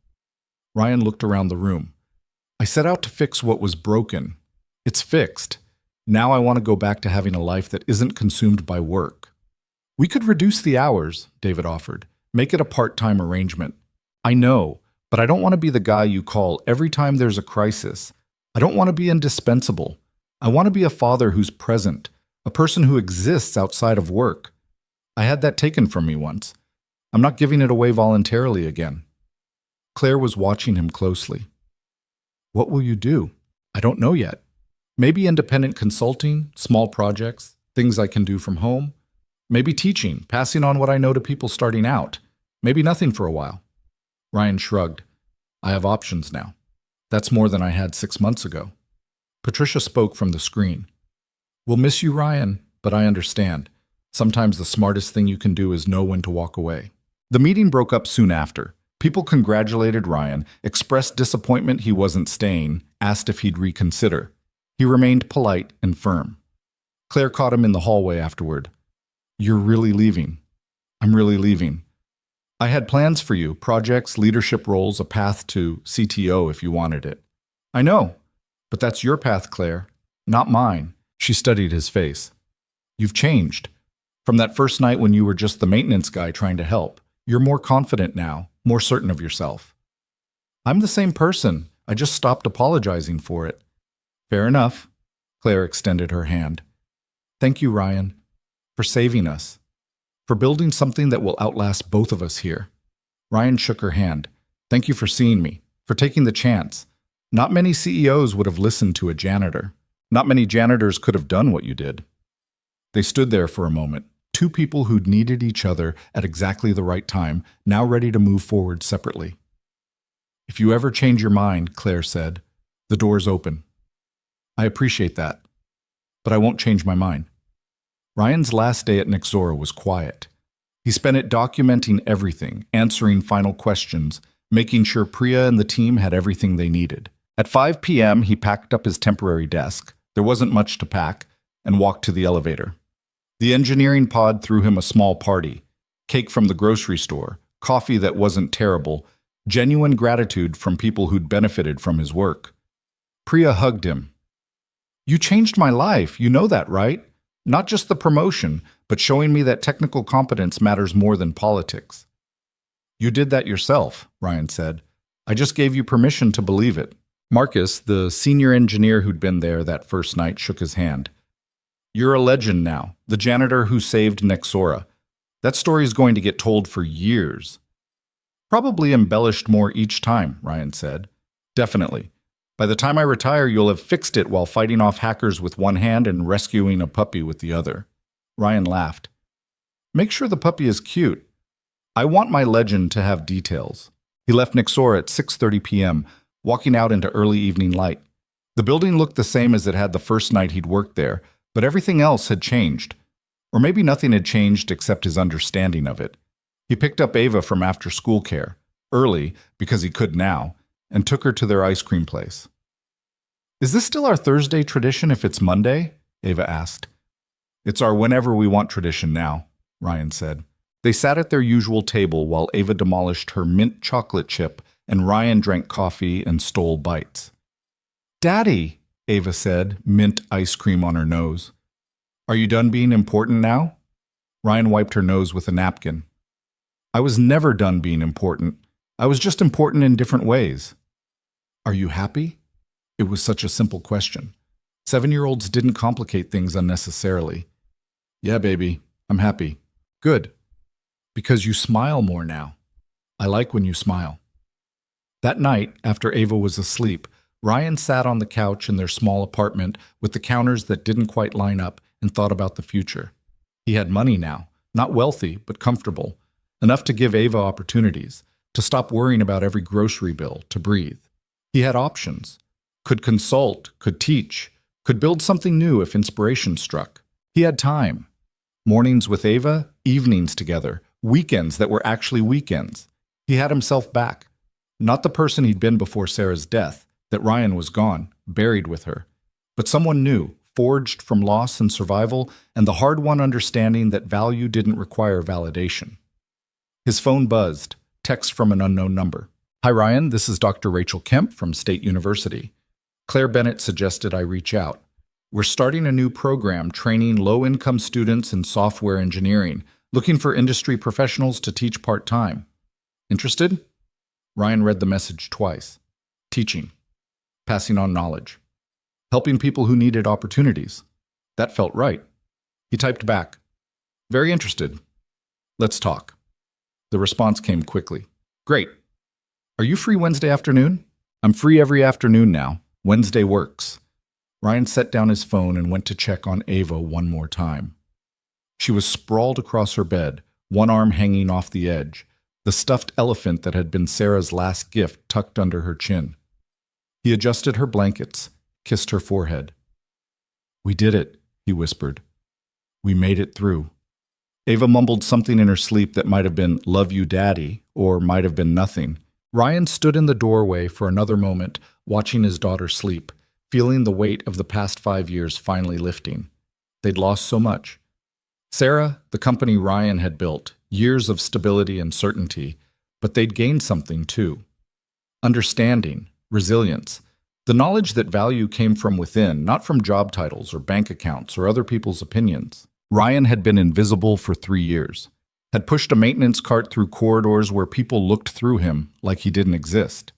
Ryan looked around the room. "I set out to fix what was broken. It's fixed. Now I want to go back to having a life that isn't consumed by work." "We could reduce the hours," David offered. "Make it a part-time arrangement." "I know, But I don't want to be the guy you call every time there's a crisis. I don't want to be indispensable. I want to be a father who's present, a person who exists outside of work. I had that taken from me once. I'm not giving it away voluntarily again. Claire was watching him closely. What will you do? I don't know yet. Maybe independent consulting, small projects, things I can do from home. Maybe teaching, passing on what I know to people starting out. Maybe nothing for a while. Ryan shrugged. I have options now. That's more than I had 6 months ago. Patricia spoke from the screen. We'll miss you, Ryan, but I understand. Sometimes the smartest thing you can do is know when to walk away. The meeting broke up soon after. People congratulated Ryan, expressed disappointment he wasn't staying, asked if he'd reconsider. He remained polite and firm. Claire caught him in the hallway afterward. You're really leaving. I'm really leaving. I had plans for you, projects, leadership roles, a path to CTO if you wanted it. I know, but that's your path, Claire, not mine. She studied his face. You've changed. From that first night when you were just the maintenance guy trying to help, you're more confident now, more certain of yourself. I'm the same person. I just stopped apologizing for it. Fair enough. Claire extended her hand. Thank you, Ryan, for saving us, for building something that will outlast both of us here. Ryan shook her hand. Thank you for seeing me, for taking the chance. Not many CEOs would have listened to a janitor. Not many janitors could have done what you did. They stood there for a moment, two people who'd needed each other at exactly the right time, now ready to move forward separately. If you ever change your mind, Claire said, the door's open. I appreciate that, but I won't change my mind. Ryan's last day at Nexora was quiet. He spent it documenting everything, answering final questions, making sure Priya and the team had everything they needed. At 5 p.m., he packed up his temporary desk. There wasn't much to pack, and walked to the elevator. The engineering pod threw him a small party. Cake from the grocery store, coffee that wasn't terrible, genuine gratitude from people who'd benefited from his work. Priya hugged him. You changed my life, you know that, right? Not just the promotion, but showing me that technical competence matters more than politics. You did that yourself, Ryan said. I just gave you permission to believe it. Marcus, the senior engineer who'd been there that first night, shook his hand. You're a legend now, the janitor who saved Nexora. That story's going to get told for years. Probably embellished more each time, Ryan said. Definitely. By the time I retire, you'll have fixed it while fighting off hackers with one hand and rescuing a puppy with the other. Ryan laughed. Make sure the puppy is cute. I want my legend to have details. He left Nexora at 6:30 p.m., walking out into early evening light. The building looked the same as it had the first night he'd worked there, but everything else had changed. Or maybe nothing had changed except his understanding of it. He picked up Ava from after-school care, early, because he could now, and took her to their ice cream place. Is this still our Thursday tradition if it's Monday? Ava asked. It's our whenever we want tradition now, Ryan said. They sat at their usual table while Ava demolished her mint chocolate chip and Ryan drank coffee and stole bites. Daddy, Ava said, mint ice cream on her nose. Are you done being important now? Ryan wiped her nose with a napkin. I was never done being important. I was just important in different ways. Are you happy? It was such a simple question. 7-year-olds didn't complicate things unnecessarily. Yeah, baby, I'm happy. Good. Because you smile more now. I like when you smile. That night, after Ava was asleep, Ryan sat on the couch in their small apartment with the counters that didn't quite line up and thought about the future. He had money now, not wealthy, but comfortable, enough to give Ava opportunities, to stop worrying about every grocery bill, to breathe. He had options. Could consult, could teach, could build something new if inspiration struck. He had time. Mornings with Ava, evenings together, weekends that were actually weekends. He had himself back. Not the person he'd been before Sarah's death, that Ryan was gone, buried with her, but someone new, forged from loss and survival and the hard-won understanding that value didn't require validation. His phone buzzed, text from an unknown number. Hi, Ryan, this is Dr. Rachel Kemp from State University. Claire Bennett suggested I reach out. We're starting a new program training low-income students in software engineering, looking for industry professionals to teach part-time. Interested? Ryan read the message twice. Teaching. Passing on knowledge. Helping people who needed opportunities. That felt right. He typed back. Very interested. Let's talk. The response came quickly. Great. Are you free Wednesday afternoon? I'm free every afternoon now. Wednesday works. Ryan set down his phone and went to check on Ava one more time. She was sprawled across her bed, one arm hanging off the edge, the stuffed elephant that had been Sarah's last gift tucked under her chin. He adjusted her blankets, kissed her forehead. We did it, he whispered. We made it through. Ava mumbled something in her sleep that might have been, "Love you, Daddy," or might have been nothing. Ryan stood in the doorway for another moment, watching his daughter sleep, feeling the weight of the past 5 years finally lifting. They'd lost so much. Sarah, the company Ryan had built, years of stability and certainty, but they'd gained something too. Understanding, resilience, the knowledge that value came from within, not from job titles or bank accounts or other people's opinions. Ryan had been invisible for 3 years, had pushed a maintenance cart through corridors where people looked through him like he didn't exist,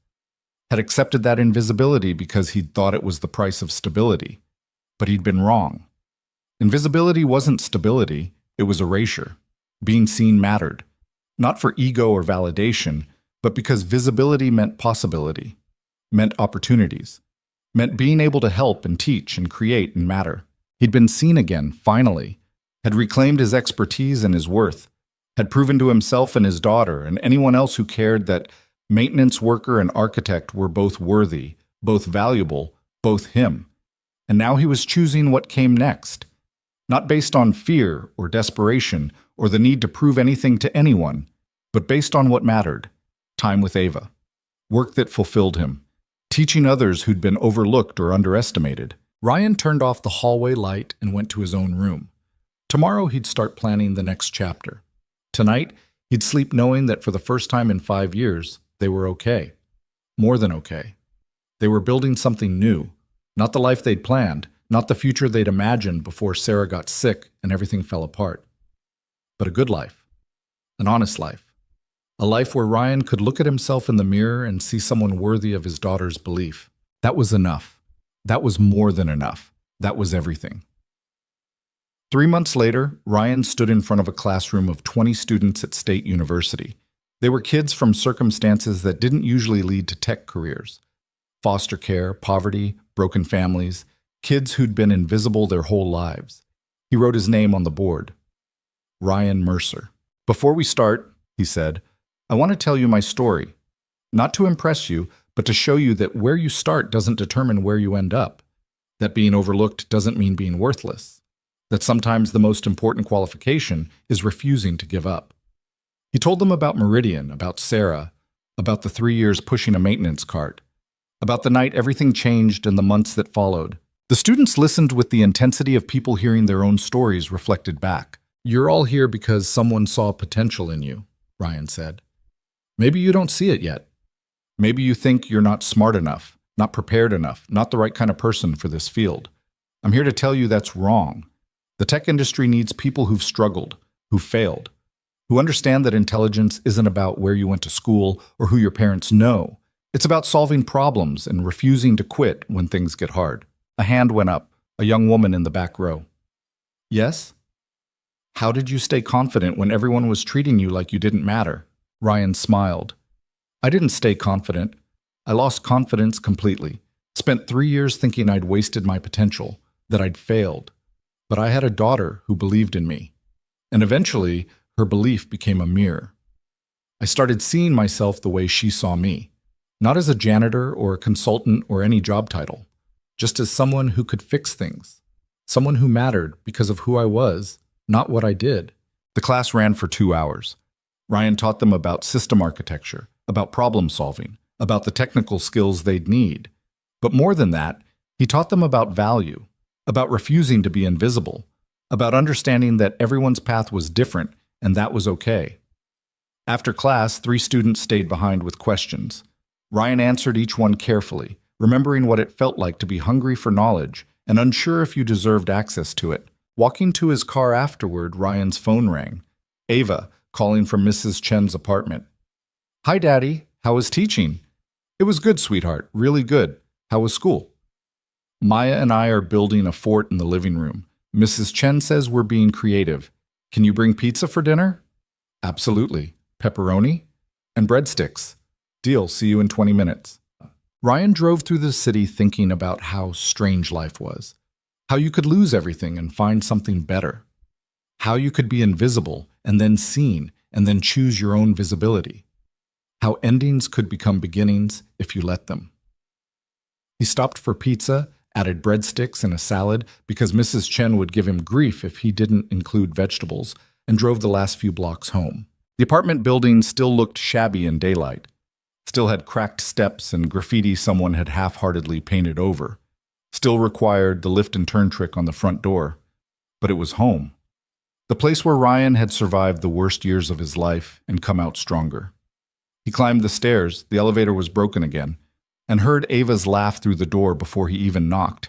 had accepted that invisibility because he'd thought it was the price of stability. But he'd been wrong. Invisibility wasn't stability, it was erasure. Being seen mattered, not for ego or validation, but because visibility meant possibility, meant opportunities, meant being able to help and teach and create and matter. He'd been seen again, finally, had reclaimed his expertise and his worth, had proven to himself and his daughter and anyone else who cared that maintenance worker and architect were both worthy, both valuable, both him. And now he was choosing what came next, not based on fear or desperation or the need to prove anything to anyone, but based on what mattered, time with Ava, work that fulfilled him, teaching others who'd been overlooked or underestimated. Ryan turned off the hallway light and went to his own room. Tomorrow he'd start planning the next chapter. Tonight, he'd sleep knowing that for the first time in 5 years, they were okay. More than okay. They were building something new, not the life they'd planned, not the future they'd imagined before Sarah got sick and everything fell apart. But a good life. An honest life. A life where Ryan could look at himself in the mirror and see someone worthy of his daughter's belief. That was enough. That was more than enough. That was everything. 3 months later, Ryan stood in front of a classroom of 20 students at State University. They were kids from circumstances that didn't usually lead to tech careers. Foster care, poverty, broken families, kids who'd been invisible their whole lives. He wrote his name on the board. Ryan Mercer. Before we start, he said, I want to tell you my story. Not to impress you, but to show you that where you start doesn't determine where you end up. That being overlooked doesn't mean being worthless. That sometimes the most important qualification is refusing to give up. He told them about Meridian, about Sarah, about the 3 years pushing a maintenance cart, about the night everything changed and the months that followed. The students listened with the intensity of people hearing their own stories reflected back. You're all here because someone saw potential in you, Ryan said. Maybe you don't see it yet. Maybe you think you're not smart enough, not prepared enough, not the right kind of person for this field. I'm here to tell you that's wrong. The tech industry needs people who've struggled, who've failed, who understand that intelligence isn't about where you went to school or who your parents know. It's about solving problems and refusing to quit when things get hard. A hand went up, a young woman in the back row. Yes? How did you stay confident when everyone was treating you like you didn't matter? Ryan smiled. I didn't stay confident. I lost confidence completely. Spent 3 years thinking I'd wasted my potential, that I'd failed. But I had a daughter who believed in me. And eventually, her belief became a mirror. I started seeing myself the way she saw me. Not as a janitor or a consultant or any job title. Just as someone who could fix things. Someone who mattered because of who I was, not what I did. The class ran for 2 hours. Ryan taught them about system architecture, about problem solving, about the technical skills they'd need. But more than that, he taught them about value, about refusing to be invisible, about understanding that everyone's path was different and that was okay. After class, 3 students stayed behind with questions. Ryan answered each one carefully, remembering what it felt like to be hungry for knowledge and unsure if you deserved access to it. Walking to his car afterward, Ryan's phone rang. Ava, calling from Mrs. Chen's apartment. Hi, Daddy. How was teaching? It was good, sweetheart. Really good. How was school? Maya and I are building a fort in the living room. Mrs. Chen says we're being creative. Can you bring pizza for dinner? Absolutely. Pepperoni? And breadsticks. Deal. See you in 20 minutes. Ryan drove through the city thinking about how strange life was. How you could lose everything and find something better. How you could be invisible and then seen and then choose your own visibility. How endings could become beginnings if you let them. He stopped for pizza, added breadsticks and a salad because Mrs. Chen would give him grief if he didn't include vegetables, and drove the last few blocks home. The apartment building still looked shabby in daylight, still had cracked steps and graffiti someone had half-heartedly painted over, still required the lift and turn trick on the front door, but it was home. The place where Ryan had survived the worst years of his life and come out stronger. He climbed the stairs, the elevator was broken again, and heard Ava's laugh through the door before he even knocked.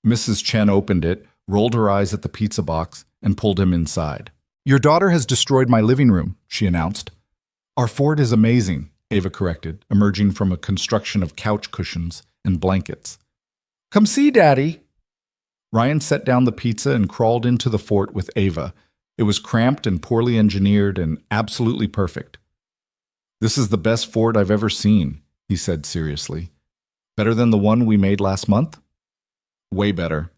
Mrs. Chen opened it, rolled her eyes at the pizza box, and pulled him inside. "Your daughter has destroyed my living room," she announced. "Our fort is amazing," Ava corrected, emerging from a construction of couch cushions and blankets. "Come see, Daddy." Ryan set down the pizza and crawled into the fort with Ava. It was cramped and poorly engineered and absolutely perfect. "This is the best fort I've ever seen," he said seriously. "Better than the one we made last month?" "Way better.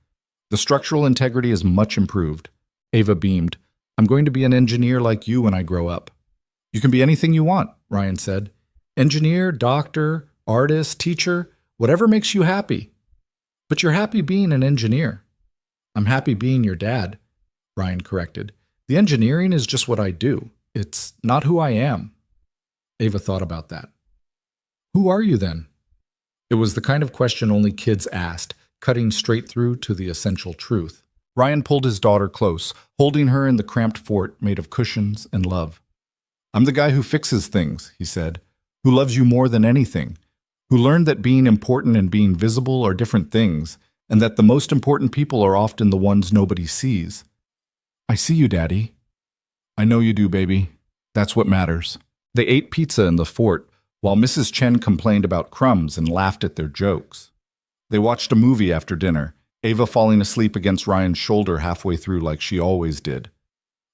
The structural integrity is much improved." Ava beamed. "I'm going to be an engineer like you when I grow up." "You can be anything you want," Ryan said. "Engineer, doctor, artist, teacher, whatever makes you happy. But you're happy being an engineer." "I'm happy being your dad," Ryan corrected. "The engineering is just what I do. It's not who I am." Ava thought about that. "Who are you then?" It was the kind of question only kids asked, cutting straight through to the essential truth. Ryan pulled his daughter close, holding her in the cramped fort made of cushions and love. "I'm the guy who fixes things," he said, "who loves you more than anything, who learned that being important and being visible are different things, and that the most important people are often the ones nobody sees." "I see you, Daddy." "I know you do, baby. That's what matters." They ate pizza in the fort, while Mrs. Chen complained about crumbs and laughed at their jokes. They watched a movie after dinner, Ava falling asleep against Ryan's shoulder halfway through like she always did.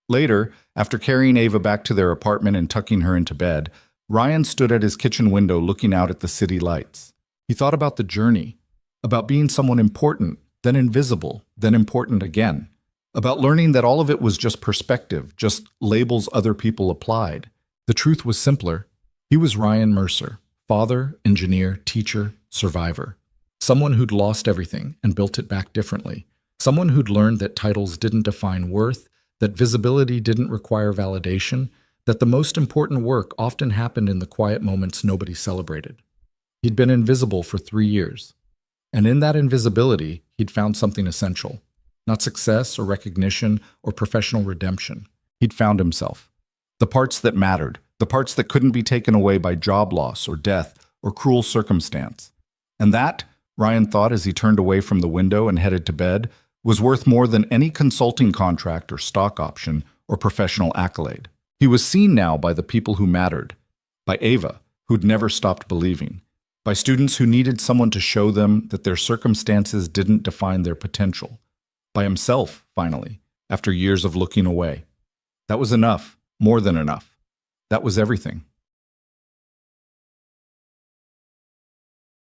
Later, after carrying Ava back to their apartment and tucking her into bed, Ryan stood at his kitchen window looking out at the city lights. He thought about the journey, about being someone important, then invisible, then important again, about learning that all of it was just perspective, just labels other people applied. The truth was simpler. He was Ryan Mercer, father, engineer, teacher, survivor. Someone who'd lost everything and built it back differently. Someone who'd learned that titles didn't define worth, that visibility didn't require validation, that the most important work often happened in the quiet moments nobody celebrated. He'd been invisible for 3 years. And in that invisibility, he'd found something essential. Not success or recognition or professional redemption. He'd found himself. The parts that mattered, the parts that couldn't be taken away by job loss or death or cruel circumstance. And that, Ryan thought as he turned away from the window and headed to bed, was worth more than any consulting contract or stock option or professional accolade. He was seen now by the people who mattered, by Ava, who'd never stopped believing, by students who needed someone to show them that their circumstances didn't define their potential, by himself, finally, after years of looking away. That was enough. More than enough. That was everything.